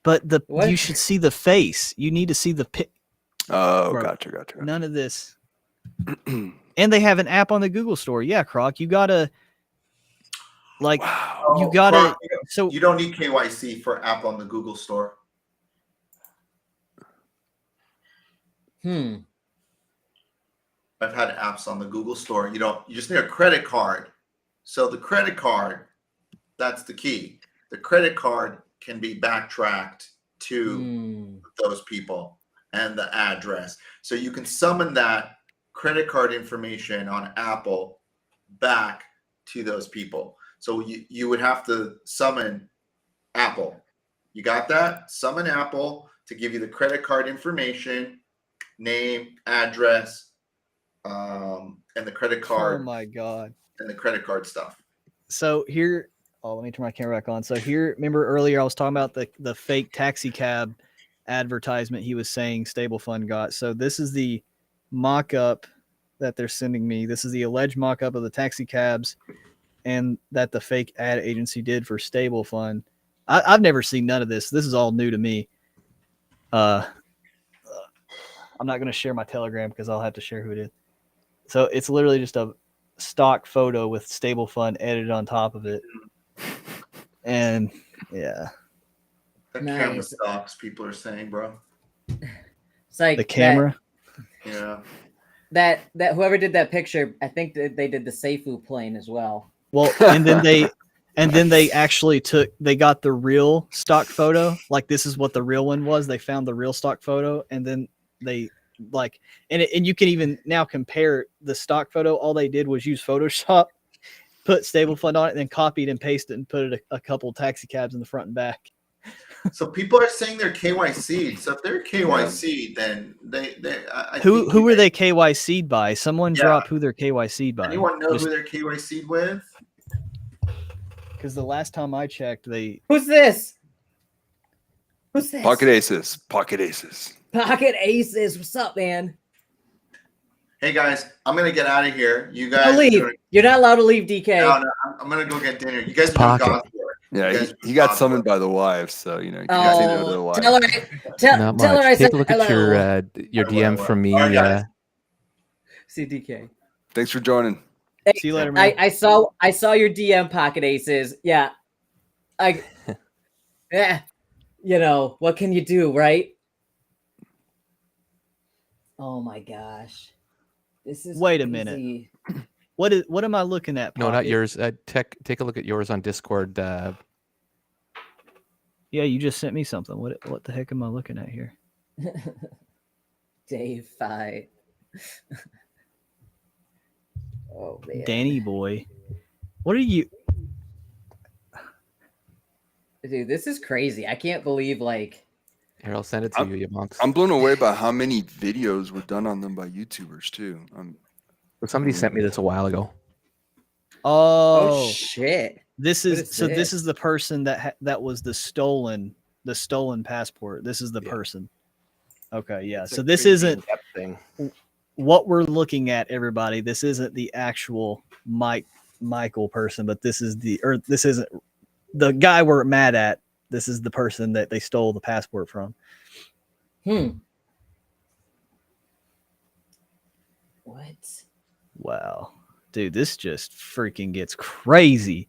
But What? you should see the face. You need to see the pic. Oh, Bro, gotcha. None of this. And they have an app on the Google store. Yeah, Croc, you gotta Like Wow. you gotta. Carl, So you don't need KYC for Apple on the Google Store. I've had apps on the Google Store. You just need a credit card. So the credit card, that's the key. The credit card can be backtracked to those people and the address. So you can summon that credit card information on Apple back to those people. So you would have to summon Apple. You got that? Summon Apple to give you the credit card information, name, address, and the credit card. oh my god. And the credit card stuff. So here, let me turn my camera back on. So here, remember earlier I was talking about the fake taxi cab advertisement he was saying Stablefund got. So this is the mock-up that they're sending me. This is the alleged mock-up of the taxi cabs and that the fake ad agency did for Stablefund. I've never seen none of this. This is all new to me. I'm not going to share my Telegram because I'll have to share who it is. So it's literally just a stock photo with Stablefund edited on top of it. And yeah. The Nice. camera stocks, people are saying, bro. It's like The camera. Yeah. That whoever did that picture, I think that they did the Seifu plane as well. Well, and then they actually they got the real stock photo. Like this is what the real one was. They found the real stock photo and then they and you can even now compare the stock photo. All they did was use Photoshop, put Stablefund on it, and then copied and pasted and put it a couple taxi cabs in the front and back. So people are saying they're KYC'd. So if they're KYC'd, then I Who think were they KYC'd by? Someone drop who they're KYC'd by. Anyone know who they're KYC'd with? Because the last time I checked, Who's this? Who's this? Pocket Aces. Pocket Aces. Pocket Aces. What's up, man? Hey guys, I'm gonna get out of here. You guys, Don't leave. You're not allowed to leave, DK. No, I'm gonna go get dinner. You guys are doing God's work. Yeah, he got summoned by the wives, so you know. You can say no to the wives. Tell her, Not tell much. her I Take said a look hello. at your DM from me. All right, guys. See DK. Thanks for joining. see you later, man. I saw your DM, Pocket Aces. Yeah, yeah. You know what can you do, right? Oh my gosh, this is. Wait a crazy. minute. What am I looking at? No, not Pocket? yours. Take a look at yours on Discord. Yeah, you just sent me something. What the heck am I looking at here? DEFI. Oh man, Danny boy. What are you? dude, this is crazy. I can't believe Here, I'll send it to you, Yabonks. I'm blown away by how many videos were done on them by YouTubers too. Somebody sent me this a while ago. Oh, shit. this What is is so. This this? is the person that was the stolen passport. This is the Yeah. person. Okay, yeah. It's So a this crazy isn't in-depth thing. what we're looking at, everybody. This isn't the actual Michael person, but this isn't the guy we're mad at. This is the person that they stole the passport from. What? Wow, dude, this just freaking gets crazy.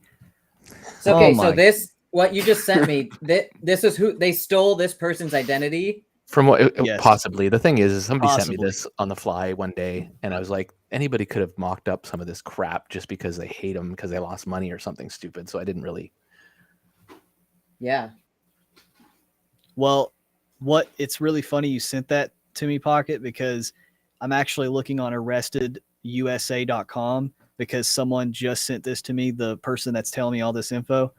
So, okay, Oh so my- this what you just sent me. This is who they stole this person's identity. From what Yes. possibly the thing is somebody sent me Possibly. this on the fly one day, and I was like, anybody could have mocked up some of this crap just because they hate them because they lost money or something stupid. So I didn't really. Yeah. Well, it's really funny you sent that to me, Pocket, because I'm actually looking on arrestusa.com because someone just sent this to me, the person that's telling me all this info.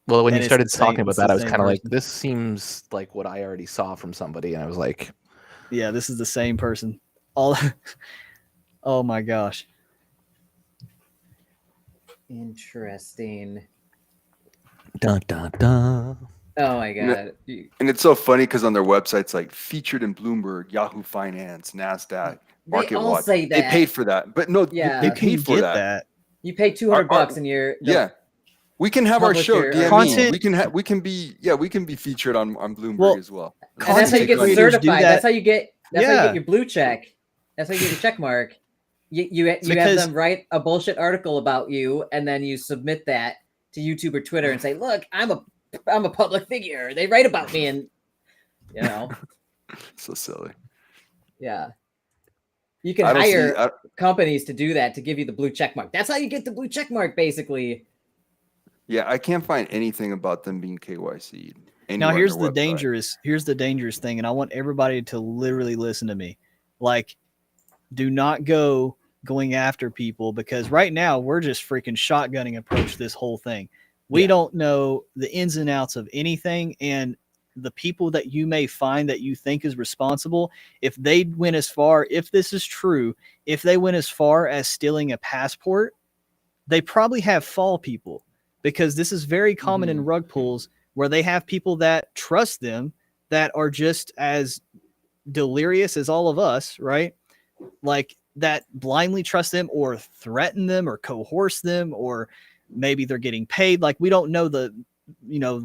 Well, when And you it's started the same- talking about it's that, the I was same kind of like, person. this seems like what I already saw from somebody, and I was like, Yeah, this is the same person. All oh my gosh. Interesting. dun dun dun. Oh my Yeah. god. And it's so funny because on their websites, like featured in Bloomberg, Yahoo Finance, NASDAQ, They Market all Watch, say they that. paid for that. But no, Yeah. they You can paid for get that. You pay $200 Our- and you're Yeah. We can have our Publish show. your DM me. content- We can be featured on Bloomberg Well, as well. and that's how you Content get creators do certified. that. That's how you get Yeah. your blue check. That's how you get your check mark. You have Because- them write a bullshit article about you and then you submit that to YouTube or Twitter and say, "Look, I'm a public figure. They write about me," and you know, So silly. yeah. You can I don't see. hire companies to do that to give you the blue check mark. That's how you get the blue check mark, basically. Yeah, I can't find anything about them being KYC'd. Now here's the dangerous thing, and I want everybody to literally listen to me. Like, do not going after people, because right now we're just freaking shotgunning approach this whole thing. We don't know the ins and outs of anything, and the people that you may find that you think is responsible, if they went as far, if this is true, if they went as far as stealing a passport, they probably have fall people, because this is very common in rug pulls where they have people that trust them that are just as delirious as all of us, right? Like, that blindly trust them or threaten them or coerce them, or maybe they're getting paid. Like, we don't know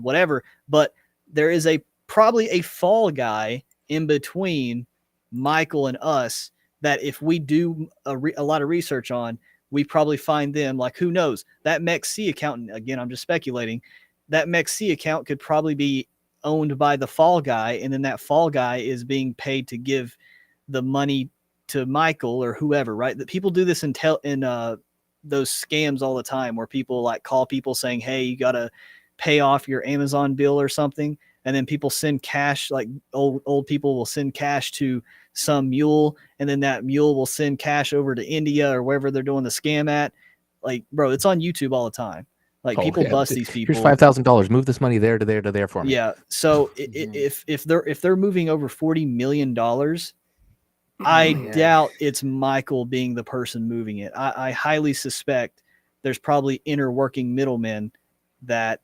whatever, but there is probably a fall guy in between Michael and us that if we do a lot of research on, we probably find them. Like, who knows, that MEXC account, again, I'm just speculating, that MEXC account could probably be owned by the fall guy. And then that fall guy is being paid to give the money to Michael or whoever, right? That people do this in those scams all the time, where people like call people saying, "Hey, you got to pay off your Amazon bill or something." And then people send cash, like old people will send cash to some mule, and then that mule will send cash over to India or wherever they're doing the scam at. Like, bro, it's on YouTube all the time. Like, people bust these people. Here's $5,000. Move this money there to there to there for me. Yeah. So if they're moving over $40 million, I doubt it's Michael being the person moving it. I highly suspect there's probably inner working middlemen that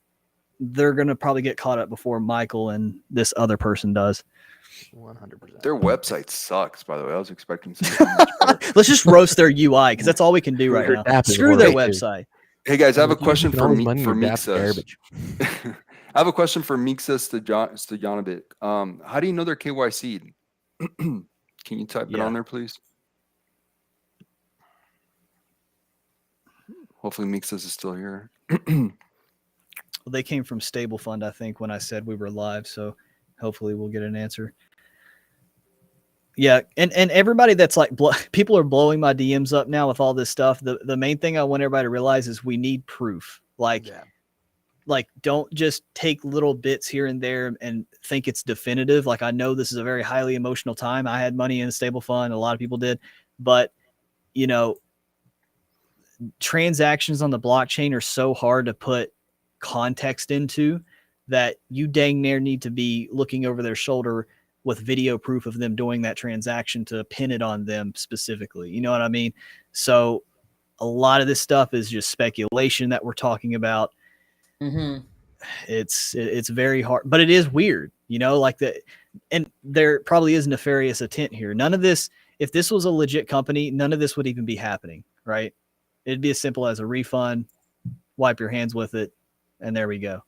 they're going to probably get caught up before Michael and this other person does. 100%. Their website sucks, by the way. I was expecting something much better. Let's just roast their UI, because that's all we can do right now. Screw their website. Hey guys, I have a question for Meeksas. I have a question for Meeksas Stojanovic. How do you know they're KYC'd? Can you type it on there, please? Hopefully Meeksas is still here. Well, they came from Stablefund, I think, when I said we were live. So hopefully we'll get an answer. Yeah, and everybody that's like, people are blowing my DMs up now with all this stuff. The main thing I want everybody to realize is we need proof. Like, don't just take little bits here and there and think it's definitive. Like, I know this is a very highly emotional time. I had money in a stable fund. A lot of people did. But, transactions on the blockchain are so hard to put context into that you dang near need to be looking over their shoulder with video proof of them doing that transaction to pin it on them specifically. You know what I mean? So a lot of this stuff is just speculation that we're talking about. It's very hard, but it is weird, and there probably is nefarious intent here. None of this, if this was a legit company, none of this would even be happening, right? It'd be as simple as a refund, wipe your hands with it, and there we go.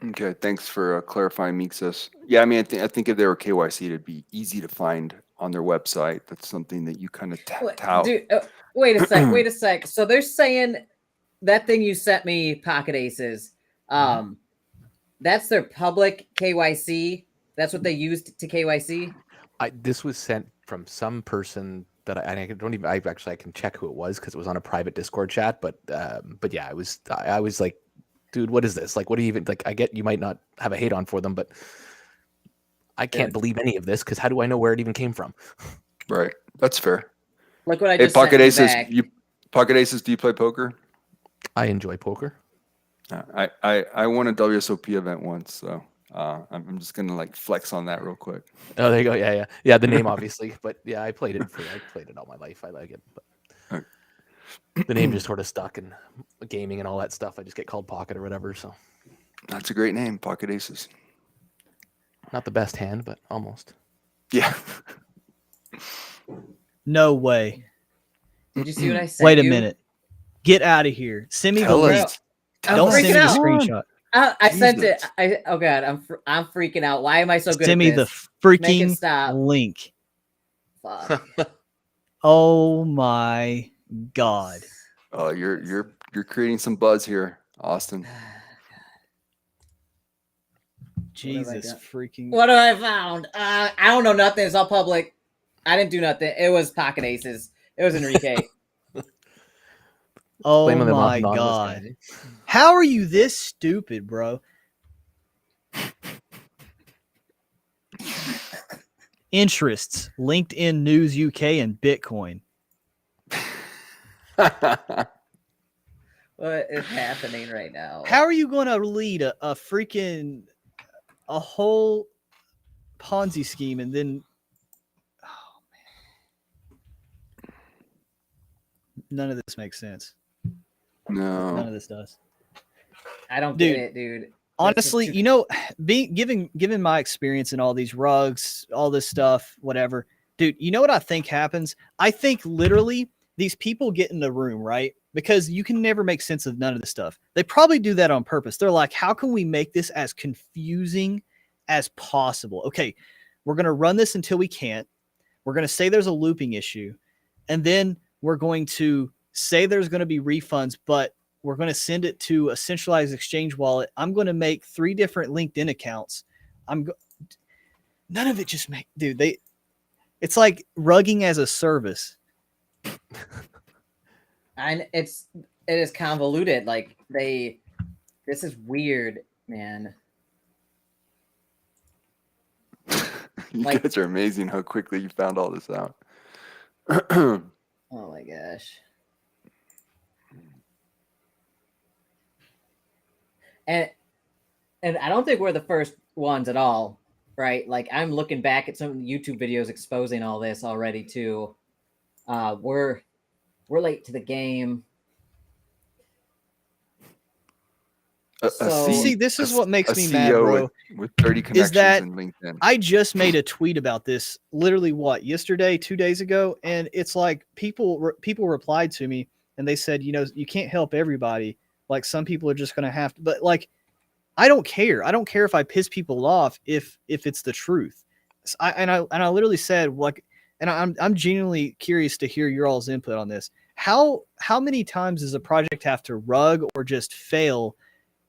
Okay, thanks for clarifying, Meeksas. Yeah, I mean, I think if they were KYC, it'd be easy to find on their website. That's something that you kind of tout. Dude, wait a sec. So they're saying that thing you sent me, Pocket Aces, that's their public KYC. That's what they used to KYC. This was sent from some person that I can check who it was because it was on a private Discord chat. But yeah, I was like, dude, what is this? Like, what do you even like? I get you might not have a hate on for them, but I can't believe any of this because how do I know where it even came from? Right, that's fair. Like what I just Pocket Aces, back. Pocket Aces, do you play poker? I enjoy poker. I won a WSOP event once, so I'm just gonna like flex on that real quick. Oh, there you go. Yeah. The name obviously, but yeah, I played it all my life. I like it, but the name just sort of stuck in gaming and all that stuff. I just get called Pocket or whatever. So that's a great name, Pocket Aces. Not the best hand, but almost. Yeah. No way. Did you see what I said? Wait a minute. Get out of here. Send me the link. Don't send me the screenshot. I sent it. Oh god, I'm freaking out. Why am I so good? Send me the freaking link. Fuck. Oh my god. Oh, you're You're creating some buzz here, Austin. Jesus got? freaking. What have I found? I don't know nothing. It's all public. I didn't do nothing. It was pocket aces. It was Enrique. Oh Blaming them my off anonymous god. guy. How are you this stupid, bro? Interests, LinkedIn News UK, and Bitcoin. What is happening right now? How are you going to lead a freaking a whole Ponzi scheme and then none of this makes sense. None No. of this does. I don't Dude, get it, dude. Honestly, you know, given my experience in all these rugs, all this stuff, whatever, dude, you know what I think happens? I think literally these people get in the room, right? Because you can never make sense of none of this stuff. They probably do that on purpose. They're like, how can we make this as confusing as possible? Okay, we're going to run this until we can't. We're going to say there's a looping issue. And then we're going to say there's going to be refunds, but we're going to send it to a centralized exchange wallet. I'm going to make 3 different LinkedIn accounts. None of it just make, dude, it's like rugging as a service. And it is convoluted. Like this is weird, man. You Like- guys are amazing how quickly you found all this out. Oh my gosh. And I don't think we're the first ones at all, right? Like I'm looking back at some of the YouTube videos exposing all this already too. We're late to the game. So- See, this is what makes a me mad, CEO bro. With 30 connections that in LinkedIn. I just made a tweet about this literally yesterday, 2 days ago. And it's like people replied to me and they said, you know, you can't help everybody. Like some people are just going to have to, but like, I don't care. I don't care if I piss people off if it's the truth. I literally said like, and I'm genuinely curious to hear your all's input on this. How many times does a project have to rug or just fail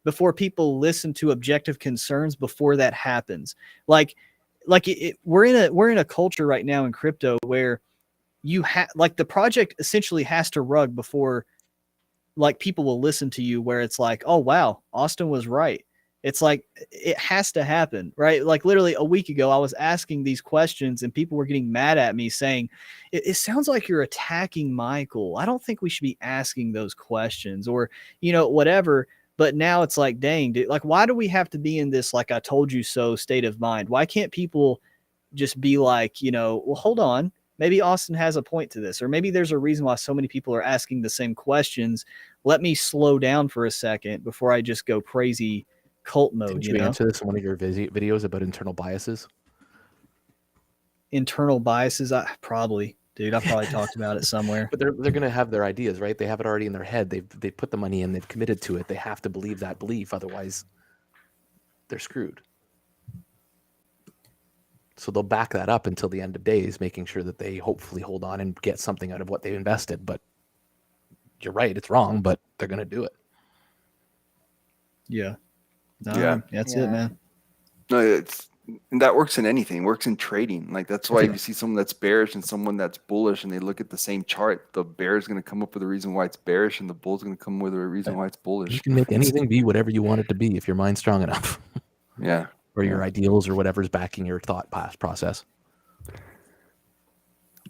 before people listen to objective concerns before that happens? We're in a culture right now in crypto where you have like the project essentially has to rug before like people will listen to you, where it's like, oh wow, Austin was right. It's like it has to happen, right? Like literally a week ago, I was asking these questions and people were getting mad at me saying, it sounds like you're attacking Michael. I don't think we should be asking those questions or, you know, whatever. But now it's like, dang, dude, like, why do we have to be in this, like I told you so state of mind? Why can't people just be like, you know, well, hold on, maybe Austin has a point to this, or maybe there's a reason why so many people are asking the same questions. Let me slow down for a second before I just go crazy cult mode. Did you answer this in one of your videos about internal biases? Internal biases, I probably talked about it somewhere. But they're going to have their ideas, right? They have it already in their head. They've put the money in. They've committed to it. They have to believe that belief, otherwise they're screwed. So they'll back that up until the end of days, making sure that they hopefully hold on and get something out of what they invested. But you're right, it's wrong, but they're going to do it. Yeah. No, Yeah. That's Yeah. it, man. No, and that works in anything. It works in trading. Like that's why if you see someone that's bearish and someone that's bullish and they look at the same chart, the bear is going to come up with a reason why it's bearish and the bull's going to come with a reason why it's bullish. You can make anything be whatever you want it to be if your mind's strong enough. Yeah. Or your ideals or whatever's backing your thought process.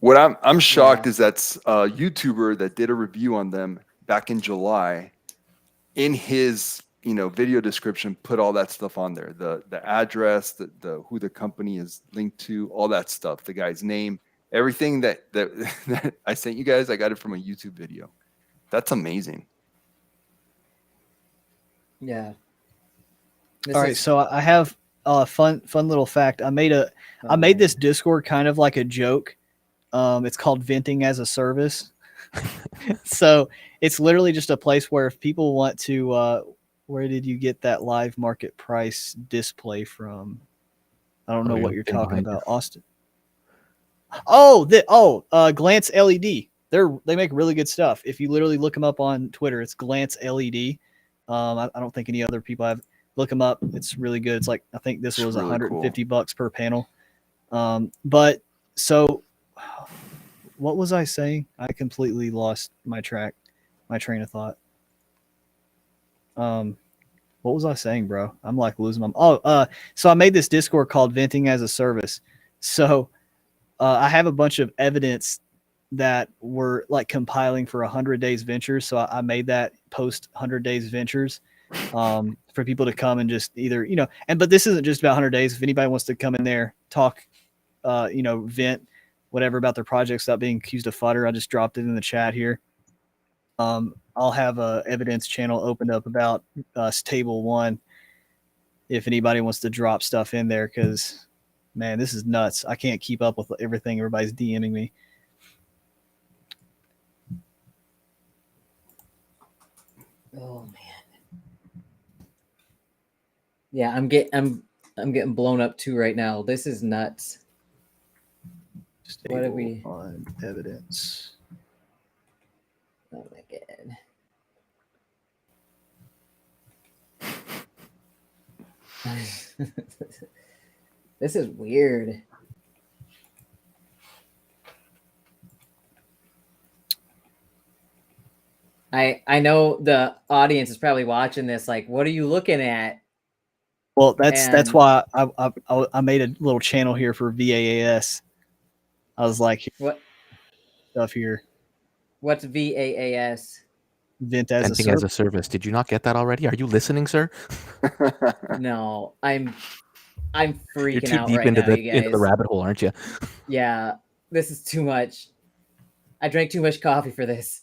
What I'm shocked is that's a YouTuber that did a review on them back in July. In his video description, put all that stuff on there: the address, the who the company is linked to, all that stuff, the guy's name, everything that I sent you guys. I got it from a YouTube video. That's amazing. Yeah. All right, so I have a fun little fact. I made this Discord kind of like a joke. It's called Venting as a Service. So it's literally just a place where if people want to, where did you get that live market price display from? I don't know what you're talking about, Austin. Glance LED. they make really good stuff. If you literally look them up on Twitter, it's Glance LED. I don't think any other people have. Look them up. It's really good. It's like, I think this It's was really cool. $150 per panel. But so what was I saying? I completely lost my train of thought. What was I saying, bro? I'm like losing my. So I made this Discord called Venting as a Service. So I have a bunch of evidence that we're like compiling for 100 Days Ventures. So I made that post 100 Days Ventures for people to come and just either, but this isn't just about 100 days. If anybody wants to come in there, talk, vent, whatever about their projects without being accused of fodder, I just dropped it in the chat here. I'll have a evidence channel opened up about Table 1 if anybody wants to drop stuff in there, because, man, this is nuts. I can't keep up with everything everybody's DMing me. Oh man. Yeah, I'm getting blown up too right now. This is nuts. What have we on evidence? Oh my god. This is weird. I know the audience is probably watching this like, what are you looking at? Well, that's And- why I made a little channel here for VAAS. I was like, What stuff here. what's VAAS? Vent as a Venting service. as a service. Did you not get that already? Are you listening, sir? No, I'm You're freaking too out deep right into now, the you guys. into the rabbit hole, aren't you? Yeah, this is too much. I drank too much coffee for this.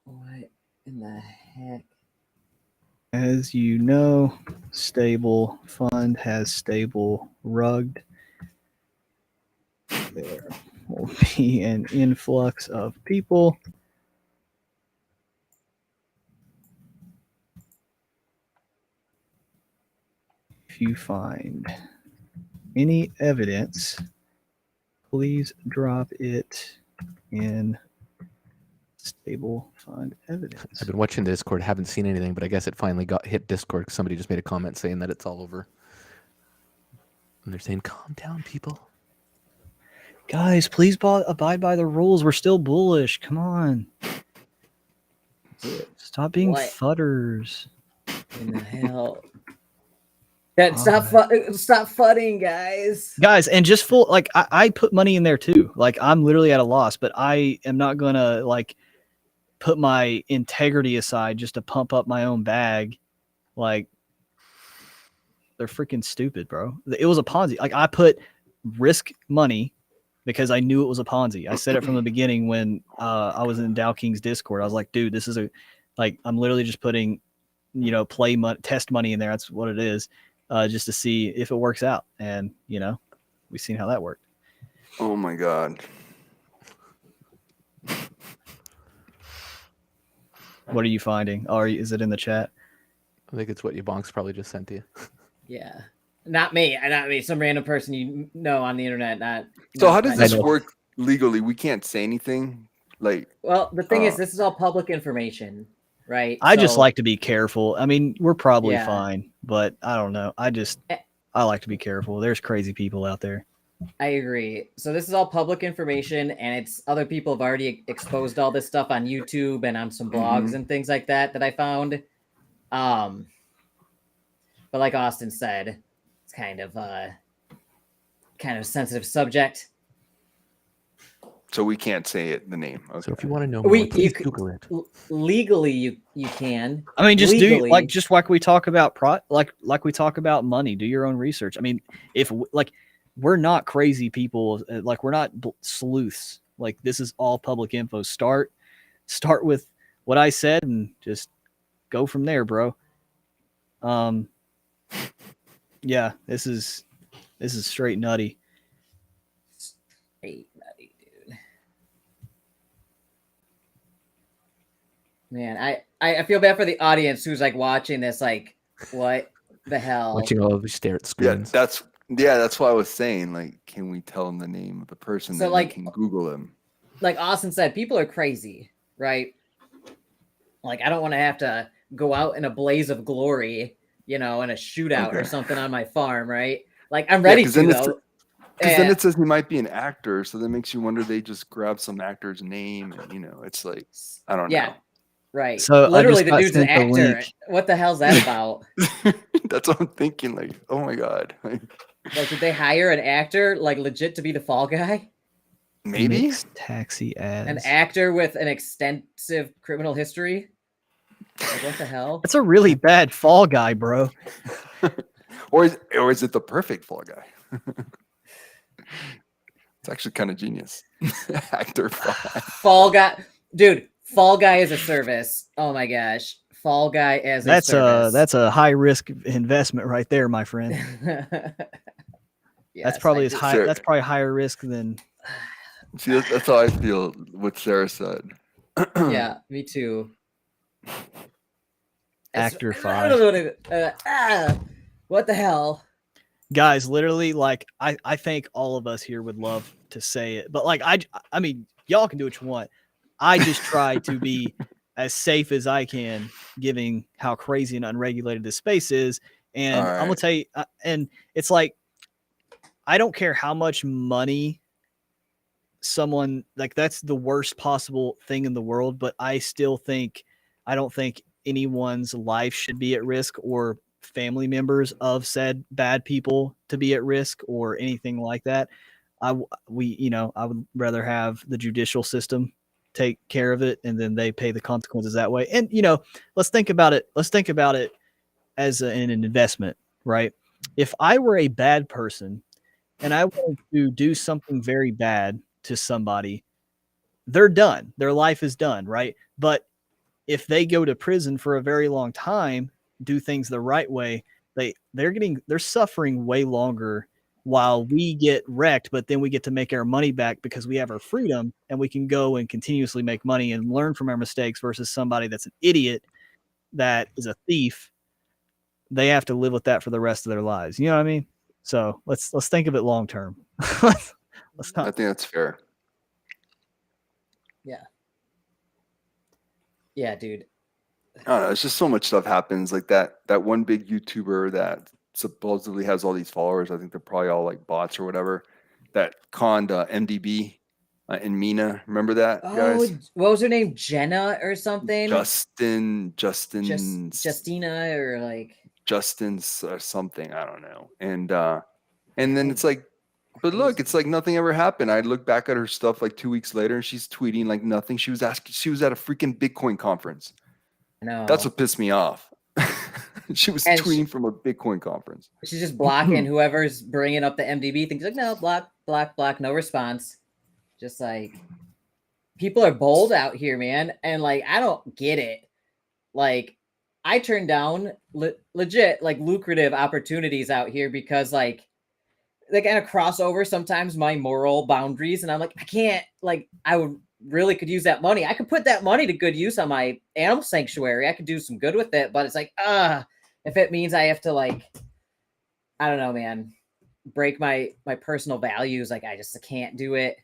What in the heck? As you know, Stablefund has stable rugged. There will be an influx of people. If you find any evidence, please drop it in Stablefund evidence. I've been watching the Discord, haven't seen anything, but I guess it finally got hit Discord because somebody just made a comment saying that it's all over. And they're saying, calm down, people. Guys, please abide by the rules. We're still bullish. Come on. Stop being What? fudders. In the hell? That stop fudding, guys. Guys, and just full, like, I put money in there too. Like, I'm literally at a loss, but I am not going to, like, put my integrity aside just to pump up my own bag. Like, they're freaking stupid, bro. It was a Ponzi. Like, I put risk money because I knew it was a Ponzi. I said it from the beginning when I was in Dow King's Discord. I was like, dude, this is I'm literally just putting, play money, test money in there. That's what it is, just to see if it works out. And, we've seen how that worked. Oh my god. What are you finding? Or is it in the chat? I think it's what Yabonks probably just sent to you. Yeah. Not me. Some random person you know on the internet. So not how does my- this work legally? We can't say anything. Like, Well, the thing is, this is all public information, right? I just So- like to be careful. I mean, we're probably Yeah. fine, but I don't know. I like to be careful. There's crazy people out there. I agree. So this is all public information, and it's other people have already exposed all this stuff on YouTube and on some blogs and things like that I found. But like Austin said, it's kind of a sensitive subject. so we can't say the name. Okay. So if you want to know We- more, you please could- Google it. Legally, you can. I mean, just Legally- just like we talk about like we talk about money. Do your own research. I mean, if we're not crazy people, like we're not sleuths. Like this is all public info. Start with what I said and just go from there, bro. Yeah, this is straight nutty. Straight nutty, dude. Man, I feel bad for the audience who's like watching this, like, what the hell? Watching all of you stare at Yeah, screens. Yeah, that's why I was saying, like, can we tell them the name of the person So, that like- they can Google him? Like Austin said, people are crazy, right? Like, I don't want to have to go out in a blaze of glory, you know, in a shootout or Okay. something on my farm, right? Like, I'm ready 'cause to, then it's- though. Because then And- it says he might be an actor, so that makes you wonder they just grab some actor's name, and it's like, I don't yeah, know. right. So I Literally, just the got dude's an sent the actor. link. What the hell's that about? That's what I'm thinking. Like, oh my god, Like, did they hire an actor, like, legit to be the fall guy? maybe. Mixed taxi ads. An actor with an extensive criminal history? Like, what the hell? That's a really bad fall guy, bro. Or is it the perfect fall guy? It's actually kind of genius. Actor fall. Fall guy, dude. Fall guy is a service. Oh my gosh, fall guy as a service. That's a high risk investment right there, my friend. Yes, That's probably I as do. high. Sir. That's probably higher risk than. See, that's how I feel. What Sarah said. Yeah, me too. It's- Actor I don't know what the hell? Guys, literally, like I think all of us here would love to say it, but like I mean, y'all can do what you want. I just try to be as safe as I can, given how crazy and unregulated this space is. And I'm gonna Alright. tell you, and it's like, I don't care how much money someone like that's the worst possible thing in the world, but I don't think anyone's life should be at risk or family members of said bad people to be at risk or anything like that. I would rather have the judicial system take care of it and then they pay the consequences that way. And let's think about it as an investment, right? If I were a bad person and I wanted to do something very bad to somebody, they're done. Their life is done, right? But if they go to prison for a very long time, do things the right way, they're suffering way longer while we get wrecked, but then we get to make our money back because we have our freedom and we can go and continuously make money and learn from our mistakes versus somebody that's an idiot that is a thief. They have to live with that for the rest of their lives. You know what I mean? So let's think of it long term. let's I not. think that's fair. Yeah, dude. I don't know. It's just so much stuff happens. Like that one big YouTuber that supposedly has all these followers. I think they're probably all like bots or whatever. That conned MDB and Mina. Remember that, Oh, guys? what was her name? Jenna or something? Justin, Justina or like. Justin's or something. I don't know. And then it's like, but look, it's like nothing ever happened. I look back at her stuff like 2 weeks later, and she's tweeting like nothing. She was at a freaking Bitcoin conference. No, That's what pissed me off. She was And tweeting from a Bitcoin conference. she's just blocking whoever's bringing up the MDB thing. She's like, no, block, no response. Just like, people are bold out here, man. And like, I don't get it. Like, I turn down legit, like lucrative opportunities out here because like, they kind of cross over sometimes my moral boundaries. And I'm like, I can't, like, I would really could use that money. I could put that money to good use on my animal sanctuary. I could do some good with it, but it's like, if it means I have to like, I don't know, man, break my personal values, like I can't do it.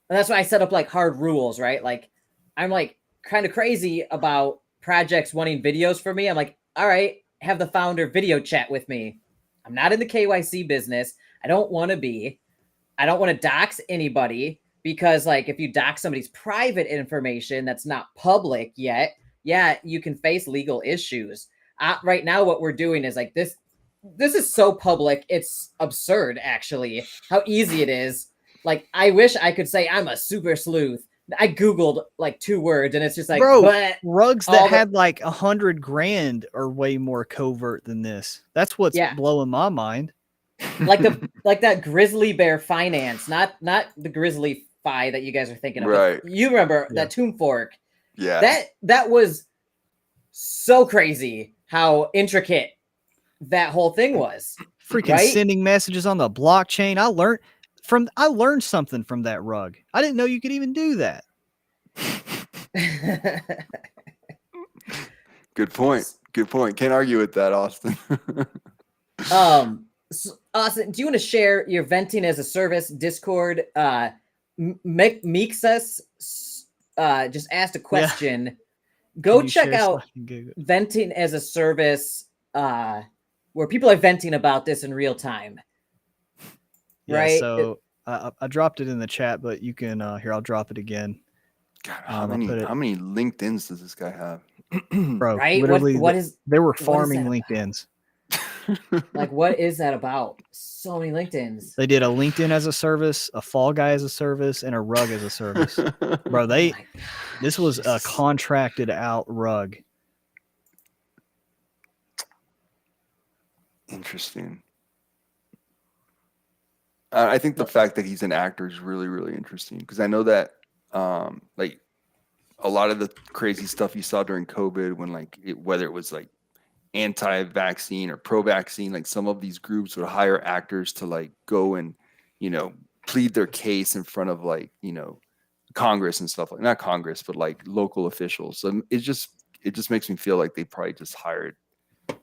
And that's why I set up like hard rules, right? Like I'm like kind of crazy about projects wanting videos for me. I'm like, all right, have the founder video chat with me. I'm not in the KYC business. I don't want to be. I don't want to dox anybody because like if you dox somebody's private information that's not public yet, yeah, you can face legal issues. Right now, what we're doing is like this is so public. It's absurd, actually, how easy it is. Like, I wish I could say I'm a super sleuth. I Googled like 2 words and it's just like, Bro, but rugs all that the- had like 100 grand are way more covert than this. That's what's Yeah. blowing my mind. like that grizzly bear finance, not the grizzly fi that you guys are thinking of. but Right. You remember Yeah. that tomb fork? Yeah. That was so crazy how intricate that whole thing was. Freaking Right? sending messages on the blockchain. I learned something from that rug. I didn't know you could even do that. Good point. Good point. Can't argue with that, Austin. Austin, do you want to share your venting as a service Discord? Meeksus just asked a question. Go Can you check share so out I can Google it? venting as a service, where people are venting about this in real time. Yeah, Right? so I dropped it in the chat, but you can here. I'll drop it again. God, how I'll many put it- LinkedIns does this guy have? Bro, Right? literally, What is they were is farming that about? LinkedIn's. like? What is that about? So many LinkedIn's. They did a LinkedIn as a service, a Fall Guy as a service, and a rug as a service. Bro, Oh they my this was a gosh. contracted out rug. Interesting. I think the fact that he's an actor is really, really interesting because I know that, like, a lot of the crazy stuff you saw during COVID, when whether it was like anti-vaccine or pro-vaccine, like some of these groups would hire actors to like go and, plead their case in front of Congress and stuff, like not Congress, but like local officials. So it just makes me feel like they probably just hired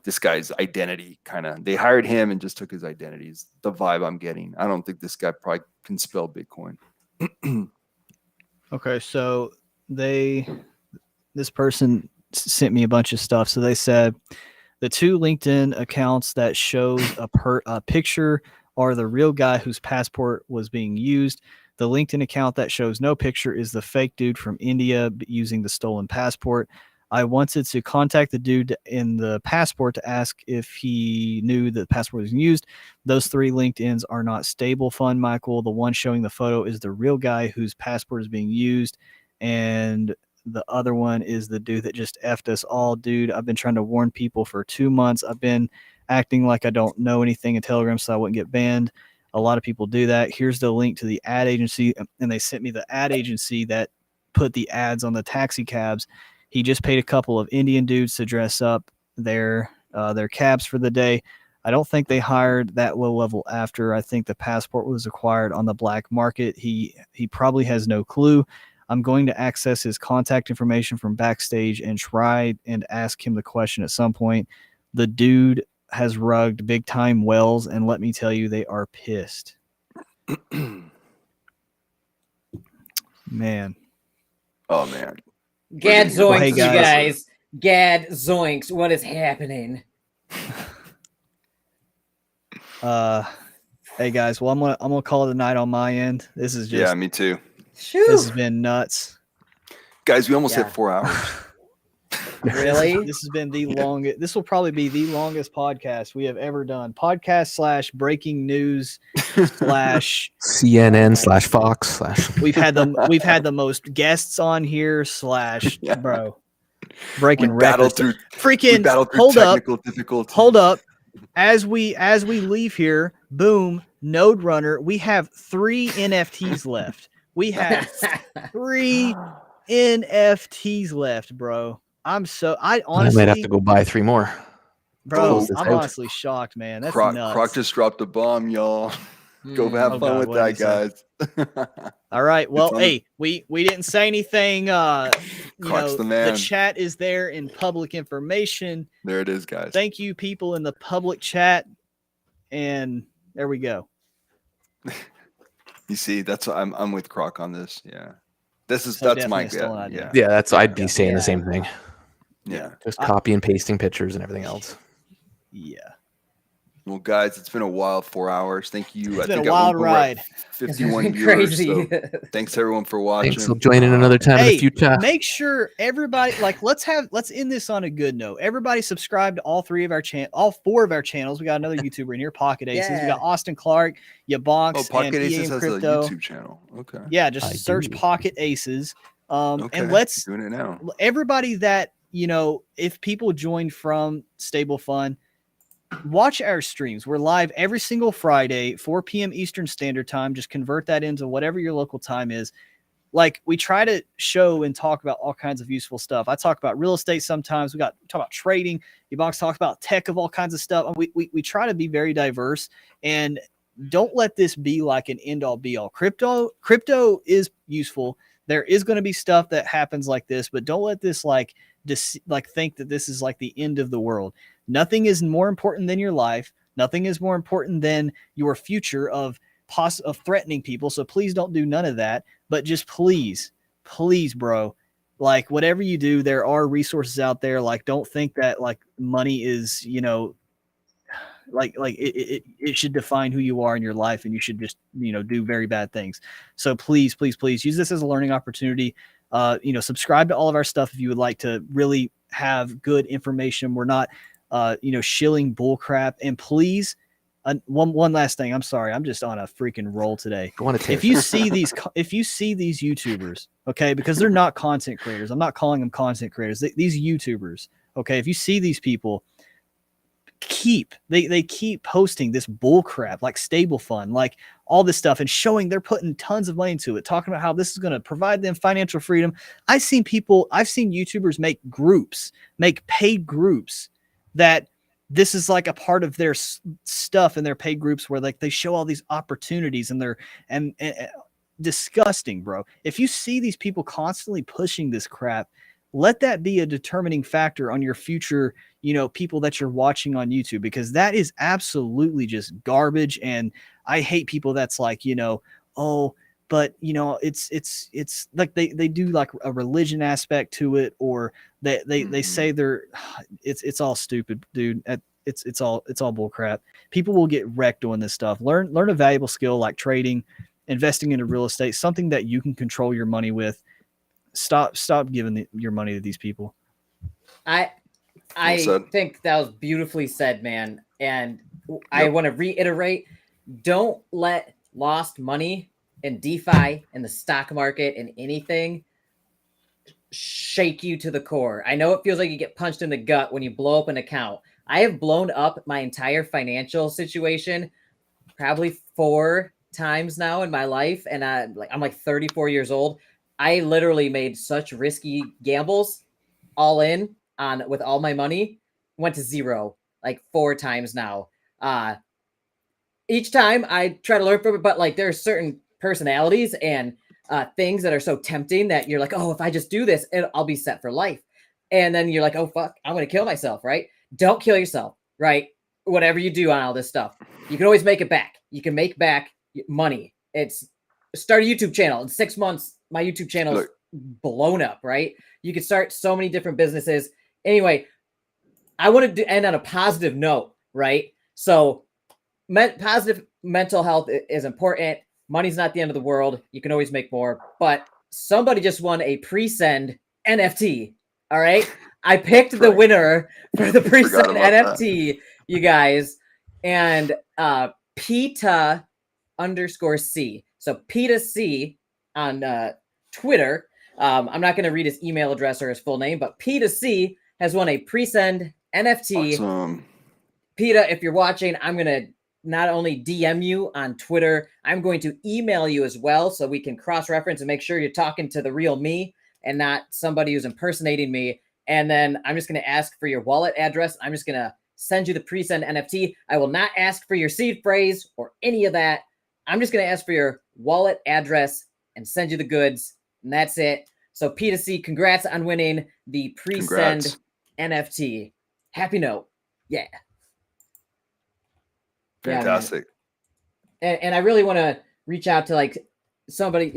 this guy's identity. They hired him and just took his identity is the vibe I'm getting. I don't think this guy probably can spell Bitcoin. Okay, so this person sent me a bunch of stuff. So they said the two LinkedIn accounts that shows a picture are the real guy whose passport was being used. The LinkedIn account that shows no picture is the fake dude from India using the stolen passport. I wanted to contact the dude in the passport to ask if he knew that the passport was used. Those three LinkedIns are not Stablefund, Michael. The one showing the photo is the real guy whose passport is being used. And the other one is the dude that just effed us all. Dude, I've been trying to warn people for 2 months. I've been acting like I don't know anything in Telegram so I wouldn't get banned. A lot of people do that. Here's the link to the ad agency. And they sent me the ad agency that put the ads on the taxi cabs. He just paid a couple of Indian dudes to dress up their cabs for the day. I don't think they hired that low level after. I think the passport was acquired on the black market. He probably has no clue. I'm going to access his contact information from backstage and try and ask him the question at some point. The dude has rugged big time Wells, and let me tell you, they are pissed. Man. Oh man. Gad Well, zoinks, hey, you guys. guys. Gad zoinks. What is happening? Hey guys, well I'm gonna call it a night on my end. This is just Yeah, me too. Shoo. this has been nuts. Guys, we almost Yeah. hit 4 hours. Really? This has been the longest. This will probably be the longest podcast we have ever done. Podcast / breaking news / CNN/Fox/ we've had the most guests on here / Yeah. bro breaking We battled records. through Freaking technical difficulties. hold up. As we leave here, boom, Node Runner. We have 3 NFTs left. We have 3 NFTs left, bro. I I honestly might have to go buy 3 more. Bro, close this I'm out. honestly shocked, man. That's Croc nuts. just dropped a bomb, y'all. Go have Oh, fun God, with what did that, he say? guys. All right. Well, It's on- hey, we didn't say anything. Croc's the man. Chat is there in public information. There it is, guys. Thank you, people in the public chat. And there we go. You see, that's what I'm with Croc on this. Yeah. That's definitely my a stolen idea. Yeah, I'd be saying Yeah. the same thing. Yeah. Just copy and pasting pictures and everything else. Yeah. Well, guys, it's been a wild 4 hours. Thank you. It's been a at one wild point we're at ride. 51 viewers. Crazy. So thanks everyone for watching. Thanks for joining another time in Hey, the future. make sure everybody let's end this on a good note. Everybody subscribe to all 4 of our channels. We got another YouTuber in here, Pocket Aces. We Yeah. got Austin Clark, Yabonks, Oh, Pocket and Aces EA has Crypto. a YouTube channel. Okay. Yeah, just I search do. Pocket Aces. Okay. And let's doing it now. everybody that if people join from Stablefund, watch our streams. We're live every single Friday, 4 p.m. Eastern Standard Time. Just convert that into whatever your local time is. Like, we try to show and talk about all kinds of useful stuff. I talk about real estate sometimes. We talk about trading. Yabonks talks about tech of all kinds of stuff. We try to be very diverse, and don't let this be like an end all be all. Crypto is useful. There is going to be stuff that happens like this, but don't let this think that this is like the end of the world. Nothing is more important than your life. Nothing is more important than your future of threatening people. So please don't do none of that. But just please, bro, like whatever you do, there are resources out there. Like, don't think that like money is, like it should define who you are in your life, and you should just do very bad things. So please use this as a learning opportunity. Subscribe to all of our stuff if you would like to really have good information. We're not shilling bull crap. And please, one last thing, I'm sorry, I'm just on a freaking roll today. If you see these YouTubers, okay, because they're not content creators, I'm not calling them content creators, these YouTubers, okay, if you see these people, they keep posting this bull crap like Stablefund, like all this stuff, and showing they're putting tons of money into it, talking about how this is going to provide them financial freedom. I've seen YouTubers make paid groups that this is like a part of their stuff in their paid groups, where like they show all these opportunities, and they're and disgusting, bro. If you see these people constantly pushing this crap, let that be a determining factor on your future, people that you're watching on YouTube, because that is absolutely just garbage. And I hate people that's like, oh, but it's like they do like a religion aspect to it, or they say it's all stupid, dude. It's all bull crap. People will get wrecked doing this stuff. Learn a valuable skill like trading, investing into real estate, something that you can control your money with. Stop giving your money to these people. I think that was beautifully said, man. And I want to reiterate, don't let lost money in DeFi and the stock market and anything shake you to the core. I know it feels like you get punched in the gut when you blow up an account. I have blown up my entire financial situation probably 4 times now in my life. And I'm like 34 years old. I literally made such risky gambles all in on with all my money, went to zero like 4 times now. Each time I try to learn from it, but like there are certain personalities and things that are so tempting that you're like, oh, if I just do this, I'll be set for life. And then you're like, oh, fuck, I'm going to kill myself, right? Don't kill yourself, right? Whatever you do on all this stuff, you can always make it back. You can make back money. Start a YouTube channel. In 6 months, my YouTube channel's blown up, right? You could start so many different businesses. Anyway, I wanted to end on a positive note, right? So positive mental health is important. Money's not the end of the world. You can always make more. But somebody just won a pre-send NFT, all right? I picked the winner for the pre-send NFT, you guys. And PETA _C. So PETA C on Twitter. I'm not going to read his email address or his full name, but PETA C has won a pre-send NFT. Awesome. PETA, if you're watching, I'm going to not only DM you on Twitter, I'm going to email you as well, so we can cross-reference and make sure you're talking to the real me and not somebody who's impersonating me. And then I'm just going to ask for your wallet address. I'm just going to send you the pre-send NFT. I will not ask for your seed phrase or any of that. I'm just going to ask for your wallet address and send you the goods. And that's it. So PETA C, congrats on winning the pre-send NFT. Happy note. Yeah. Fantastic. Yeah, and I really want to reach out to like somebody,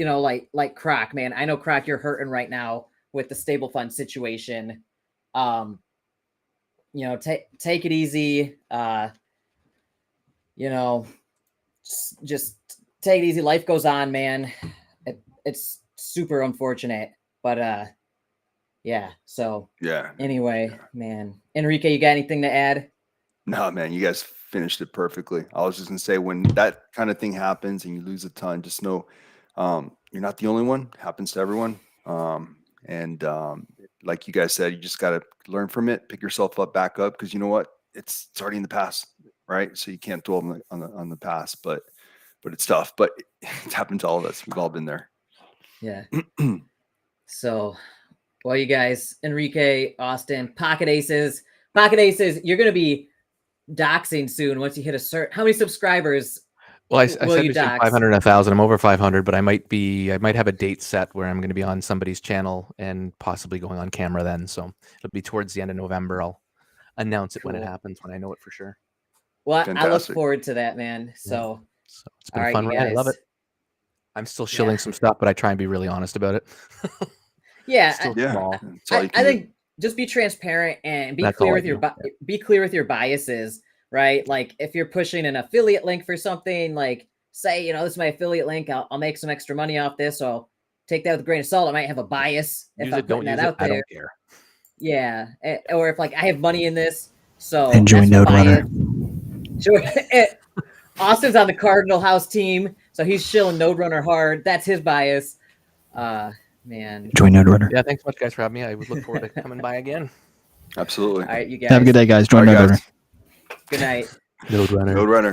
like Croc, man. I know Croc, you're hurting right now with the Stablefund situation. Take it easy. Just take it easy. Life goes on, man. It's super unfortunate, but yeah. So yeah. Anyway, man, Enrique, you got anything to add? No, man, you guys finished it perfectly. I was just gonna say, when that kind of thing happens and you lose a ton, just know you're not the only one. It happens to everyone. Like you guys said, you just got to learn from it, pick yourself back up, because you know what? It's already in the past, right? So you can't dwell on the past, but it's tough. But it's happened to all of us. We've all been there. Yeah. So, well, you guys, Enrique, Austin, Pocket Aces, you're going to be doxing soon once you hit a certain. How many subscribers? Well, I said between 500 and 1,000. I'm over 500, but I might have a date set where I'm going to be on somebody's channel and possibly going on camera then. So it'll be towards the end of November. I'll announce it when it happens, when I know it for sure. Well, I look Fantastic. forward to that, man. So, So it's been all a right, fun you ride. I love guys. it. I'm still shilling Yeah. some stuff, but I try and be really honest about it. Yeah, Still Yeah, small. that's all you I can do. think just be transparent and be That's clear all I with your do, be clear with your biases, right? Like if you're pushing an affiliate link for something, like say, this is my affiliate link, I'll make some extra money off this, so I'll take that with a grain of salt. I might have a bias if Use I'm it, don't putting that use it. out I there. don't care. Yeah, or if like I have money in this, so Enjoy that's my Node bias. Runner. Sure. Austin's on the Cardinal House team, so he's shilling Node Runner hard. That's his bias. Man. Enjoy Node Runner. Yeah, thanks so much, guys, for having me. I would look forward to coming by again. Absolutely. All right, you guys. Have a good day, guys. All Join right, Node Runner. guys. Good night. Node Runner. Node Runner.